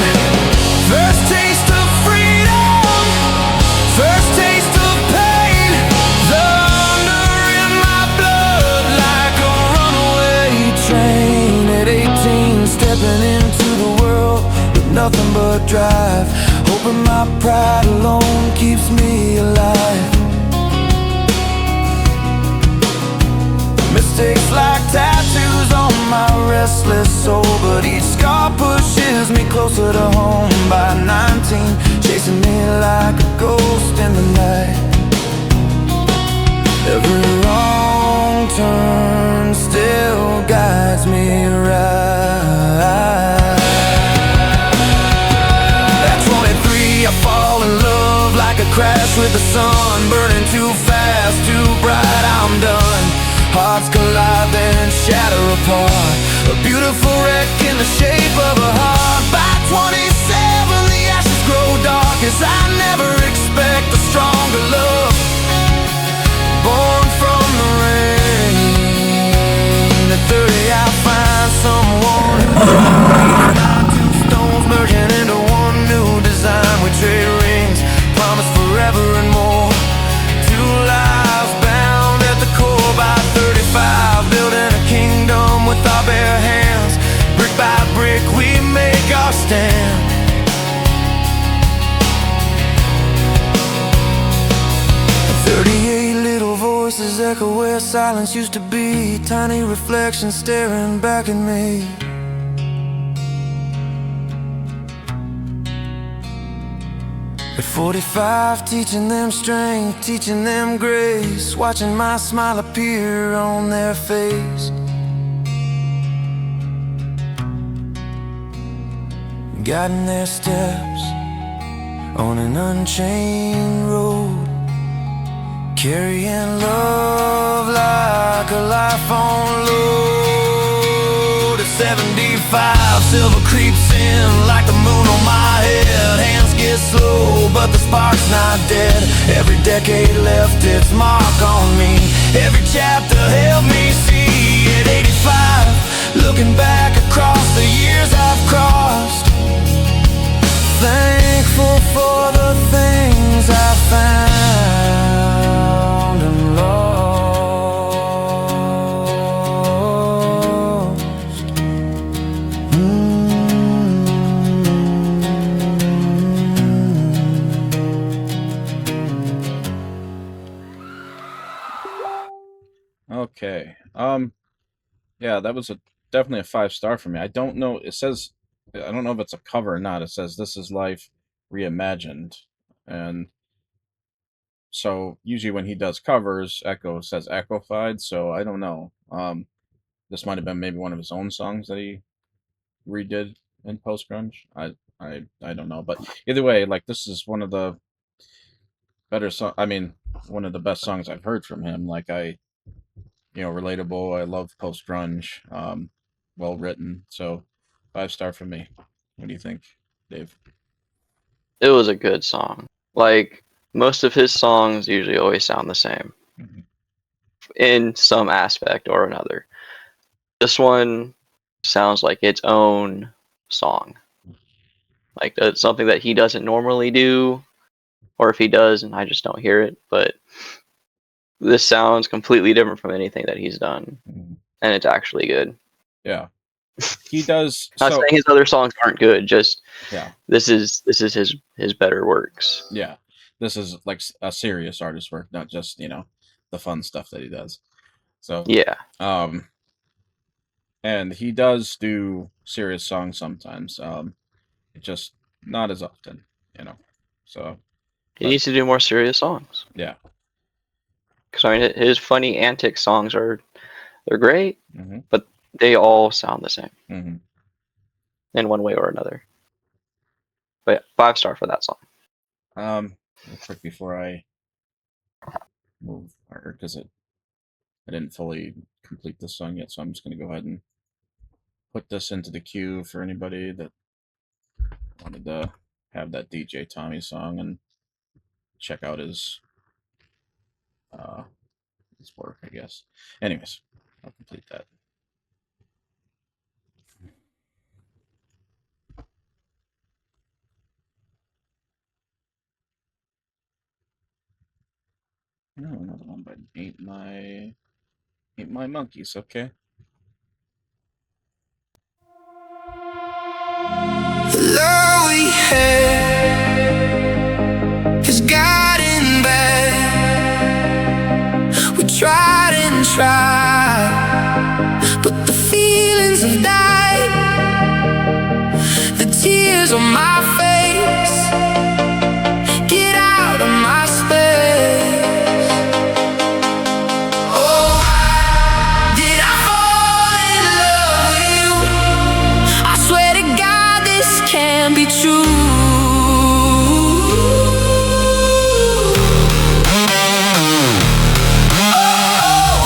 Speaker 7: First taste of freedom, first taste of pain. Thunder in my blood like a runaway train. At 18, stepping into the world with nothing but drive. Hoping my pride alone keeps me alive. Mistakes like tattoos on my restless soul, but each scar pushes me closer to home. By 19, chasing me like a ghost in the night. Every wrong turn still guides me right. At 23, I fall in love like a crash with the sun. Burning too fast, too bright, I'm done. Hearts collide, then shatter apart. A beautiful wreck in the shape of a heart. By 27, the ashes grow dark as I never expect a stronger love. Born from the rain. At 30, I'll find someone. My two stones merging into one new design. We trade rings, promise forever and more. Two lives bound at the core. By 35, building a kingdom with our bare hands. Brick by brick, we make our stand. 38 little voices echo where silence used to be. Tiny reflections staring back at me. At 45, teaching them strength, teaching them grace. Watching my smile appear on their face. Guiding their steps on an unchained road. Carrying love like a life on load. At 75, silver creeps in like the moon on my head. Hands get slow, but the spark's not dead. Every decade left its mark on me. Every chapter helped me see. At 85, looking back across the years I've crossed. Thankful for the things I found and lost.
Speaker 2: Yeah, that was definitely a 5-star for me. I don't know. It says, I don't know if it's a cover or not. It says "This Is Life Reimagined," and so usually when he does covers, Echo says echofied. So I don't know. This might have been maybe one of his own songs that he redid in post grunge. I don't know, but either way, like this is one of the better song. I mean, one of the best songs I've heard from him. Like relatable. I love post grunge. Well written. So 5-star for me. What do you think, Dave?
Speaker 9: It was a good song. Like most of his songs usually always sound the same
Speaker 2: Mhm.
Speaker 9: in some aspect or another. This one sounds like its own song. Like it's something that he doesn't normally do, or if he does and I just don't hear it, but this sounds completely different from anything that he's done.
Speaker 2: Mhm.
Speaker 9: And it's actually good.
Speaker 2: Yeah, he does.
Speaker 9: Not
Speaker 2: So
Speaker 9: saying his other songs aren't good, just
Speaker 2: yeah,
Speaker 9: this is his better works.
Speaker 2: yeah. This is like a serious artist work, not just the fun stuff that he does. So
Speaker 9: Yeah.
Speaker 2: and he does do serious songs sometimes. Just not as often, So
Speaker 9: He needs to do more serious songs.
Speaker 2: yeah.
Speaker 9: Because I mean, his funny antic songs they're great,
Speaker 2: Mm-hmm.
Speaker 9: but they all sound the same
Speaker 2: Mm-hmm.
Speaker 9: in one way or another. But 5-star for that song.
Speaker 2: Real quick before I move, because I didn't fully complete this song yet, so I'm just gonna go ahead and put this into the queue for anybody that wanted to have that DJ Tommy song and check out his work, I guess. Anyways, I'll complete that. Oh, another one by Ain't My Monkeys, okay.
Speaker 7: The love we had has gotten bad. We tried and tried, but the feelings have died. The tears on my face get out of my space. Oh, did I fall in love with you? I swear to God this can't be true. Oh,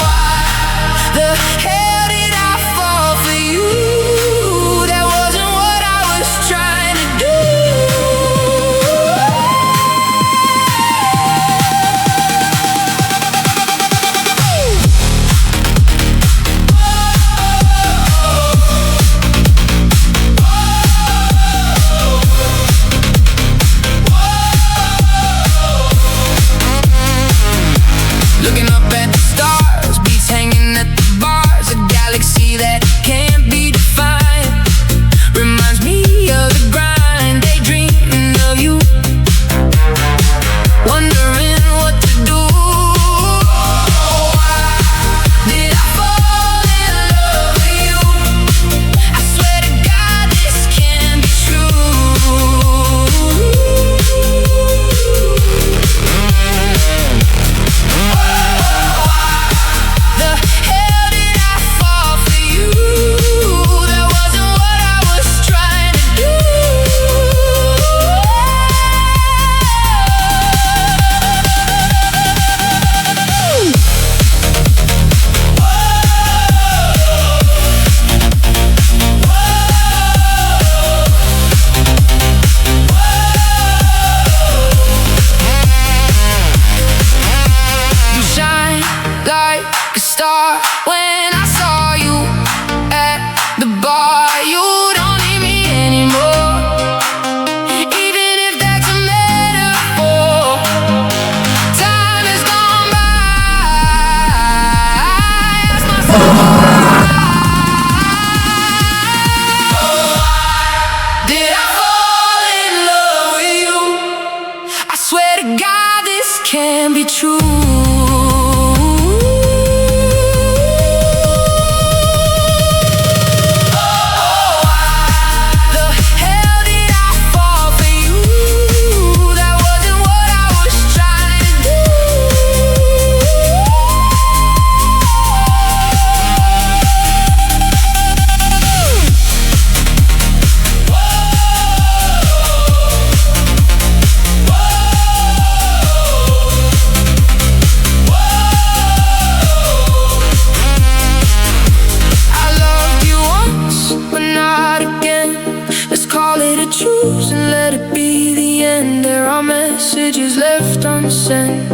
Speaker 7: consent.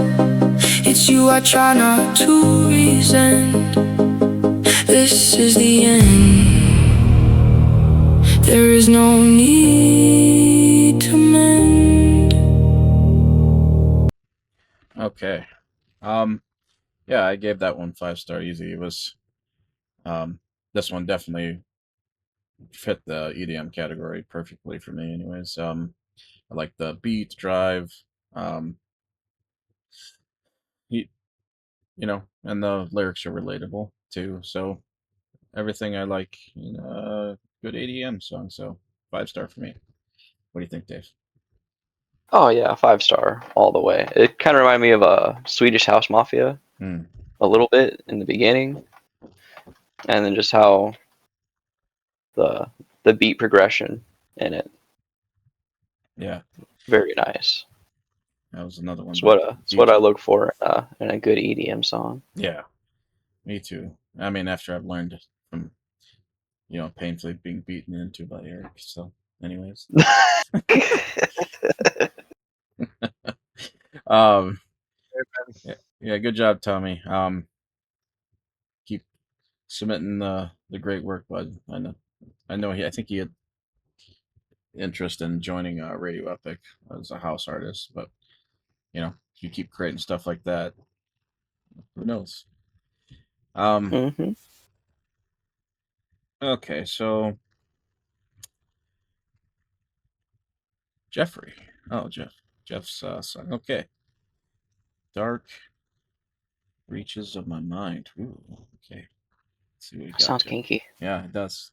Speaker 7: It's you I try not to resent. This is the end. There is no need to mend.
Speaker 2: Okay. Yeah, I gave that one 5-star easy. It was this one definitely fit the EDM category perfectly for me anyways. I like the beat, drive, he, and the lyrics are relatable too. So everything I like in a good EDM song. So 5-star for me. What do you think, Dave?
Speaker 9: Oh yeah, 5-star all the way. It kind of reminded me of a Swedish House Mafia a little bit in the beginning, and then just how the beat progression in it.
Speaker 2: Yeah,
Speaker 9: Very nice.
Speaker 2: that was another one.
Speaker 9: It's what I look for in a good EDM song.
Speaker 2: Yeah, me too. I mean, after I've learned from painfully being beaten into by Erik. So, anyways, yeah, good job, Tommy. Keep submitting the great work, bud. I think he had interest in joining Radio Epic as a house artist, but if you keep creating stuff like that, who knows? Okay, so Jeffrey. Oh, Jeff's song. Okay. Dark Reaches of My Mind. Ooh, okay. Let's see what we got.
Speaker 9: Sounds kinky.
Speaker 2: Yeah, it does.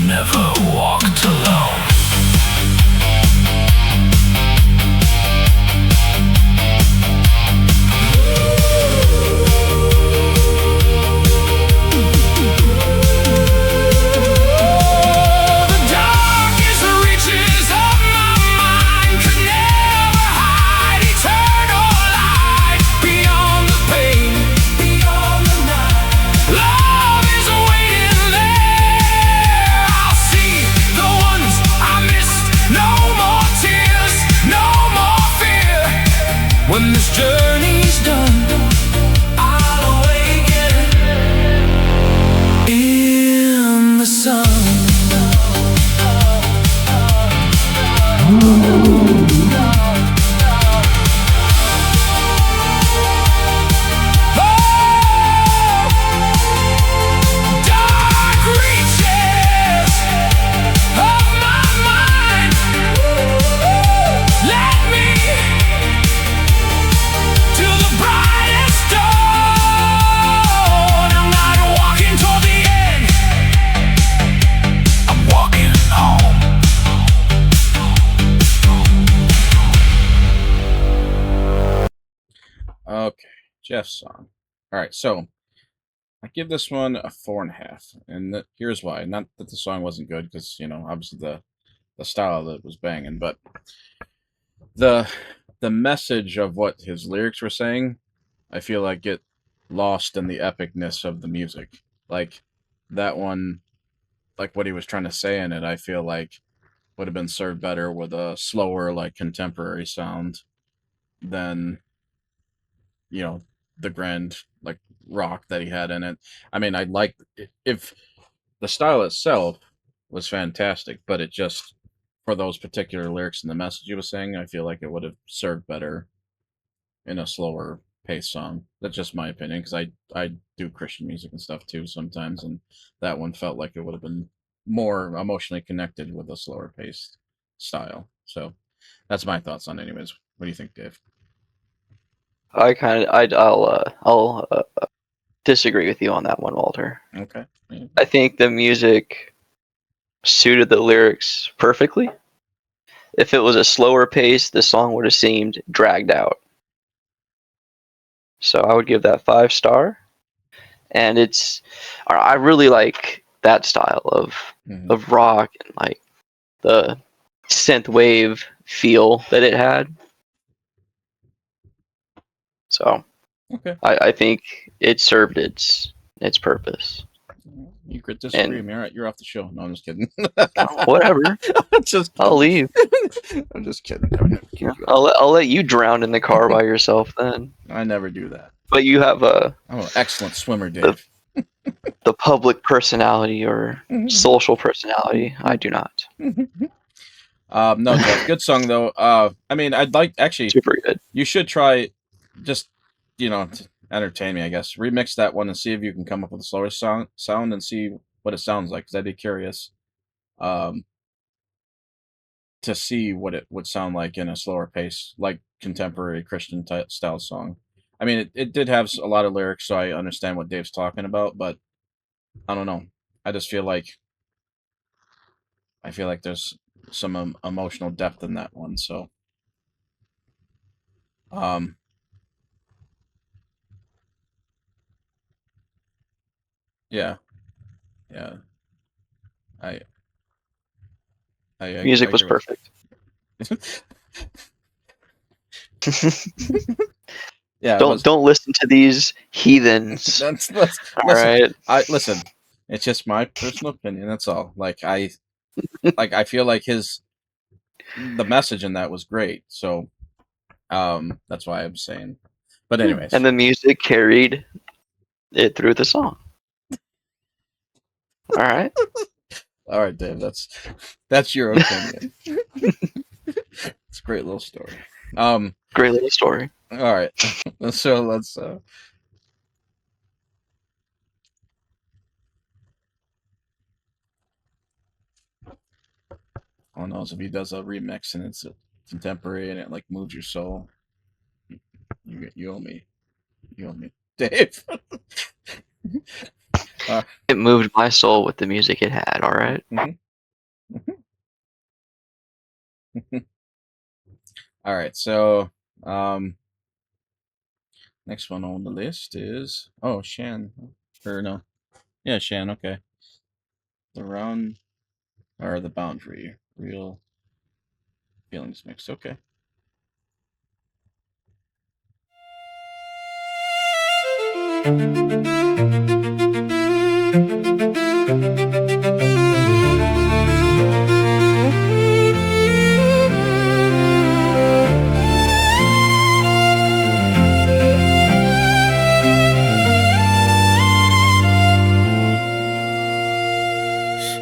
Speaker 8: never walked alone.
Speaker 7: When this journey's done, I'll awaken in the sun. Dark reaches of my mind, let me to the brightest dawn. I'm not walking toward the end,
Speaker 8: I'm walking home.
Speaker 2: Okay, Jeff's song. All right, so I give this one a 4.5, and here's why. Not that the song wasn't good, because obviously the style of it was banging, but the message of what his lyrics were saying, I feel like get lost in the epicness of the music. Like that one, like what he was trying to say in it, I feel like would have been served better with a slower, like contemporary sound than the grand like rock that he had in it. I mean, I like if the style itself was fantastic, but it just for those particular lyrics and the message he was saying, I feel like it would have served better in a slower paced song. That's just my opinion, because I do Christian music and stuff too sometimes, and that one felt like it would have been more emotionally connected with a slower paced style. So that's my thoughts on it. Anyways, what do you think, Dave?
Speaker 9: I'll disagree with you on that one, Walter.
Speaker 2: Okay. Yeah.
Speaker 9: I think the music suited the lyrics perfectly. If it was a slower pace, the song would have seemed dragged out. So I would give that 5-star. And I really like that style of rock and like the synth wave feel that it had. So
Speaker 2: Okay.
Speaker 9: I think it served its purpose.
Speaker 2: You could disagree with me. All right, you're off the show. No, I'm just kidding.
Speaker 9: Whatever.
Speaker 2: Just
Speaker 9: I'll leave.
Speaker 2: I'm just kidding. I would never kick you out.
Speaker 9: I'll let you drown in the car by yourself then.
Speaker 2: I never do that.
Speaker 9: But you have
Speaker 2: I'm an excellent swimmer, Dave.
Speaker 9: the public personality or social personality. I do not.
Speaker 2: No, Jeff, good song though. I mean, I'd like actually.
Speaker 9: Super good.
Speaker 2: You should try, just to entertain me, I guess. Remix that one and see if you can come up with a slower sound and see what it sounds like. Because I'd be curious, to see what it would sound like in a slower pace, like contemporary Christian style song. I mean, it did have a lot of lyrics, so I understand what Dave's talking about, but I don't know. I just feel like there's some emotional depth in that one. So, yeah, I
Speaker 9: Music was
Speaker 2: agree with-
Speaker 9: perfect.
Speaker 2: Yeah,
Speaker 9: don't listen to these heathens. All right.
Speaker 2: Listen. It's just my personal opinion. That's all. Like I feel like the message in that was great. So, that's why I'm saying. But anyways,
Speaker 9: And the music carried it through the song. All right.
Speaker 2: all right, Dave. That's your opinion. It's a great little story.
Speaker 9: Great little story.
Speaker 2: All right. So let's. Who knows if he does a remix and it's a contemporary and it like moves your soul? You owe me, Dave. Uh,
Speaker 9: It moved my soul with the music it had. All right.
Speaker 2: all right, so next one on the list is Shan, or no, yeah, Shan. Okay, the round or the boundary, real feelings mixed. Okay.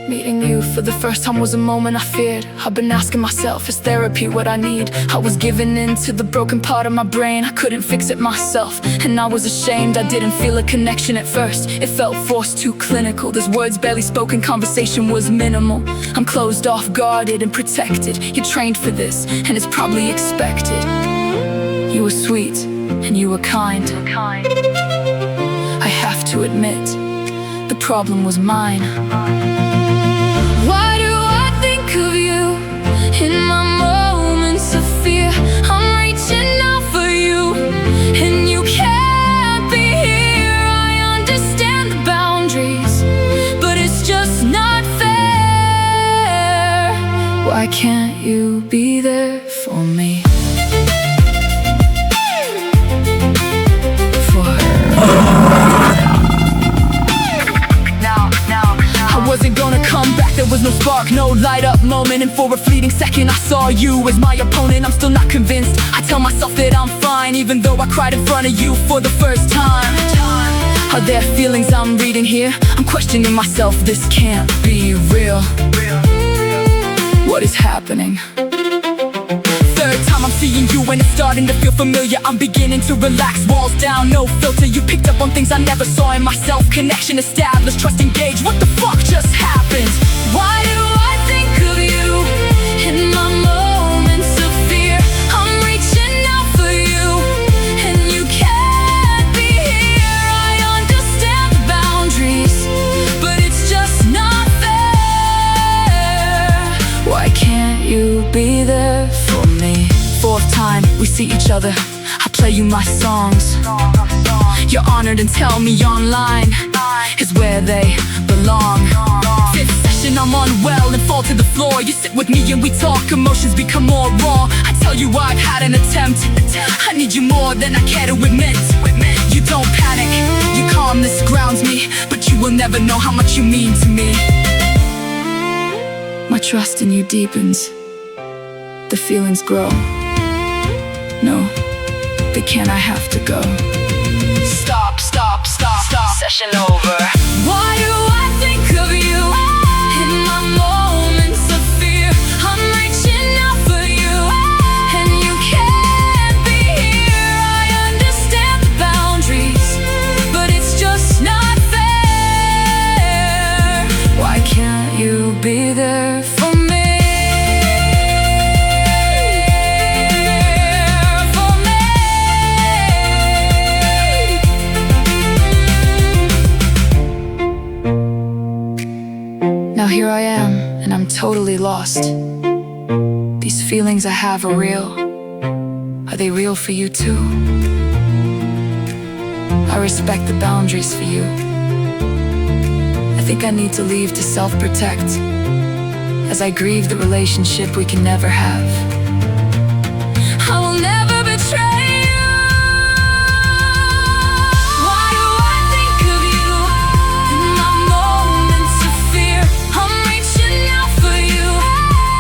Speaker 7: Meeting you for the first time was a moment I feared. I've been asking myself, is therapy what I need? I was giving in to the broken part of my brain. I couldn't fix it myself, and I was ashamed. I didn't feel a connection at first. It felt forced, too clinical. There's words barely spoken, conversation was minimal. I'm closed off, guarded and protected. You're trained for this, and it's probably expected. You were sweet, and you were kind. I have to admit, the problem was mine. Why do I think of you in my moments of fear? I'm reaching out for you, and you can't be here. I understand the boundaries, but it's just not fair. Why can't you be there for me? I wasn't gonna come back, there was no spark, no light up moment. And for a fleeting second I saw you as my opponent. I'm still not convinced, I tell myself that I'm fine, even though I cried in front of you for the first time. Are there feelings I'm reading here? I'm questioning myself, this can't be real. What is happening? Third time I'm seeing you and it's starting to feel familiar. I'm beginning to relax, walls down, no filter. You picked up on things I never saw in myself. Connection established, trust engaged. What the fuck just happened? Why do I think of you in my moments of fear? I'm reaching out for you, and you can't be here. I understand the boundaries, but it's just not fair. Why can't you be there for me? Fourth time we see each other, I play you my songs. You're honored and tell me online is where they belong. Fifth session I'm unwell and fall to the floor. You sit with me and we talk, emotions become more raw. I tell you I've had an attempt, I need you more than I care to admit. You don't panic, your calmness grounds me, but you will never know how much you mean to me. My trust in you deepens, the feelings grow. No, they can't, I have to go. Stop, stop, stop, stop, session over. Why do I think of you in my moments of fear? I'm reaching out for you, and you can't be here. I understand the boundaries, but it's just not fair. Why can't you be there for me? Now here I am, and I'm totally lost. These feelings I have are real. Are they real for you too? I respect the boundaries for you. I think I need to leave to self-protect, as I grieve the relationship we can never have. I will never betray you. Why do I think of you in my moments of fear? I'm reaching out for you,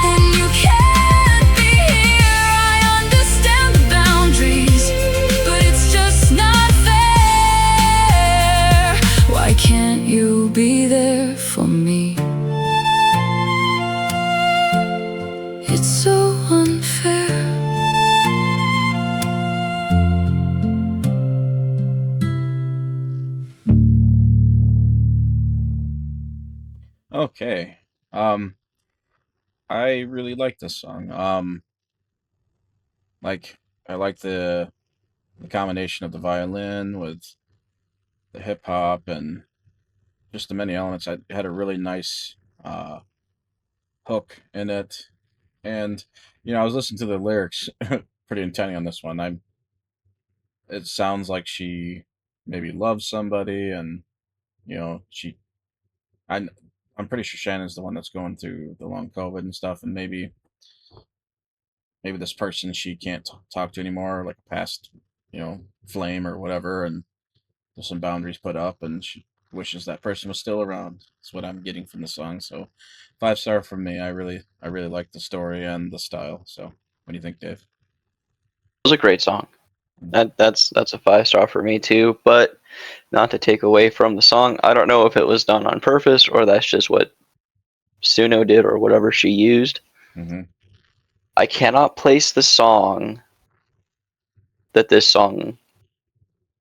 Speaker 7: and you can't be here. I understand the boundaries, but it's just not fair. Why can't you be there for me? It's so unfair.
Speaker 2: Okay. I really like this song. Like I like the combination of the violin with the hip hop, and just the many elements. I had a really nice hook in it, and I was listening to the lyrics pretty intently on this one. It sounds like she maybe loves somebody, and she I I'm pretty sure Shannon's the one that's going through the long COVID and stuff, and maybe this person she can't talk to anymore, like a past flame or whatever, and there's some boundaries put up, and she wishes that person was still around. That's what I'm getting from the song. So 5-star from me. I really like the story and the style. So what do you think, Dave?
Speaker 9: It was a great song. That's a 5-star for me too. But not to take away from the song, I don't know if it was done on purpose or that's just what Suno did or whatever she used.
Speaker 2: Mm-hmm.
Speaker 9: I cannot place the song that this song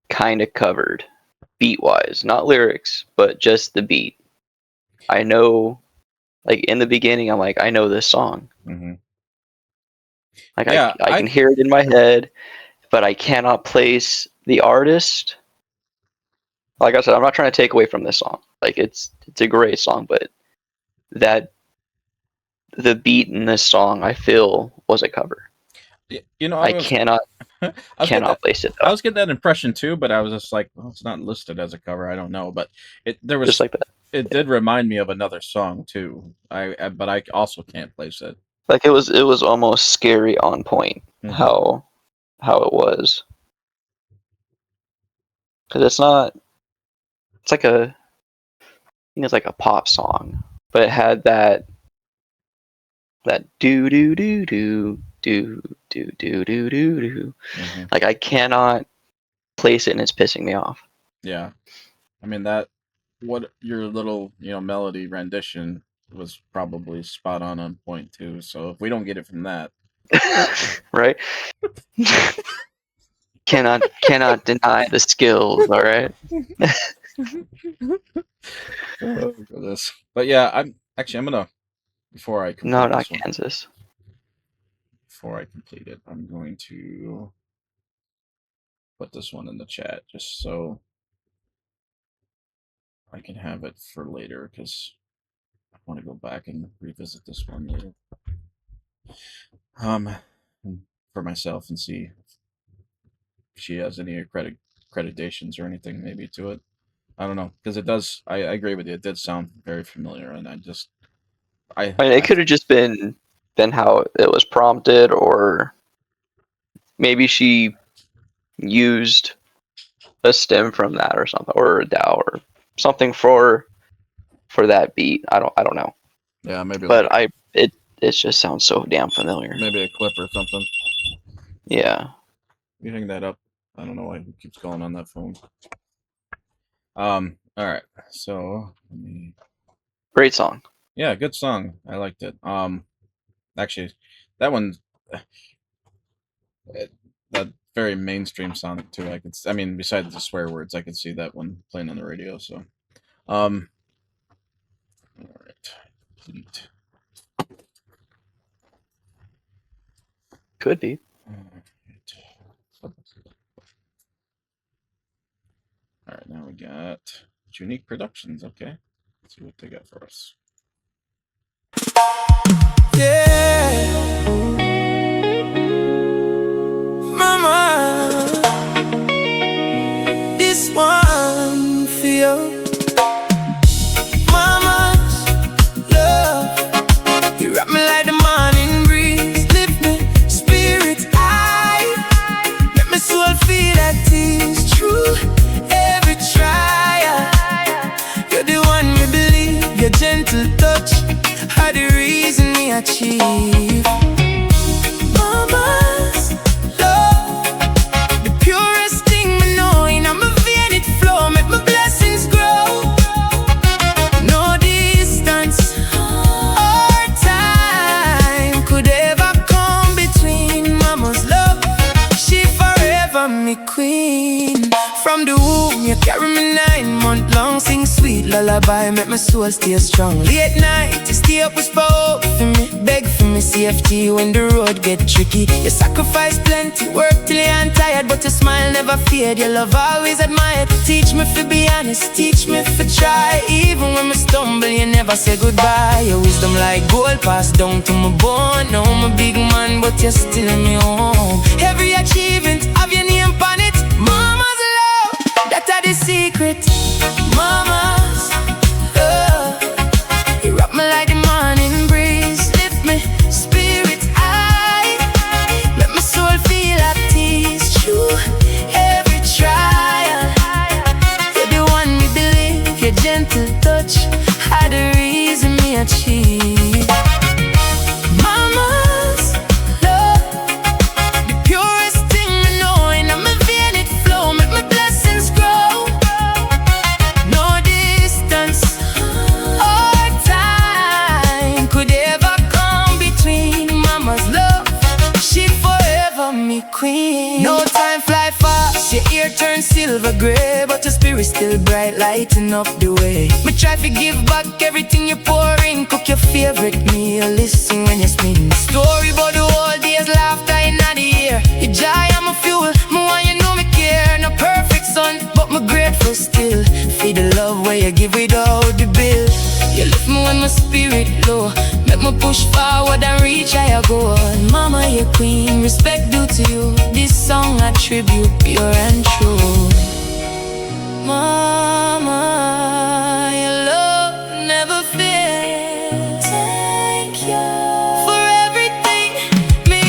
Speaker 9: kind of covered, beat-wise, not lyrics, but just the beat. I know, like in the beginning, I'm like, I know this song.
Speaker 2: Mm-hmm.
Speaker 9: Like
Speaker 2: Yeah,
Speaker 9: I can hear it in my head, but I cannot place the artist. Like I said, I'm not trying to take away from this song. Like it's a great song, but the beat in this song I feel was a cover. I cannot place it.
Speaker 2: I was getting that impression too, but I was just like, well, it's not listed as a cover. I don't know, but there was
Speaker 9: just like that.
Speaker 2: It did remind me of another song too. But I also can't place it.
Speaker 9: Like it was almost scary on point.
Speaker 2: Mm-hmm.
Speaker 9: How it was, because it's not. It's like I think it's like a pop song, but it had that do do do do do do do do do do. Like I cannot place it, and it's pissing me off.
Speaker 2: Yeah, I mean what your little melody rendition was probably spot on point too. So if we don't get it from that,
Speaker 9: right? cannot deny the skills. All right.
Speaker 2: Oh, goodness. But yeah, I'm gonna before I complete
Speaker 9: No, not
Speaker 2: this one,
Speaker 9: Kansas.
Speaker 2: before I complete it, I'm going to put this one in the chat just so I can have it for later because I want to go back and revisit this one later. For myself and see if she has any accreditations or anything maybe to it. I don't know because it does. I agree with you. It did sound very familiar, and I mean,
Speaker 9: it could have just been how it was prompted, or maybe she used a stem from that or something, or a DAW or something for that beat. I don't know.
Speaker 2: Yeah, maybe.
Speaker 9: But it just sounds so damn familiar.
Speaker 2: Maybe a clip or something.
Speaker 9: Yeah.
Speaker 2: You hang that up. I don't know why it keeps calling on that phone. All right. So
Speaker 9: great song.
Speaker 2: Yeah, good song. I liked it. Actually, that one, that very mainstream sonic too. I mean, besides the swear words, I could see that one playing on the radio. So, all right. Delete.
Speaker 9: Could be.
Speaker 2: All right, now we got Unique Productions. Okay, let's see what they got for us.
Speaker 7: Yeah, mama, this one for you. Mama's love, you wrap me like the morning breeze, lift me spirits high, make my soul feel that it's true. Every trial, you're the one me believe. Your gentle touch are the reason me achieve. Mama's love, the purest thing me know. In my vein it flow, make my blessings grow. No distance or time could ever come between mama's love. She forever me queen. From the womb you carry me 9 months long, sing sweet lullaby, make my soul stay strong. Late night you stay up whisper for me, beg for me, safety when the road get tricky. You sacrifice plenty, work till you're tired, but your smile never fade, your love always admired. Teach me to be honest, teach me to try. Even when I stumble, you never say goodbye. Your wisdom like gold passed down to my bone. Now I'm a big man, but you're still in me home. Every achievement have your name on it. Mama's love, that's the secret. Mama's love, you wrap me like the morning breeze, lift me spirit high, make my soul feel at ease through every trial. You're the one me believe, your gentle touch had the reason me achieve. Mama's love, the purest thing I know, and I'm a vein it flow, make my blessings grow. No distance or time could ever come between mama's love. She forever me queen. No time fly fast, your ear turns silver gray, but your spirit still bright, lighting up the way. Me try to give back everything you pour in. Cook your favorite meal, listen when you spin. Story about the whole day's laughter in the air. Your joy I'm a fuel, me want you know me care. No perfect son, but me grateful still. Feed the love where you give without the bill. You lift me when my spirit low, make me push forward and reach higher goal. Mama, you queen, respect due to you. This song a tribute, pure and true. Mama, your love never fails. Thank you for everything, me.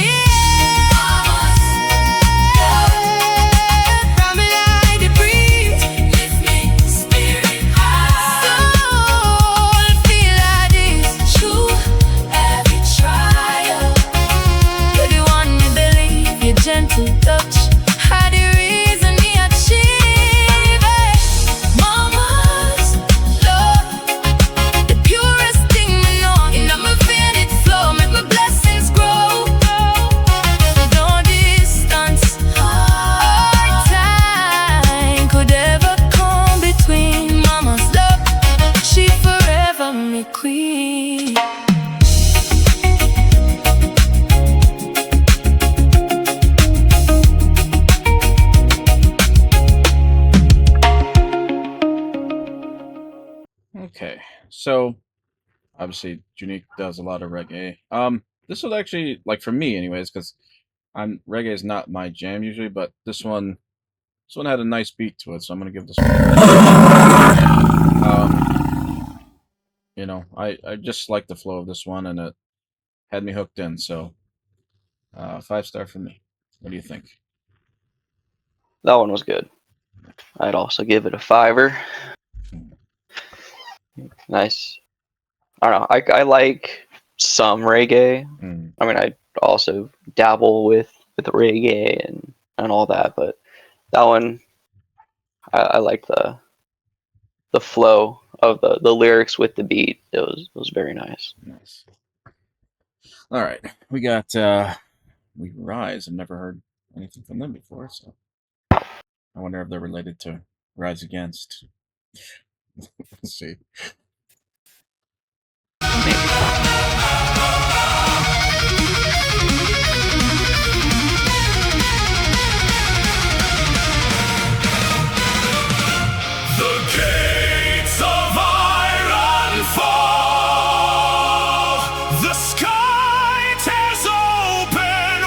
Speaker 7: From me like the breeze, lift me spirit high. Soul feel at ease through every trial. You're the one me believe, your gentle touch had the reason me achieve. Mama's love, the purest thing I know, and I'm a vein it flow, make my blessings grow. No distance or time could ever come between mama's love. She forever me queen.
Speaker 2: Okay, so obviously Junique does a lot of reggae. This was actually like for me, anyways, because reggae is not my jam usually, but this one had a nice beat to it, so I'm gonna give this one. You know, I just like the flow of this one, and it had me hooked in. So, 5-star for me. What do you think?
Speaker 9: That one was good. I'd also give it a 5-er. Nice. I don't know. I like some reggae.
Speaker 2: Mm.
Speaker 9: I mean, I also dabble with reggae and all that, but that one, I like the flow of the lyrics with the beat. It was very nice.
Speaker 2: Nice. All right, we got We Rise. I've never heard anything from them before, so I wonder if they're related to Rise Against. Let's see.
Speaker 8: The gates of iron fall. The sky tears open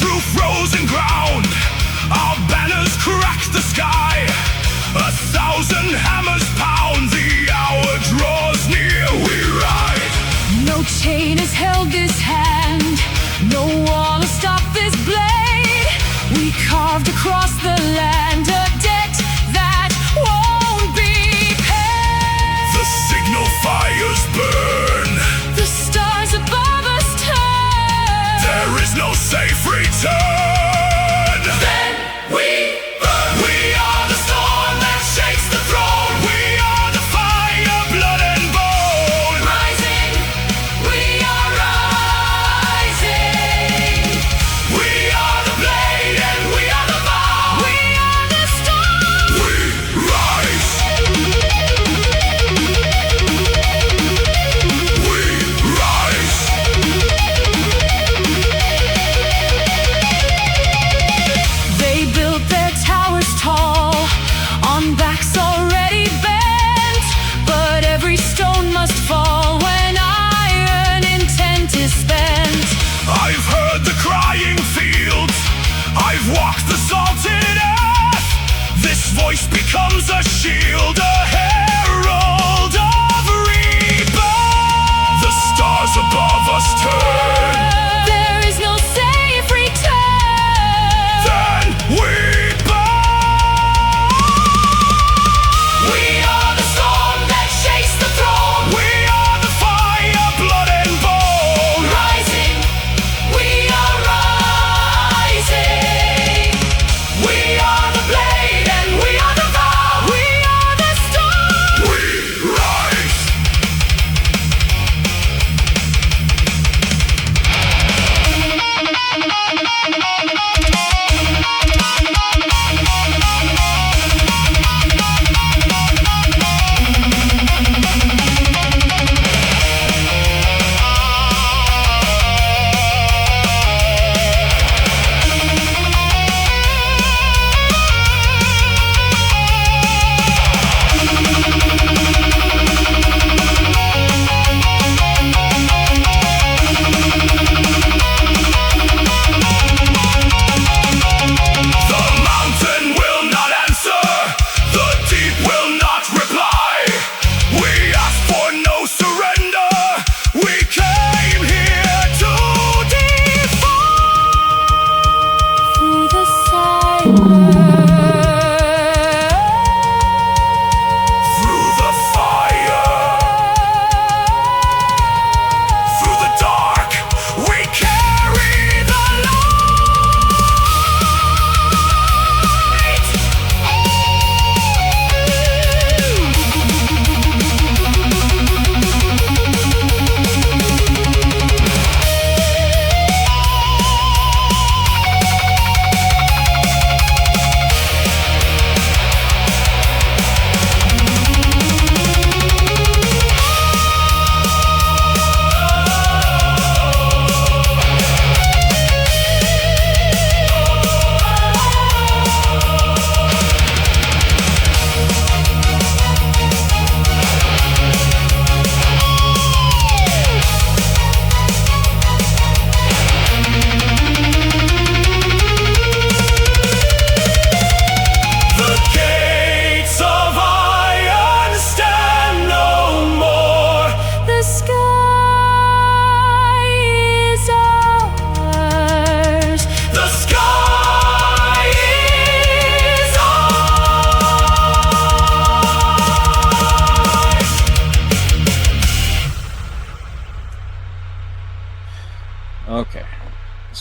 Speaker 8: through frozen ground, our banners crack the sky. 1,000 hammers pound, the hour draws near, we ride.
Speaker 7: No chain has held this hand, no wall has stopped this blade. We carved across the land a debt that won't be paid.
Speaker 8: The signal fires burn,
Speaker 7: the stars above us turn.
Speaker 8: there is no safe return. Then we burn. We are the storm that shakes the throne. We are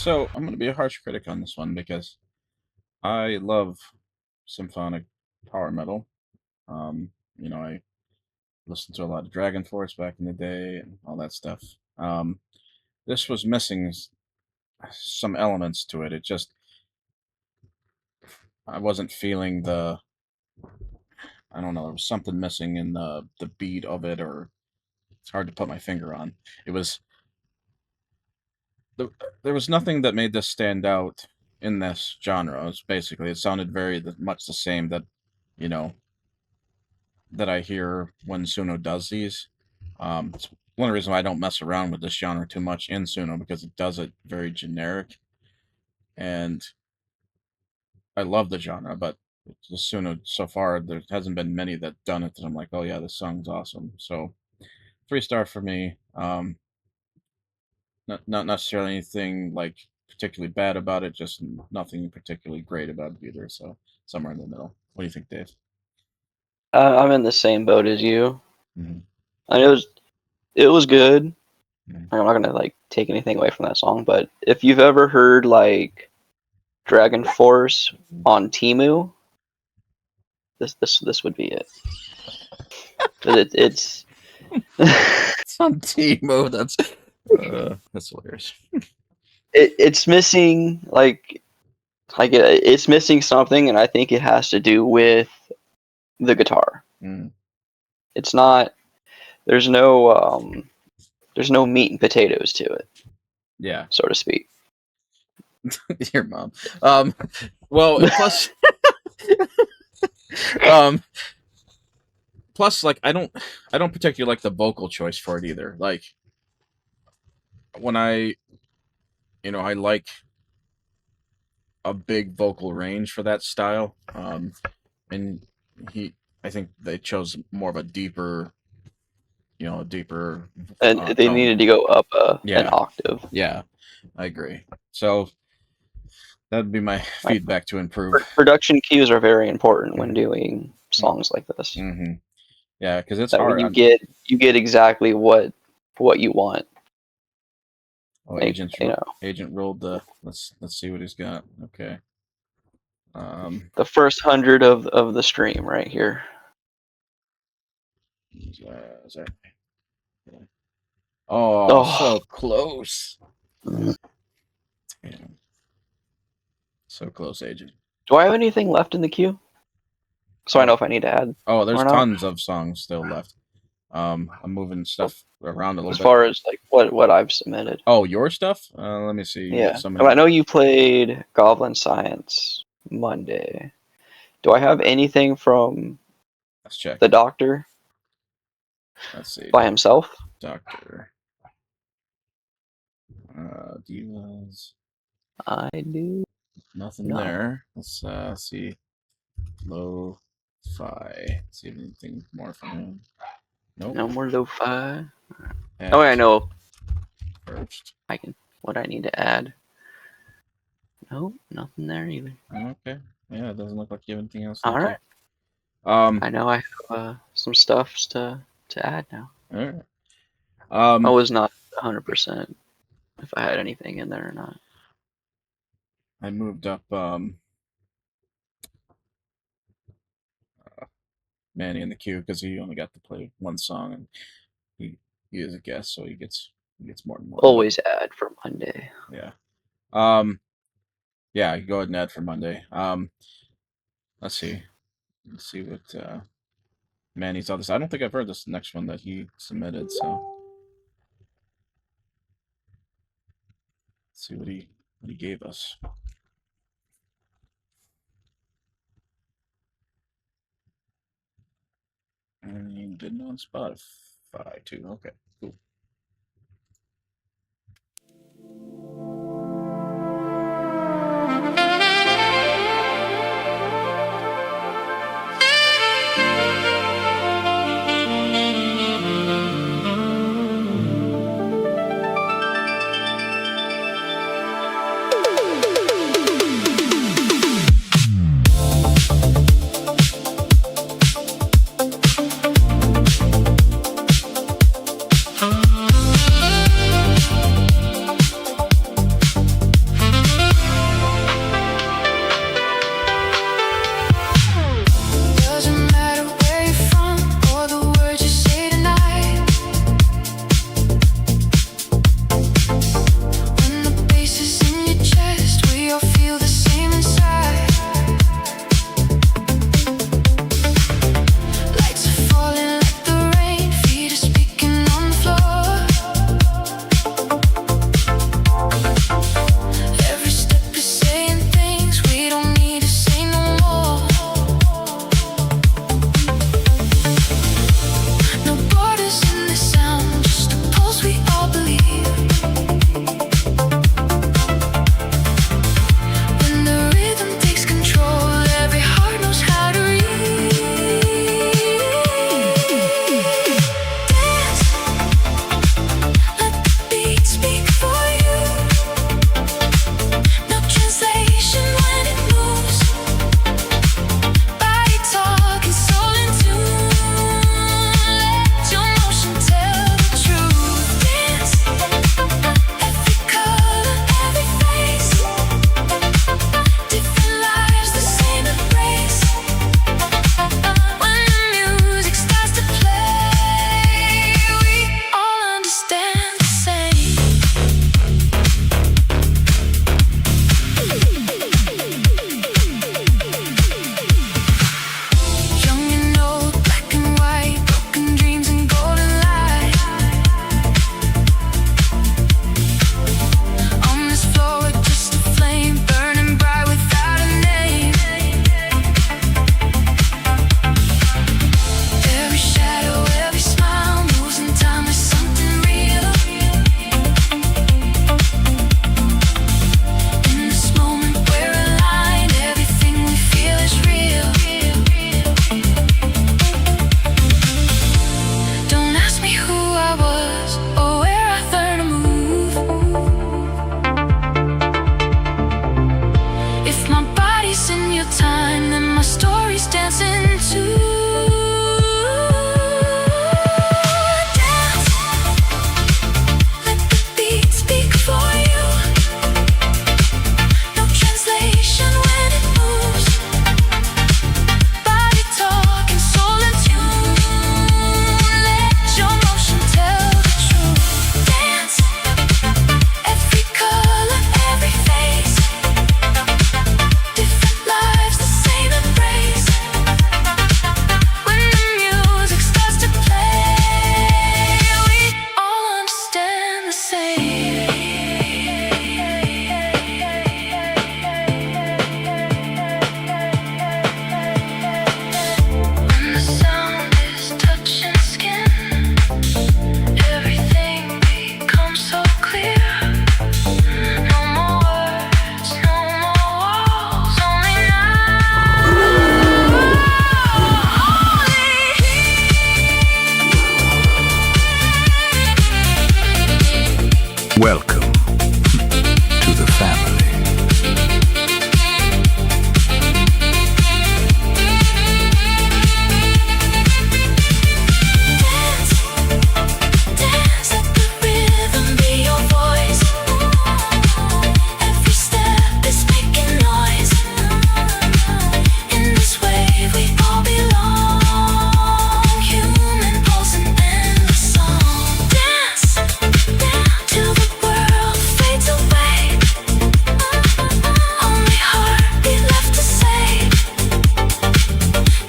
Speaker 2: So I'm going to be a harsh critic on this one because I love symphonic power metal. I listened to a lot of Dragon Force back in the day and all that stuff. This was missing some elements to it. It just I wasn't feeling the I don't know, there was something missing in the beat of it, or it's hard to put my finger on. It was there was nothing that made this stand out in this genre. It was basically it sounded very much the same you know that I hear when Suno does these. It's one of the reasons why I don't mess around with this genre too much in Suno, because it does it very generic, and I love the genre, but the Suno so far there hasn't been many that done it that I'm like, oh yeah, this song's awesome. So 3-star for me. Not necessarily anything like particularly bad about it, just nothing particularly great about it either. So somewhere in the middle. What do you think, Dave?
Speaker 9: I'm in the same boat as you.
Speaker 2: Mhm.
Speaker 9: I know it was good.
Speaker 2: Mhm.
Speaker 9: I'm not gonna like take anything away from that song, but if you've ever heard like Dragon Force on Timu, this would be it. 'Cause it's
Speaker 2: It's on Timo. That's hilarious.
Speaker 9: it's missing it's missing something, and I think it has to do with the guitar.
Speaker 2: Mm.
Speaker 9: It's not. There's no meat and potatoes to it,
Speaker 2: Yeah,
Speaker 9: so to speak.
Speaker 2: your mom. Well, plus, plus, like I don't particularly like the vocal choice for it either. Like when I like a big vocal range for that style. And I think they chose more of a deeper,
Speaker 9: And they
Speaker 2: tone.
Speaker 9: needed to go up an
Speaker 2: Yeah.
Speaker 9: octave.
Speaker 2: Yeah, I agree. So that'd be my feedback to improve.
Speaker 9: Production cues are very important when doing songs like this.
Speaker 2: Mm-hmm. Yeah, because it's
Speaker 9: That
Speaker 2: hard.
Speaker 9: way you get exactly what you want.
Speaker 2: Oh,
Speaker 9: Like,
Speaker 2: Agent rolled the. Let's see what he's got. Okay.
Speaker 9: The first 100 of the stream right here.
Speaker 2: Oh, so close. Damn. So close, Agent.
Speaker 9: Do I have anything left in the queue? So I know if I need to add.
Speaker 2: Oh, there's
Speaker 9: or not?
Speaker 2: tons of songs still left. I'm moving stuff around a little
Speaker 9: As
Speaker 2: bit.
Speaker 9: far as like what I've submitted.
Speaker 2: Oh, your stuff? Let me see.
Speaker 9: Yeah. I know you played Goblin Science Monday. Do I have anything from
Speaker 2: Let's check.
Speaker 9: the Doctor
Speaker 2: Let's see.
Speaker 9: by himself?
Speaker 2: Doctor. Divas.
Speaker 9: I do.
Speaker 2: Nothing
Speaker 9: No.
Speaker 2: there. Let's see. Lo-fi. See if anything more from him. Nope.
Speaker 9: No more lo-fi.
Speaker 2: Add
Speaker 9: Oh, wait, I know
Speaker 2: first.
Speaker 9: what I need to add. Nope, nothing there either.
Speaker 2: Okay. Yeah, it doesn't look like you have anything else.
Speaker 9: All right. I know I have some stuff to add now.
Speaker 2: All right.
Speaker 9: I was not 100% if I had anything in there or not.
Speaker 2: I moved up Manny in the queue because he only got to play one song, and he is a guest, so he gets more and more.
Speaker 9: Always add for Monday.
Speaker 2: Yeah. Yeah, go ahead and add for Monday. Let's see. Let's see what Manny's other. I don't think I've heard this next one that he submitted, so let's see what he gave us. And he did it on Spotify too. Okay, cool.
Speaker 8: Welcome to the family.
Speaker 7: Dance, let the rhythm be your voice. Every step is making noise. In this wave we all belong. Human pulse and endless song. Dance, down till the world fades away. Only heartbeat left to say.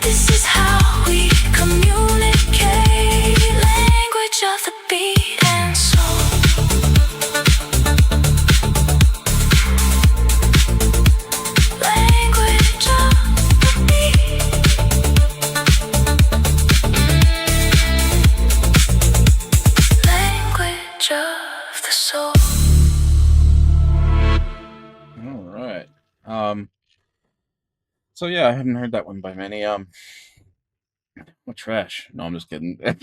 Speaker 7: This is how we communicate. Language of the beat and soul. Language of the beat. Language of the soul.
Speaker 2: All right. So yeah, I haven't heard that one by many. What trash? No, I'm just kidding. It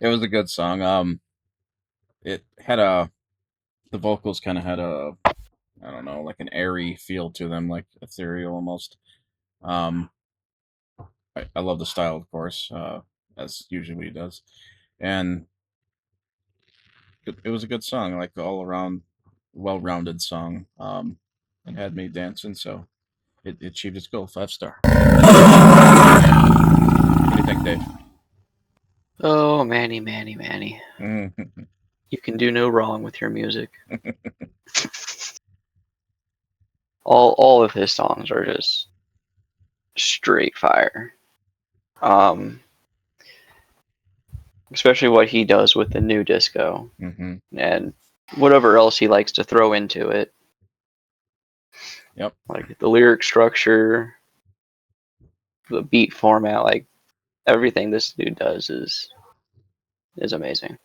Speaker 2: was a good song. It had the vocals kind of had I don't know, like an airy feel to them, like ethereal almost. Um, I love the style, of course, as usually he does, and it was a good song, like all around, well-rounded song. It had me dancing, so it achieved its goal, 5-star. What do you think, Dave?
Speaker 9: Oh, Manny, Manny, Manny. You can do no wrong with your music. All of his songs are just straight fire. Especially what he does with the new disco and whatever else he likes to throw into it.
Speaker 2: Yep.
Speaker 9: Like the lyric structure, the beat format, like everything this dude does is amazing.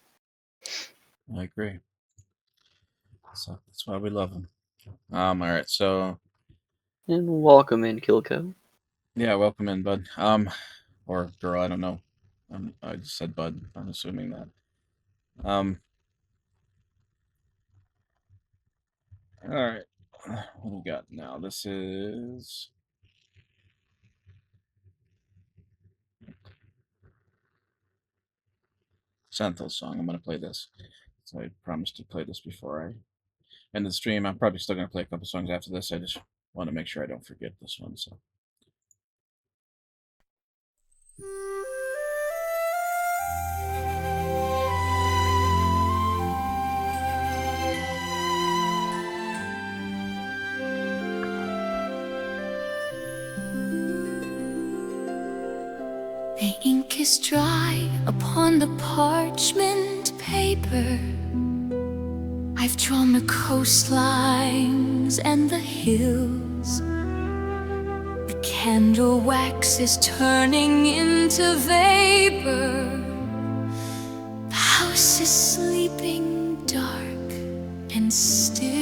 Speaker 2: I agree. So that's why we love him. All right, so
Speaker 9: And welcome in, Kilco.
Speaker 2: yeah, welcome in, bud. Or girl, I don't know. I just said bud. I'm assuming that. All right. What do we got now? This is Santhal's song. I'm gonna play this. So I promised to play this before I end the stream. I'm probably still gonna play a couple songs after this. I just want to make sure I don't forget this one. So.
Speaker 7: The ink is dry upon the parchment paper. I've drawn the coastlines and the hills. The candle wax is turning into vapor. The house is sleeping dark and still.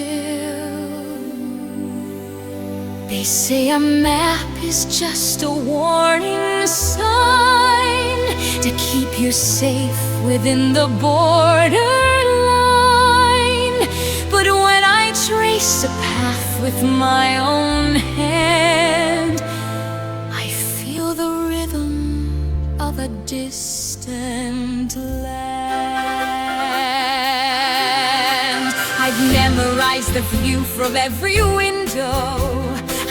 Speaker 7: They say a map is just a warning sign to keep you safe within the borderline. But when I trace a path with my own hand, I feel the rhythm of a distant land. I've memorized the view from every window.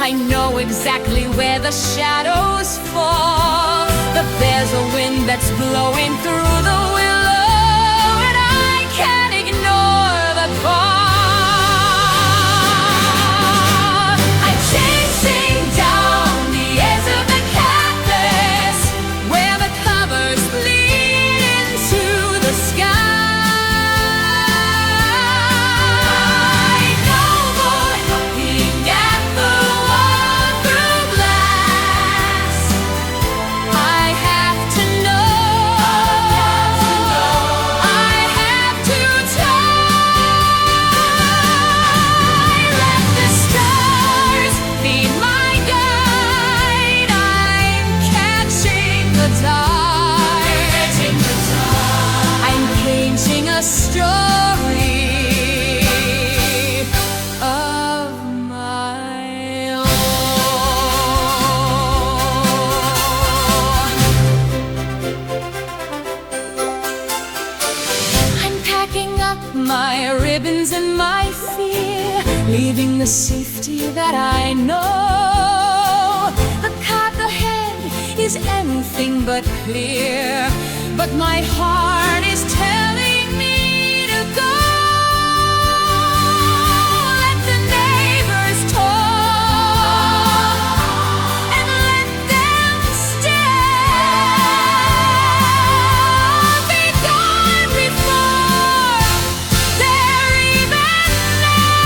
Speaker 7: I know exactly where the shadows fall. There's a wind that's blowing through the willow, and I can't ignore the call. I'm chasing down the edge of the cactus, where the covers lead into the sky. No more looking at the wall through glass. I have to know my ribbons and my fear, leaving the safety that I know. The path ahead is anything but clear, but my heart is telling me to go. Let the neighbors talk and let them stare. Be gone before they're even there.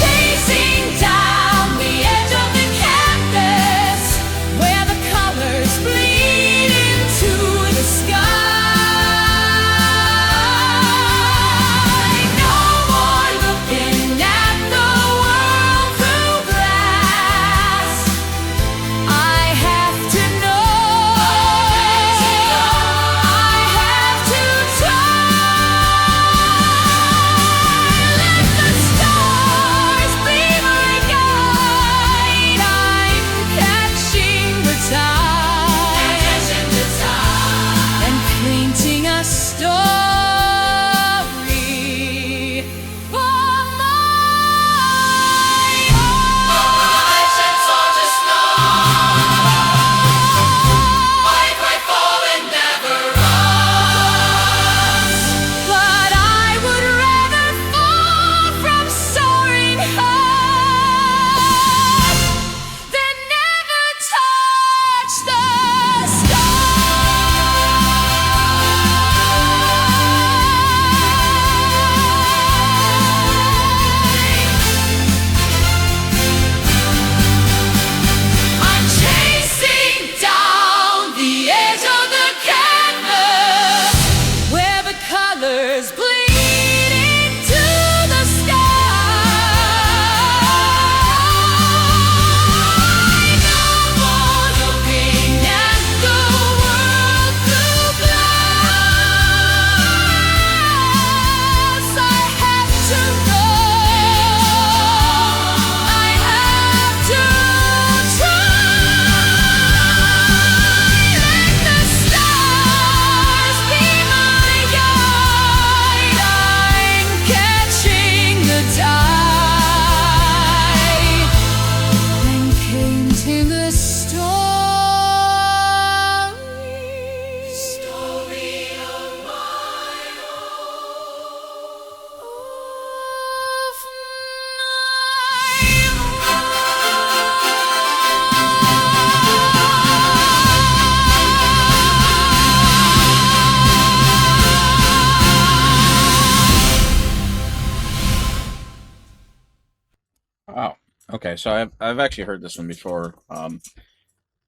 Speaker 7: Chasing down the edge of the canvas where the colors bleed into the sky. No more looking at the world through glass. I have to know. I have to try. Let the stars be my guide. I'm catching the tide and painting a story for my own. Soldiers know fight, fight, fall, and never rest. But I would rather fall from soaring high than never touch the I'm chasing down the edge of the canvas where the colors bleed into the sky. No more looking at the world through glass. I have to know. I have to try. Let the stars be my guide. I'm catching the tide and painting a story of my
Speaker 2: Wow. Okay, so I've actually heard this one before.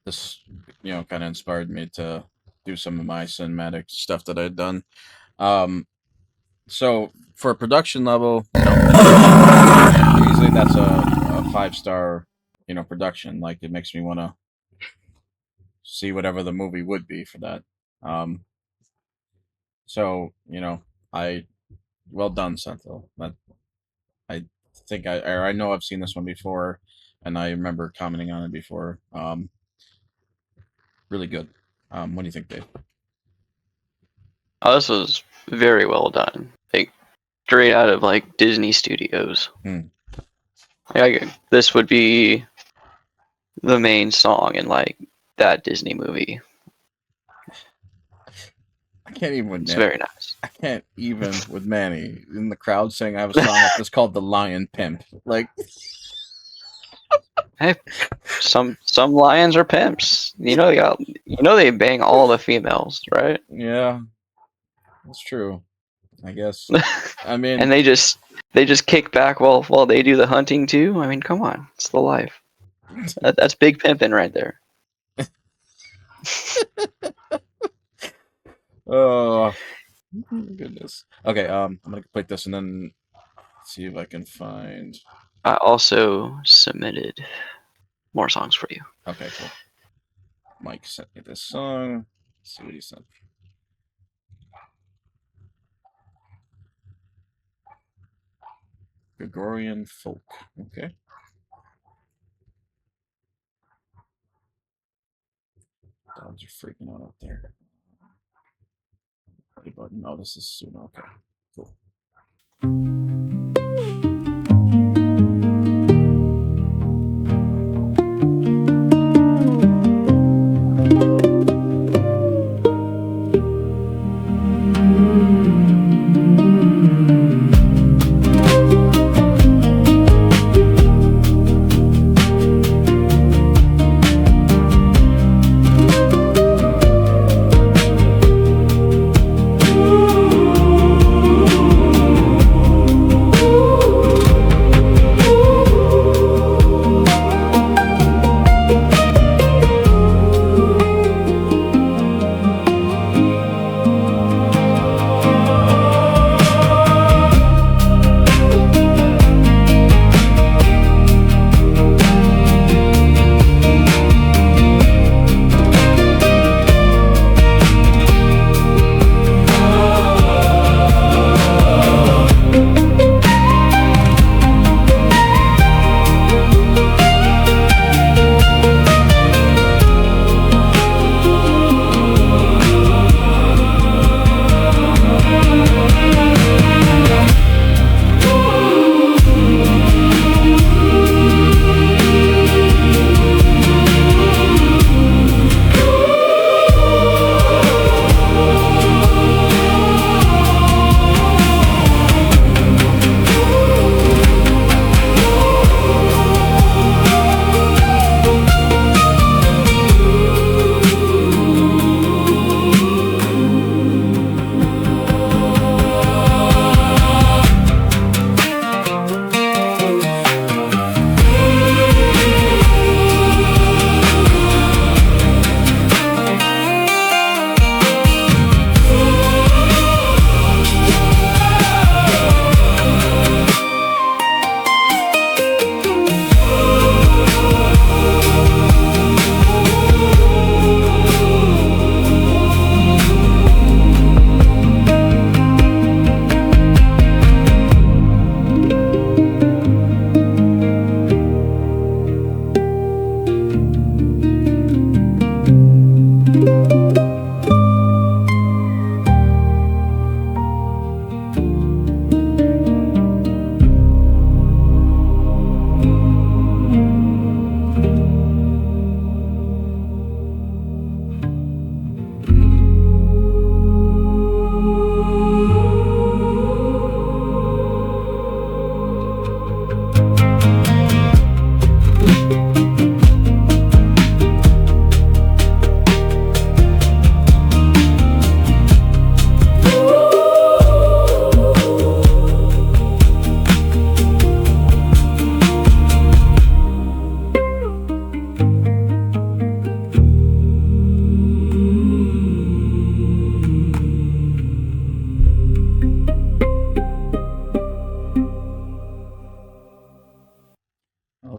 Speaker 2: This kind of inspired me to do some of my cinematic stuff that I'd done. So for a production level, usually that's a 5-star production. Like it makes me want to see whatever the movie would be for that. So I well done, Senthil. That I think I know I've seen this one before, and I remember commenting on it before. Really good. What do you think, Dave?
Speaker 9: Oh, this was very well done. Like straight out of like Disney Studios. This would be the main song in like that Disney movie.
Speaker 2: I can't even with
Speaker 9: It's
Speaker 2: Manny.
Speaker 9: very nice.
Speaker 2: I can't even with Manny in the crowd saying I have a song like this called "The Lion Pimp." Like,
Speaker 9: Hey, some lions are pimps. They bang all the females, right?
Speaker 2: yeah, that's true. I guess. I mean,
Speaker 9: And they just kick back while they do the hunting too. I mean, come on, it's the life. That's big pimping right there.
Speaker 2: oh goodness. Okay, I'm gonna complete this and then see if I can find.
Speaker 9: I also submitted more songs for you.
Speaker 2: Okay, cool. Mike sent me this song. Let's see what he sent. Gregorian folk. Okay. Dogs are freaking out up there. party button. No, this is Suno. Okay, cool.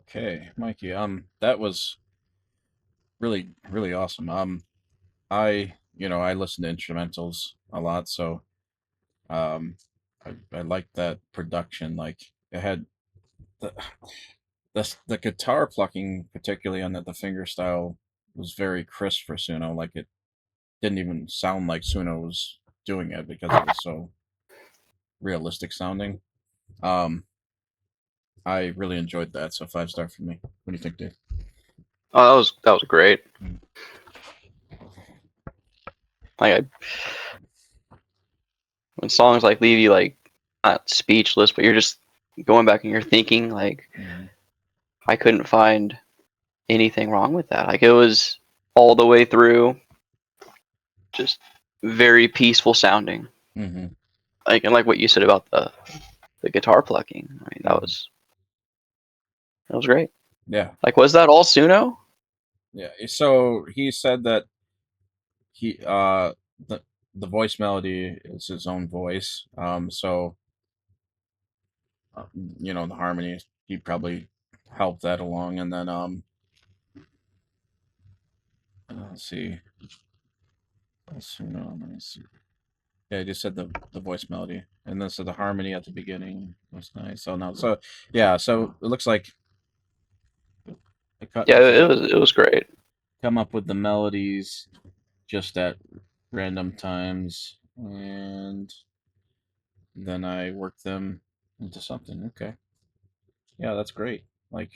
Speaker 2: Okay, Mikey. That was really, really awesome. I listen to instrumentals a lot, so um, I like that production. Like it had the the guitar plucking, particularly on the finger style, was very crisp for Suno. Like it didn't even sound like Suno was doing it because it was so realistic sounding. Um, I really enjoyed that. So 5-star for me. What do you think, Dave?
Speaker 9: Oh, that was great. Like when songs like leave you like not speechless, but you're just going back and you're thinking like I couldn't find anything wrong with that. Like it was all the way through just very peaceful sounding.
Speaker 2: Mm-hmm.
Speaker 9: Like and like what you said about the guitar plucking. I mean that was great.
Speaker 2: Yeah.
Speaker 9: Like was that all Suno?
Speaker 2: Yeah. So he said that he the voice melody is his own voice. So the harmony he probably helped that along, and then let's see. Let me see. Yeah, I just said the voice melody, and then so the harmony at the beginning was nice. So no, so yeah, so it looks like
Speaker 9: Yeah, it was great.
Speaker 2: come up with the melodies just at random times, and then I work them into something. Okay. Yeah, that's great. Like,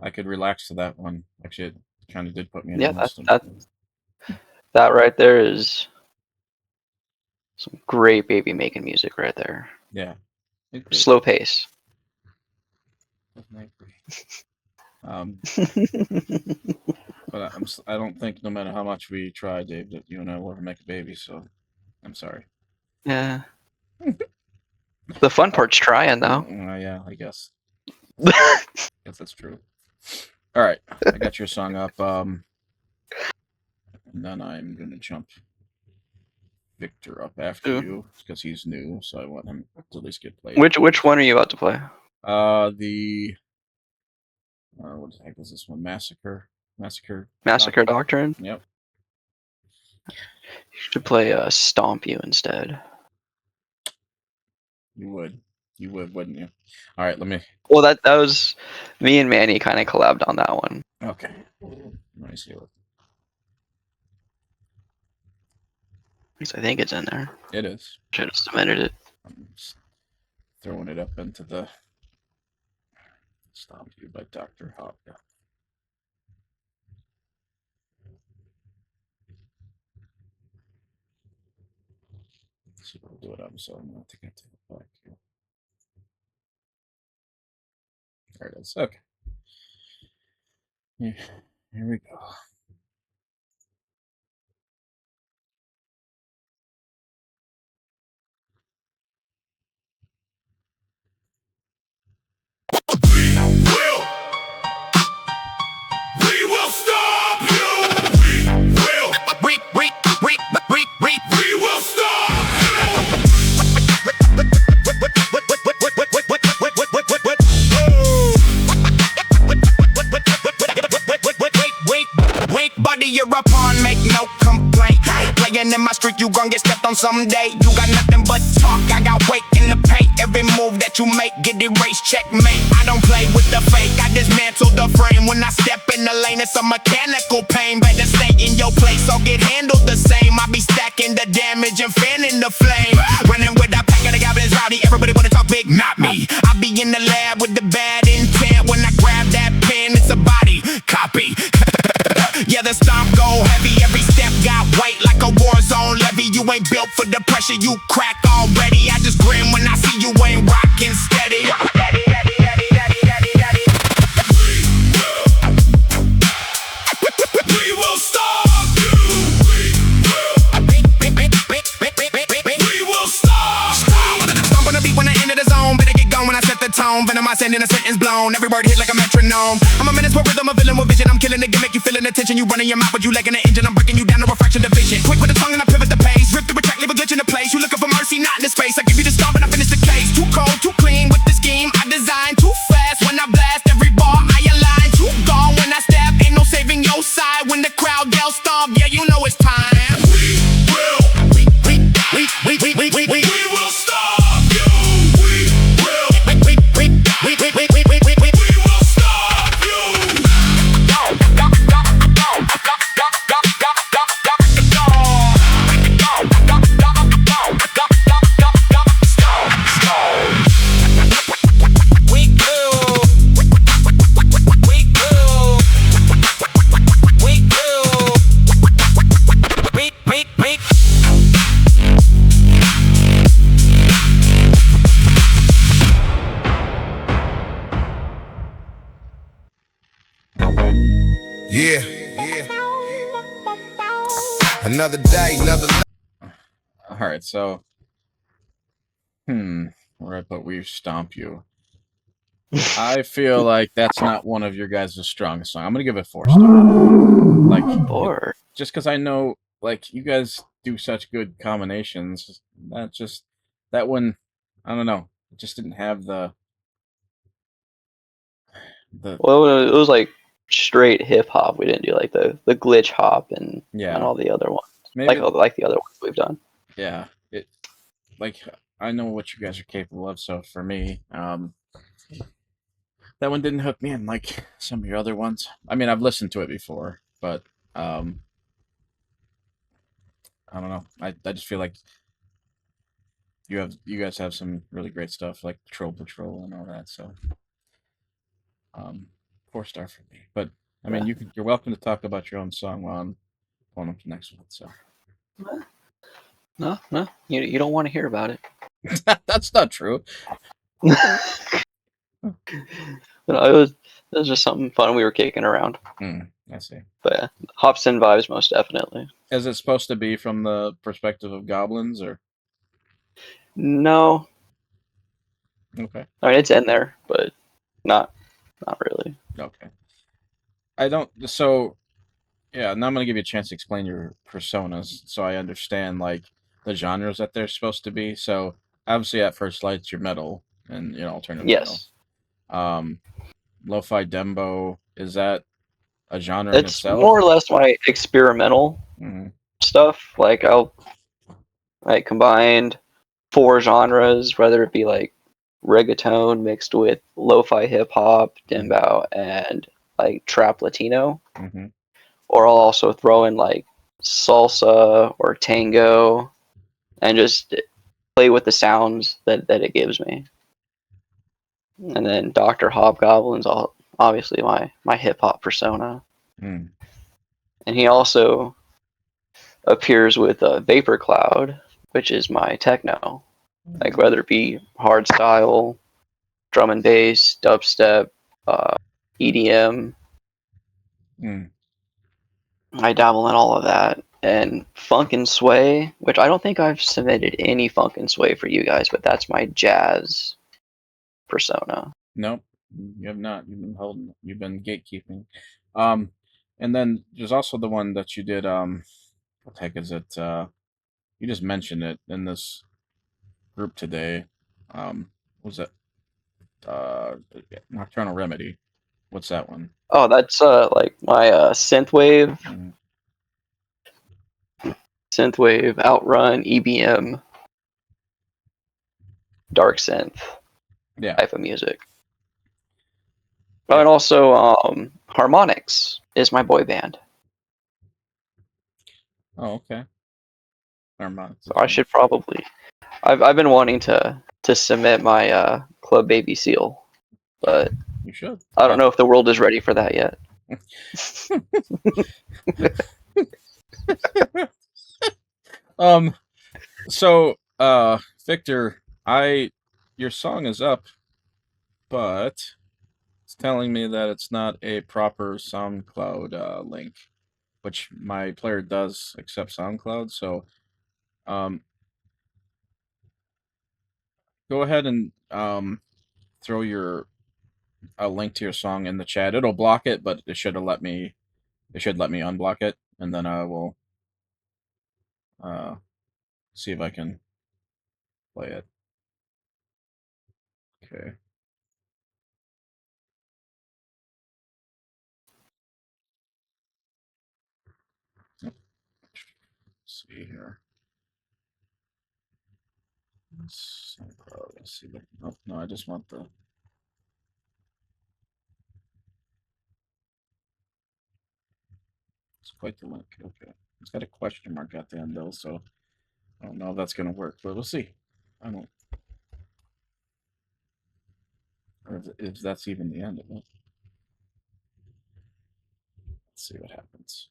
Speaker 2: I could relax to that one. Actually, it kind of did put me in
Speaker 9: Yeah,
Speaker 2: the most.
Speaker 9: that right there is some great baby making music right there.
Speaker 2: Yeah.
Speaker 9: Slow pace.
Speaker 2: Um, but I don't think no matter how much we try, Dave, that you and I will ever make a baby. So I'm sorry.
Speaker 9: Yeah. The fun part's trying, though.
Speaker 2: Yeah, I guess. Guess that's true. All right, I got your song up. And then I'm gonna jump Victor up after you because he's new, so I want him to at least get played.
Speaker 9: Which one are you about to play?
Speaker 2: What the heck is this one? Massacre
Speaker 9: Doctrine?
Speaker 2: Yep.
Speaker 9: You should play Stomp You instead.
Speaker 2: You would, wouldn't you? All right, let me.
Speaker 9: Well, that was me and Manny kind of collabed on that one.
Speaker 2: Okay. Let me see what.
Speaker 9: At least I think it's in there.
Speaker 2: It is.
Speaker 9: Should have submitted it.
Speaker 2: I'm just throwing it up into the Stomp You by Dr. Hop. Let's see if I'll do it up, so I'm not taking it to the back here. There it is. Okay. Yeah, here we go.
Speaker 8: We will stop you. We will stop
Speaker 7: Wait, buddy, you're a pawn, make no complaint. Playing in my street, you gon' get stepped on someday. You got nothing but talk, I got weight in the paint. Every move that you make, get erased, checkmate. I don't play with the fake, I dismantle the frame. When I step in the lane, it's a mechanical pain. Better stay in your place or get handled the same. I be stacking the damage and fanning the flame. Running with a pack of the goblins rowdy, everybody wanna talk big, not me. I be in the lab with the bad intent. When I grab that pen, it's a body copy. Yeah, the stomp go heavy, every step got weight like a war zone levy. You ain't built for the pressure, you crack already. I just grin when I see you ain't rockin' steady.
Speaker 8: We will stop you. We will stop.
Speaker 7: Stomp on the beat when I enter the zone. Better get going when I set the tone. Venom I send in a sentence blown. Every word hit like a metronome. I'm a menace with rhythm, a villain with vision. I'm killing the gimmick, you feeling the tension. You running your mouth, but you legging the engine. I'm breaking you down to a fraction division. Quick with the tongue and I pivot the pace. Rip through a track, leave a glitch in the place. You looking for mercy, not in the space. I give you the stomp and I finish the case. Too cold, too clean with the scheme I design. Too fast when I blast every bar I align. Too gone when I step, ain't no saving your side. When the crowd yells stomp, yeah, you know it's time.
Speaker 8: We will stop you. We will stop you. Yeah. Another day, another.
Speaker 2: All right, so where I put we stomp you. I feel like that's not one of your guys' strongest songs. I'm gonna give it 4 stars. Like
Speaker 9: 4.
Speaker 2: Just because I know, like, you guys do such good combinations. That one, I don't know. It just didn't have the.
Speaker 9: Well, it was like straight hip hop. We didn't do like the glitch hop and all the other ones.
Speaker 2: Maybe,
Speaker 9: like the other ones we've done.
Speaker 2: Yeah, I know what you guys are capable of. So for me, that one didn't hook me in like some of your other ones. I mean, I've listened to it before, but I don't know. I just feel like you guys have some really great stuff like Troll Patrol and all that. So 4-star for me. But I mean, you're welcome to talk about your own song while I'm pulling up the next one. So
Speaker 9: No, you don't want to hear about it.
Speaker 2: that's not true.
Speaker 9: But it was just something fun we were kicking around.
Speaker 2: I see.
Speaker 9: But yeah, Hobson vibes most definitely.
Speaker 2: Is it supposed to be from the perspective of goblins or?
Speaker 9: No,
Speaker 2: Okay.
Speaker 9: I mean it's in there, but not really.
Speaker 2: Okay. I don't. So yeah, now I'm gonna give you a chance to explain your personas, so I understand like the genres that they're supposed to be. So obviously, at first light, you're metal and alternative
Speaker 9: Yes,
Speaker 2: metal. Lo-fi dembo, is that a genre in
Speaker 9: it's
Speaker 2: itself?
Speaker 9: more or less my experimental stuff. Like I combined 4 genres, whether it be like reggaeton mixed with lo-fi hip hop, dembow, and like trap Latino. Or I'll also throw in like salsa or tango and just play with the sounds that it gives me. And then Dr. Hobgoblin's obviously my hip hop persona. And he also appears with Vapor Cloud, which is my techno. Like whether it be hard style, drum and bass, dubstep, EDM. I dabble in all of that. And Funk and Sway, which I don't think I've submitted any Funk and Sway for you guys, but that's my jazz persona.
Speaker 2: Nope, you have not. You've been gatekeeping. And then there's also the one that you did. What the heck is it? You just mentioned it in this group today. What was it? Nocturnal Remedy. What's that one?
Speaker 9: Oh, that's like my synthwave, outrun, EBM, dark synth type of music. Oh, and also Harmonix is my boy band.
Speaker 2: Oh, okay. Harmonix.
Speaker 9: So I should probably. I've been wanting to submit my Club Baby Seal, but
Speaker 2: you should.
Speaker 9: I don't know if the world is ready for that yet.
Speaker 2: So Victor, your song is up, but it's telling me that it's not a proper SoundCloud link, which my player does accept SoundCloud. So go ahead and throw a link to your song in the chat. It'll block it, but it should let me unblock it, and then I will see if I can play it. Okay. Let's see here. Let's see. Oh, no, I just want the. It's quite the link. Okay. It's got a question mark at the end, though, so I don't know if that's going to work, but we'll see. I don't. Or if that's even the end of it. Let's see what happens.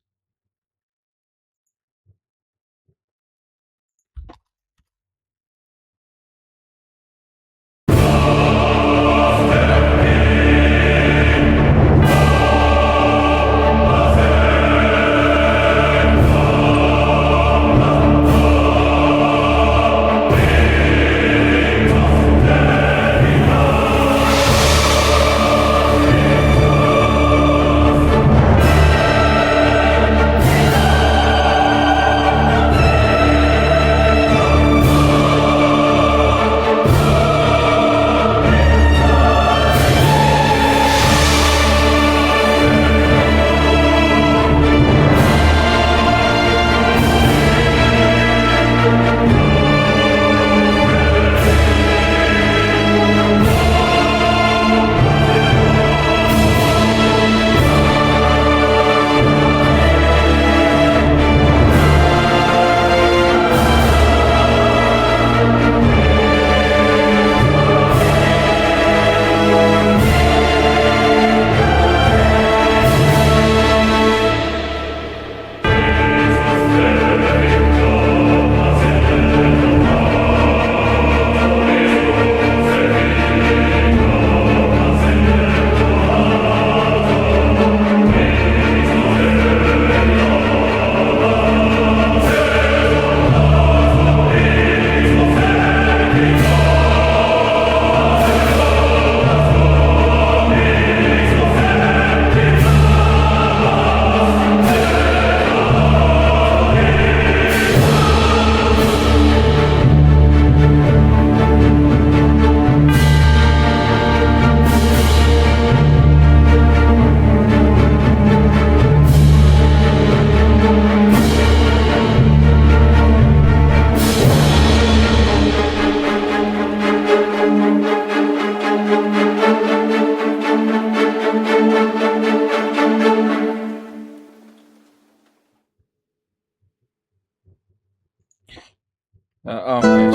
Speaker 2: Okay.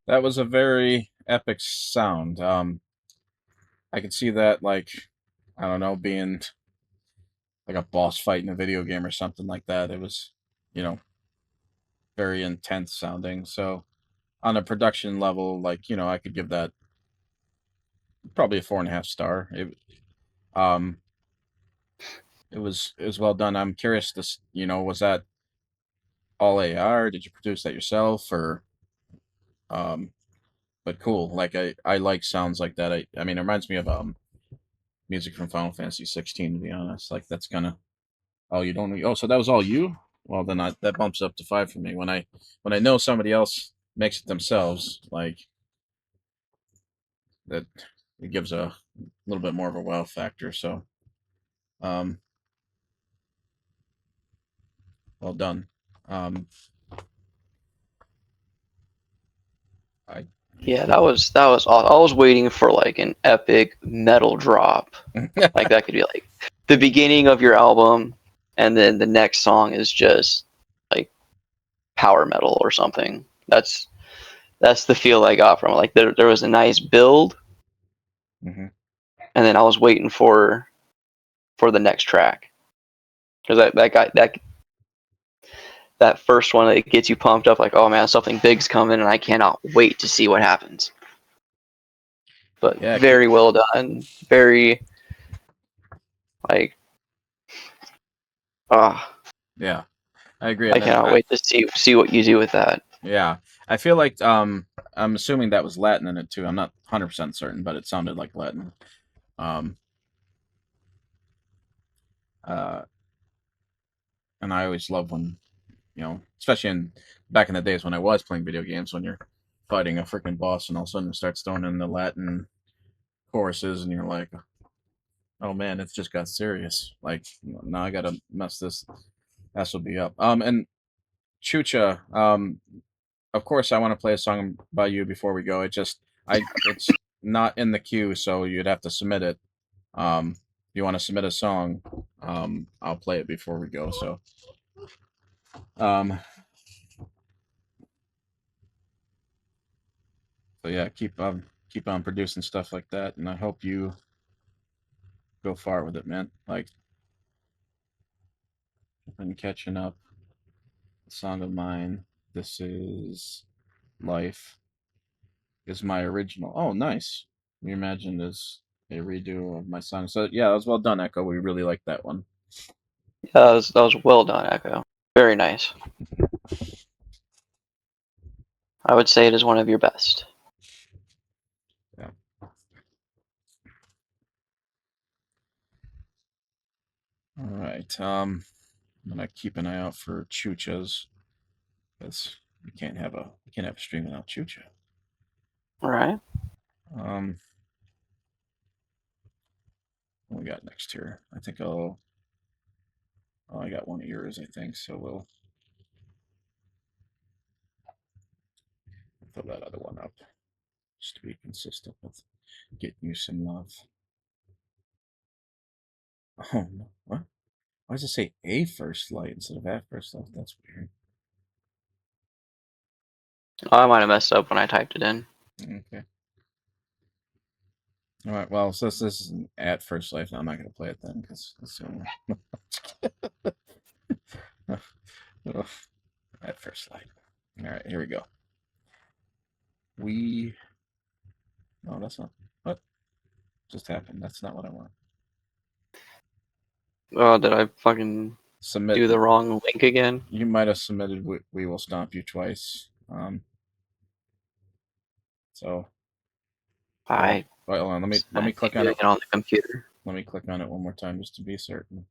Speaker 2: That was a very epic sound. I could see that, like, I don't know, being like a boss fight in a video game or something like that. It was, you know, very intense sounding. So on a production level, like, I could give that probably a 4.5 star. Um, it was well done. I'm curious. Was that all AR? Did you produce that yourself, or um? But cool. Like I like sounds like that. I mean, it reminds me of music from Final Fantasy 16. To be honest, like that's kind of. Oh, you don't. Oh, so that was all you? Well, then that bumps up to 5 for me. When I know somebody else makes it themselves, like that, it gives a little bit more of a wow factor. So, um, well done. I
Speaker 9: Yeah, that was awesome. I was waiting for like an epic metal drop. Like that could be like the beginning of your album, and then the next song is just like power metal or something. That's the feel I got from it. Like there was a nice build,
Speaker 2: Mhm.
Speaker 9: and then I was waiting for the next track because that first one, it gets you pumped up like, oh man, something big's coming, and I cannot wait to see what happens. But
Speaker 2: Yeah,
Speaker 9: very well done, very like ah,
Speaker 2: yeah, I agree.
Speaker 9: I
Speaker 2: And then
Speaker 9: cannot wait to see what you do with that.
Speaker 2: yeah, I feel like I'm assuming that was Latin in it too. I'm not 100% certain, but it sounded like Latin. Um, uh, and I always love when, especially in back in the days when I was playing video games, when you're fighting a freaking boss and all of a sudden it starts throwing in the Latin choruses, and you're like, oh man, it's just got serious. Like, now I gotta mess this SOB up. And Chucha, of course, I want to play a song by you before we go. It's not in the queue, so you'd have to submit it. If you want to submit a song, I'll play it before we go. Um, so yeah, keep on producing stuff like that, and I hope you go far with it, man. Like, I've been catching up. A song of mine. This is Life. Is my original. Oh, nice. Reimagined as a redo of my song. So yeah, that was well done, Echo. We really liked that one.
Speaker 9: Yeah, that was well done, Echo. Very nice. I would say it is one of your best.
Speaker 2: Yeah. All right. I'm gonna keep an eye out for Chuchas, because we can't have a stream without Chucha.
Speaker 9: All right.
Speaker 2: Um, what we got next here? I think I got one of yours, I think, so we'll fill that other one up just to be consistent with getting you some love. Oh no, what? Why does it say a first light instead of at first light? That's weird.
Speaker 9: I might have messed up when I typed it in.
Speaker 2: Okay. All right. Well, since this is an at first life, I'm not gonna play it then, because it's so at first light. All right, here we go. No, that's not what just happened. That's not what I want.
Speaker 9: Oh, did I fucking
Speaker 2: Submit.
Speaker 9: do the wrong link again?
Speaker 2: You might have submitted. We will stomp you twice. So.
Speaker 9: I
Speaker 2: Well, hold on. Let me click on
Speaker 9: doing
Speaker 2: it.
Speaker 9: it on the computer.
Speaker 2: Let me click on it one more time just to be certain.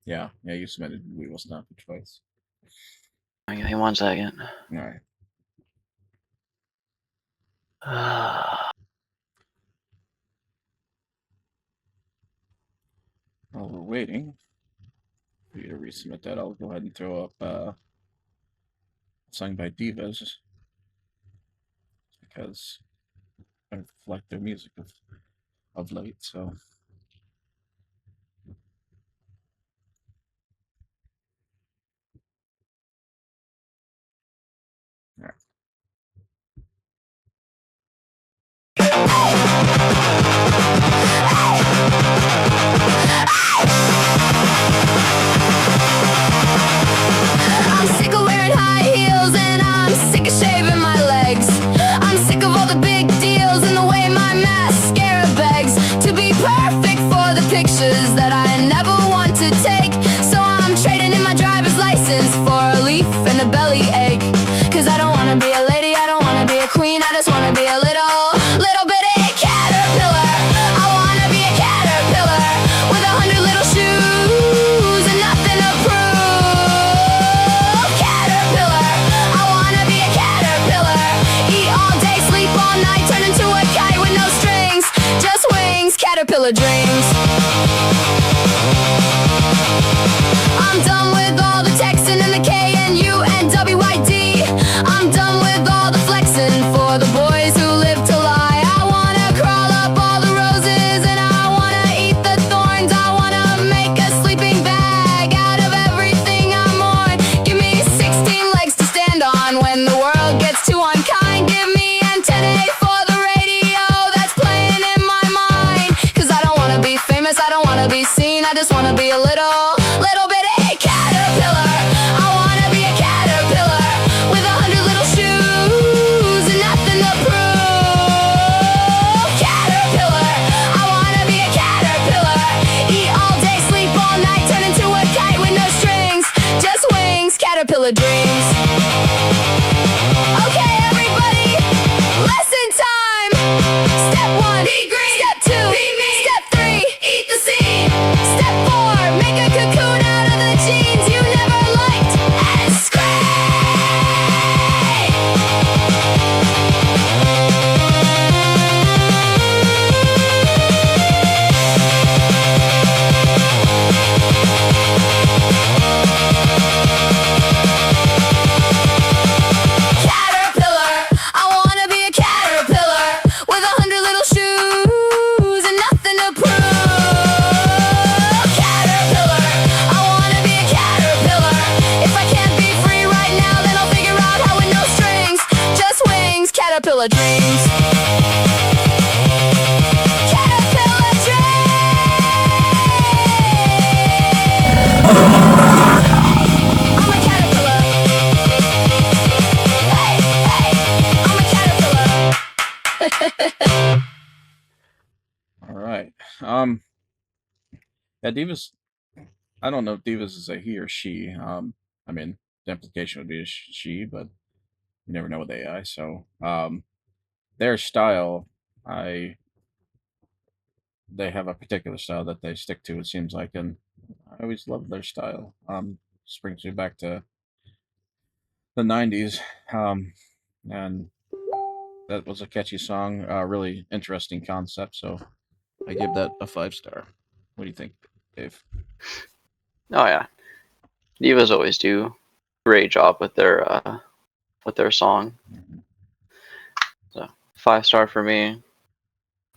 Speaker 2: Yeah, you submitted. We will stomp you twice.
Speaker 9: Give me 1 second.
Speaker 2: All right. While we're waiting for you to resubmit that, I'll go ahead and throw up a song by Divas, because I like their music of late. So
Speaker 7: pictures that I never want to take. So I'm trading in my driver's license for a leaf and a belly ache. Cause I don't wanna be a lady, I don't wanna be a queen, I just wanna be a little bitty caterpillar. I wanna be a caterpillar with 100 little shoes and nothing to prove. Caterpillar, I wanna be a caterpillar. Eat all day, sleep all night, turn into a kite with no strings, just wings, caterpillar dreams. I'm done with all the texting and the K and U and WYD. I'm done with all the flexing for the boys who live to lie. I wanna crawl up all the roses and I wanna eat the thorns. I wanna make a sleeping bag out of everything I'm on. Give me 16 legs to stand on when the world gets too unkind. Give me antennae for the radio that's playing in my mind. Cause I don't wanna be famous, I don't wanna be seen, I just wanna be a little bitty caterpillar. I wanna be a caterpillar with 100 little shoes and nothing to prove. Caterpillar, I wanna be a caterpillar. Eat all day, sleep all night, turn into a kite with no strings, just wings, caterpillar dreams. Okay, everybody, lesson time. Step 1, be green. Step 2, be me. Step 3, eat the seed. Step 4, make a cocoon out of the jeans you never liked and scream. Caterpillar, I wanna be a caterpillar with 100 little shoes and nothing to prove. Caterpillar, I wanna be a caterpillar. If I can't be free right now, then I'll figure out how with no strings, just wings, caterpillar dreams. Caterpillar dreams. I'm a caterpillar. Hey, hey, I'm a caterpillar.
Speaker 2: All right. Yeah, Divas. I don't know if Divas is a he or she. I mean, the implication would be a she, but you never know with AI. So, their style, they have a particular style that they stick to. It seems like, and I always loved their style. Just brings me back to the '90s, and that was a catchy song. Really interesting concept. So, I give that a 5-star. What do you think, Dave?
Speaker 9: Oh yeah, divas always do a great job with their song.
Speaker 2: Mhm.
Speaker 9: So 5-star for me.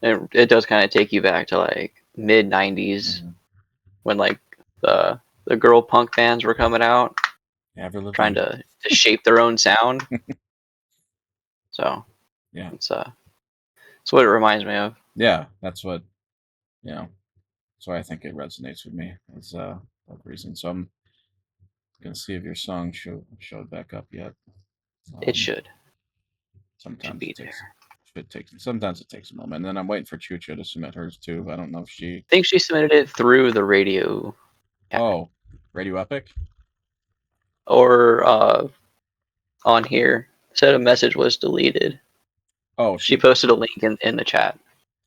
Speaker 9: It does kind of take you back to like mid '90s
Speaker 2: Mhm.
Speaker 9: when like the girl punk bands were coming out,
Speaker 2: Avril
Speaker 9: trying
Speaker 2: Lavigne.
Speaker 9: to shape their own sound. So
Speaker 2: Yeah,
Speaker 9: it's what it reminds me of.
Speaker 2: yeah, that's what you know. That's why I think it resonates with me. Is that reason? So I'm gonna see if your song showed back up yet.
Speaker 9: It
Speaker 2: Um,
Speaker 9: should
Speaker 2: sometimes
Speaker 9: be
Speaker 2: it takes
Speaker 9: there.
Speaker 2: sometimes it takes a moment, and then I'm waiting for Chucha to submit hers too. I don't know if she.
Speaker 9: I think she submitted it through the radio
Speaker 2: Oh, Radio Epic.
Speaker 9: or on here. Said a message was deleted.
Speaker 2: Oh,
Speaker 9: She posted a link in the chat.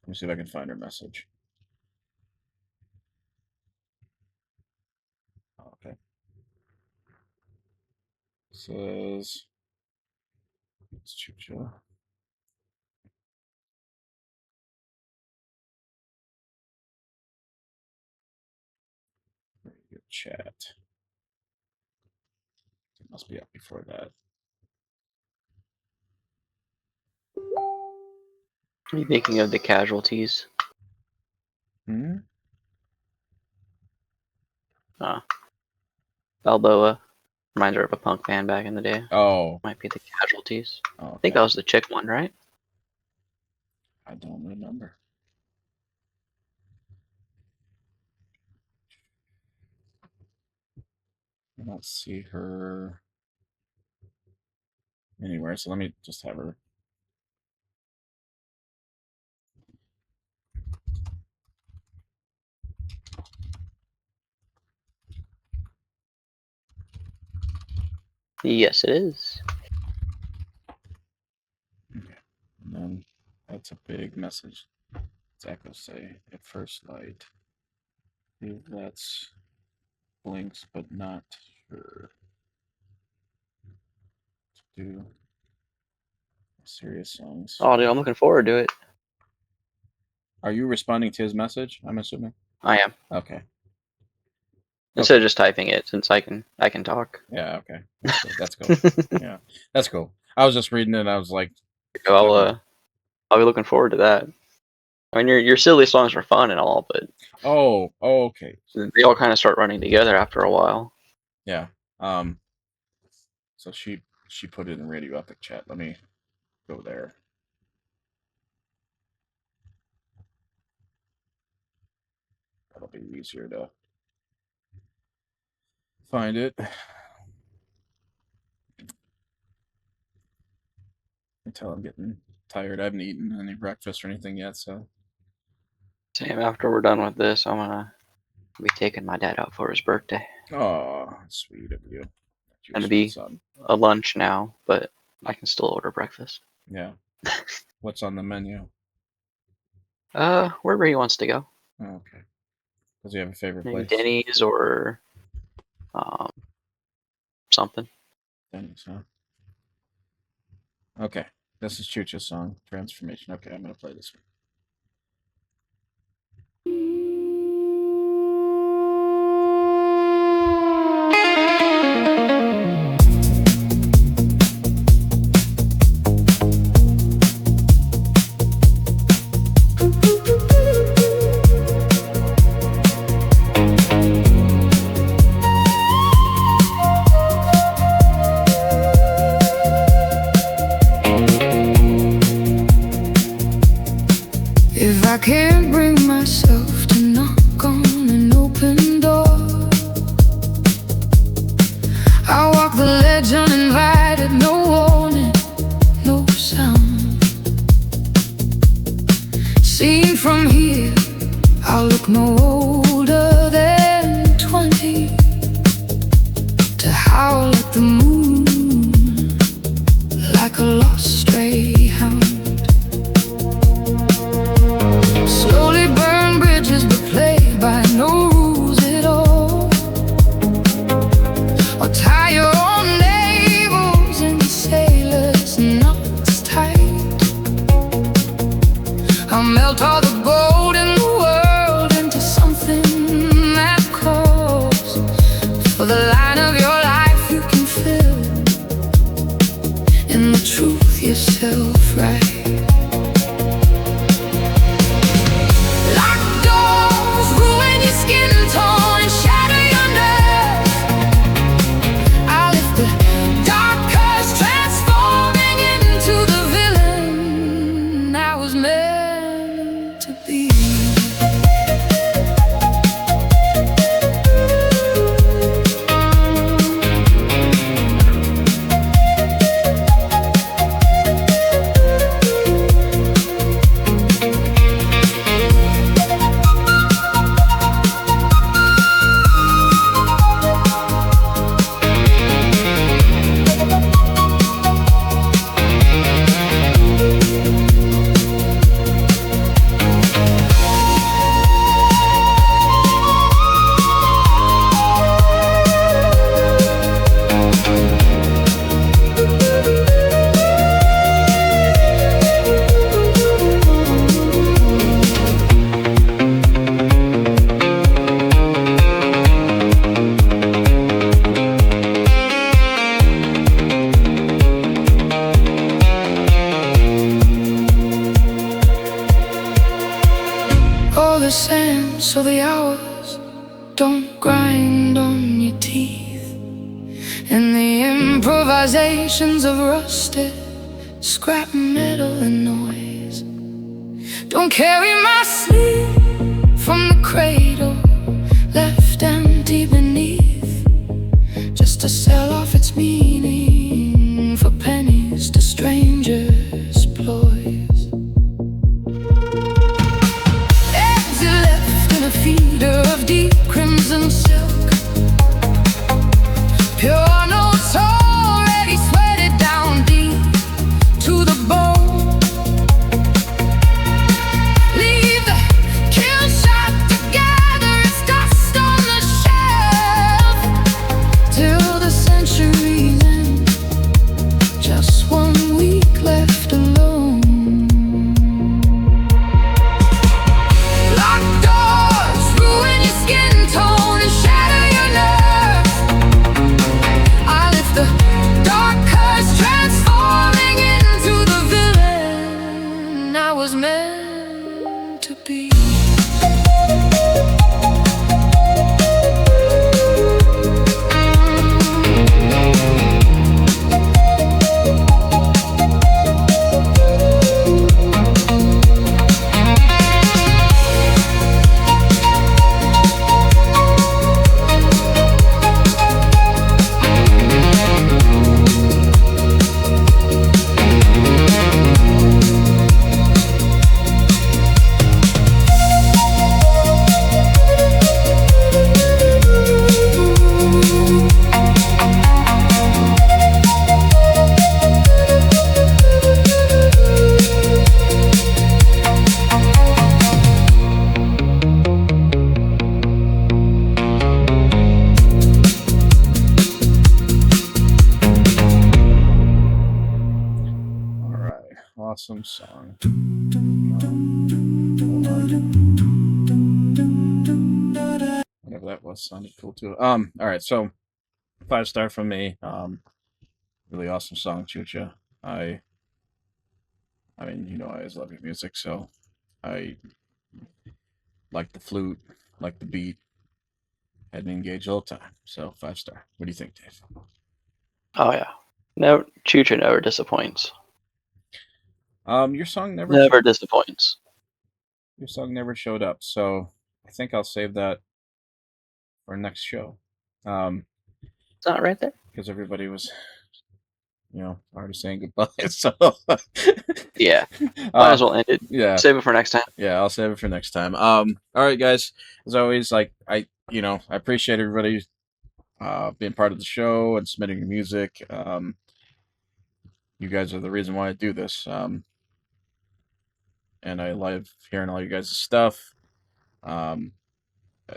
Speaker 2: Let me see if I can find her message. Oh, okay. Says it's Chucha. Radio chat. It must be up before that.
Speaker 9: Are you thinking of the casualties?
Speaker 2: Hmm.
Speaker 9: Balboa reminds her of a punk band back in the day.
Speaker 2: Oh.
Speaker 9: Might be the casualties.
Speaker 2: Okay.
Speaker 9: I think that was the chick one, right?
Speaker 2: I don't remember. I don't see her anywhere, so let me just have her.
Speaker 9: Yes, it is.
Speaker 2: And then that's a big message. It's echo say at first light. That's blinks, but not sure. To do serious songs.
Speaker 9: Oh, dude, I'm looking forward to it.
Speaker 2: Are you responding to his message? I'm assuming.
Speaker 9: I am.
Speaker 2: Okay.
Speaker 9: Instead of just typing it, since I can talk.
Speaker 2: Yeah. Okay. That's cool. Yeah, that's cool. I was just reading it. And I was like,
Speaker 9: I'll be looking forward to that. I mean, your silly songs are fun and all, but
Speaker 2: oh, okay.
Speaker 9: they all kind of start running together after a while.
Speaker 2: Yeah. So she put it in Radio Epic chat. Let me go there. That'll be easier to find it. Until I'm getting tired. I haven't eaten any breakfast or anything yet, so.
Speaker 9: Same. After we're done with this, I'm gonna be taking my dad out for his birthday.
Speaker 2: Oh, sweet of you.
Speaker 9: Gonna be a lunch now, but I can still order breakfast.
Speaker 2: Yeah. What's on the menu?
Speaker 9: Wherever he wants to go.
Speaker 2: Oh, okay. Does he have a favorite
Speaker 9: Maybe
Speaker 2: place?
Speaker 9: Denny's or something.
Speaker 2: Denny's, huh? Okay. This is Chucha's song, Transformation. Okay, I'm gonna play this one.
Speaker 7: If I can't bring myself to knock on an open door, I walk the ledge uninvited, no warning, no sound. Seen from here, I look no older than 20, to howl at the moon like a lost stray hound. Slowly burn bridges, but play by no rules at all, or tie your own labels in sailors' knots tight. I'll melt all the gold in the world into something that calls for the line of your life you can fill in the truth yourself, right? So the hours don't grind on your teeth, and the improvisations of rusted scrap metal and noise don't carry my sleep from the cradle left empty beneath, just to sell off its meaning for pennies to strangers' ploys. Feeder of deep crimson silk. Pure notes already sweated down deep to the bone. Leave the kill shot together, it's dust on the shelf. Till the century's end, just 1 week left alone. Locked doors ruin your skin tone and shatter your nerves. I lift the dark curse, transforming into the villain I was meant to be.
Speaker 2: All right, awesome song. Whatever that was sounded cool too. All right, so 5-star from me. Really awesome song, Chucha. I mean, you know, I always love your music, so I like the flute, like the beat, had an engage all the time. So 5-star. What do you think, Dave?
Speaker 9: Oh yeah, no, Chucha never disappoints.
Speaker 2: Your song
Speaker 9: Never disappoints.
Speaker 2: your song never showed up, so I think I'll save that for next show.
Speaker 9: It's not right there.
Speaker 2: Because everybody was, you know, already saying goodbye. So
Speaker 9: Yeah, might as well end it.
Speaker 2: Yeah,
Speaker 9: Save it for next time.
Speaker 2: yeah, I'll save it for next time. All right, guys. As always, like I appreciate everybody being part of the show and submitting your music. You guys are the reason why I do this. And I love hearing all you guys' stuff. I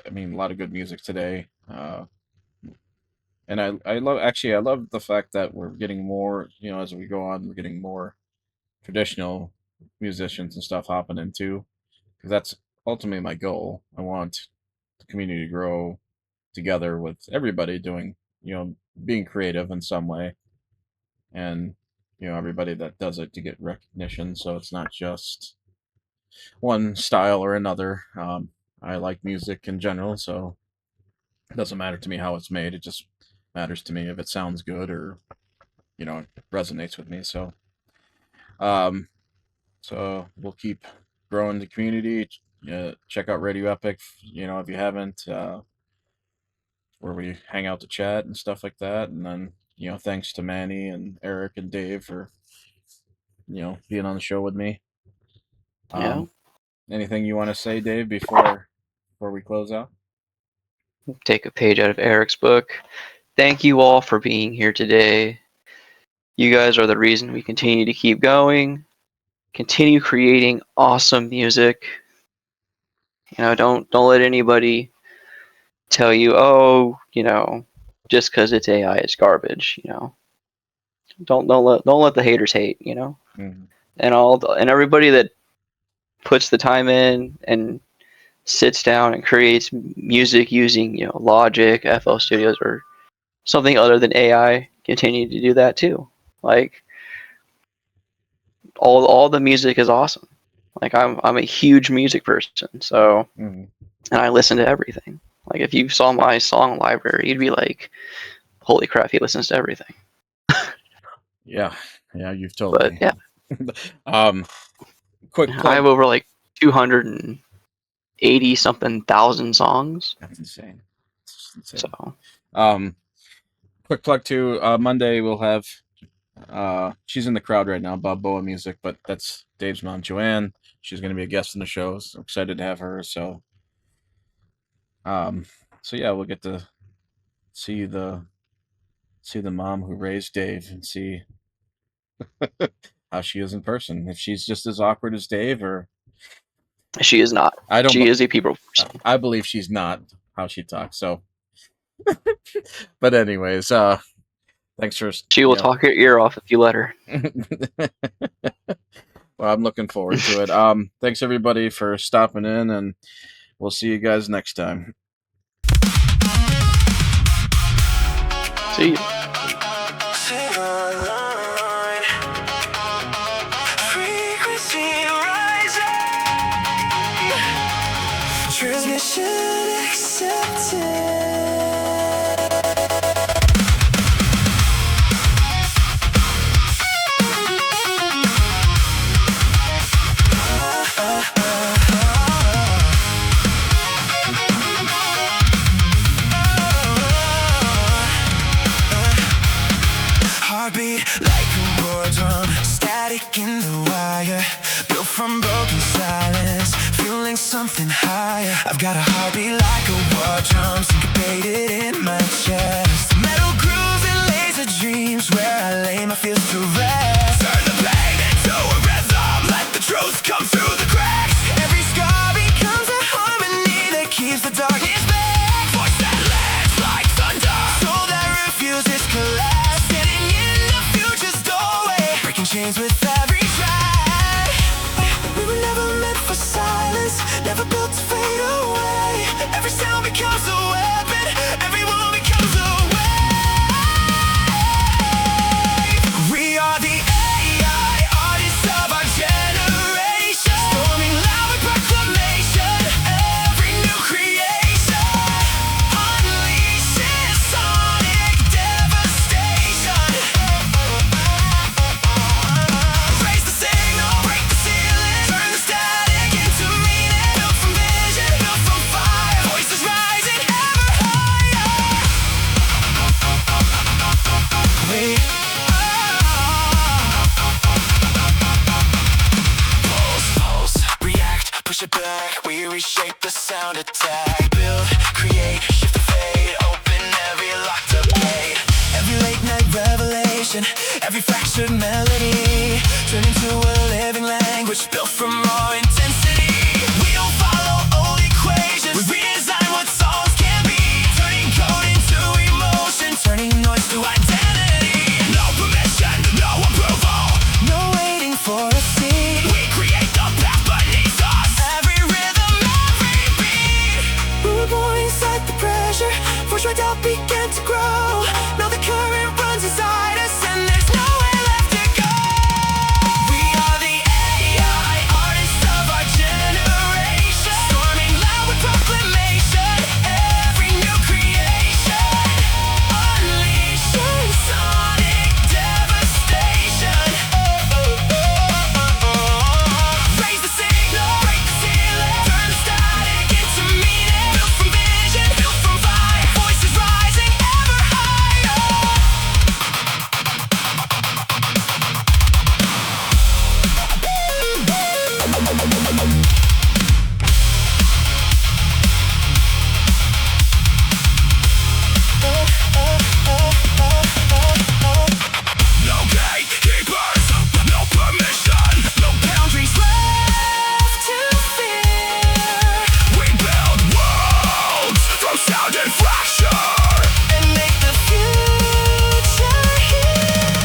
Speaker 2: mean, a lot of good music today. And I love the fact that we're getting more, you know, as we go on, we're getting more traditional musicians and stuff hopping in too, because that's ultimately my goal. I want the community to grow together with everybody doing, you know, being creative in some way, and you know, everybody that does it to get recognition. So it's not just one style or another. I like music in general, so it doesn't matter to me how it's made. It just matters to me if it sounds good or, you know, it resonates with me. So so we'll keep growing the community. Check out Radio Epic, you know, if you haven't, where we hang out to chat and stuff like that. And then, you know, thanks to Manny and Eric and Dave for, you know, being on the show with me.
Speaker 9: Yeah.
Speaker 2: Anything you want to say, Dave, before we close out?
Speaker 9: Take a page out of Eric's book. Thank you all for being here today. You guys are the reason we continue to keep going, continue creating awesome music. You know, don't let anybody tell you, oh, you know, just because it's AI, it's garbage. You know, don't let the haters hate. You know,
Speaker 2: Mhm.
Speaker 9: and everybody that puts the time in and sits down and creates music using, you know, Logic, FL Studios, or something other than AI, continue to do that too. Like all the music is awesome. Like I'm a huge music person, so
Speaker 2: Mhm.
Speaker 9: and I listen to everything. Like if you saw my song library, you'd be like, holy crap, he listens to everything.
Speaker 2: Yeah, you've told
Speaker 9: But
Speaker 2: me.
Speaker 9: yeah,
Speaker 2: Quick
Speaker 9: I
Speaker 2: plug.
Speaker 9: have over like 280 something thousand songs.
Speaker 2: That's insane. It's insane.
Speaker 9: So
Speaker 2: Quick plug too. Monday we'll have. She's in the crowd right now, Bob Boa Music, but that's Dave's mom, Joanne. She's going to be a guest in the show. So I'm excited to have her. So So yeah, we'll get to see the mom who raised Dave and see how she is in person. If she's just as awkward as Dave, or
Speaker 9: She is not.
Speaker 2: I don't.
Speaker 9: She is a people person.
Speaker 2: I believe she's not how she talks. So, but anyways, thanks for.
Speaker 9: She will talk your ear off if you let her.
Speaker 2: Well, I'm looking forward to it. Thanks everybody for stopping in, and we'll see you guys next time.
Speaker 9: See you.
Speaker 7: Transmission accepted. Heartbeat like a war drum, static in the wire, built from broken silence, fueling something higher. I've got a heartbeat like a war drum, syncopated in my chest. Metal grooves and laser dreams, where I lay my fears to rest. Turn the pain into a rhythm, let the truth come through the cracks. Every scar becomes a harmony that keeps the darkness back. Voice that lands like thunder, soul that refuses collapse. Chains with every track. We were never meant for silence, never built to fade away. Every sound becomes a weapon, every word becomes a wave. We are the AI artists of our generation, storming loud with proclamation. Every new creation unleashes sonic devastation. Back, we reshape the sound attack. Build, create, shift the fade, open every locked up gate. Every late night revelation, every fractured melody, turn into a living language built from raw intensity. We don't follow old equations, we redesign what songs can be, turning code into emotion, turning noise to identity. No permission, no approval, no waiting for a seat. We create the path beneath us. Born inside the pressure, force right out began to grow. Now the current runs inside us and there's nowhere left to go. We are the AI artists of our generation, storming loud with proclamation. Every new creation unleashing sonic devastation. Raise the signal, break the ceiling, turn the static into meaning. Built from fire, voices rising ever higher. No gatekeepers, no permission, no boundaries left to fear. We build worlds from sound and fracture, and make the future here.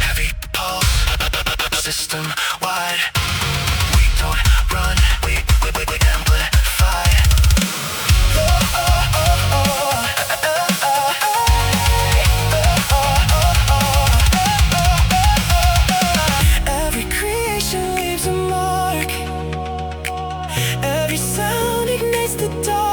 Speaker 7: Heavy pulse, system wide. We don't run, we amplify. Every creation leaves a mark. Every sound ignites the dark.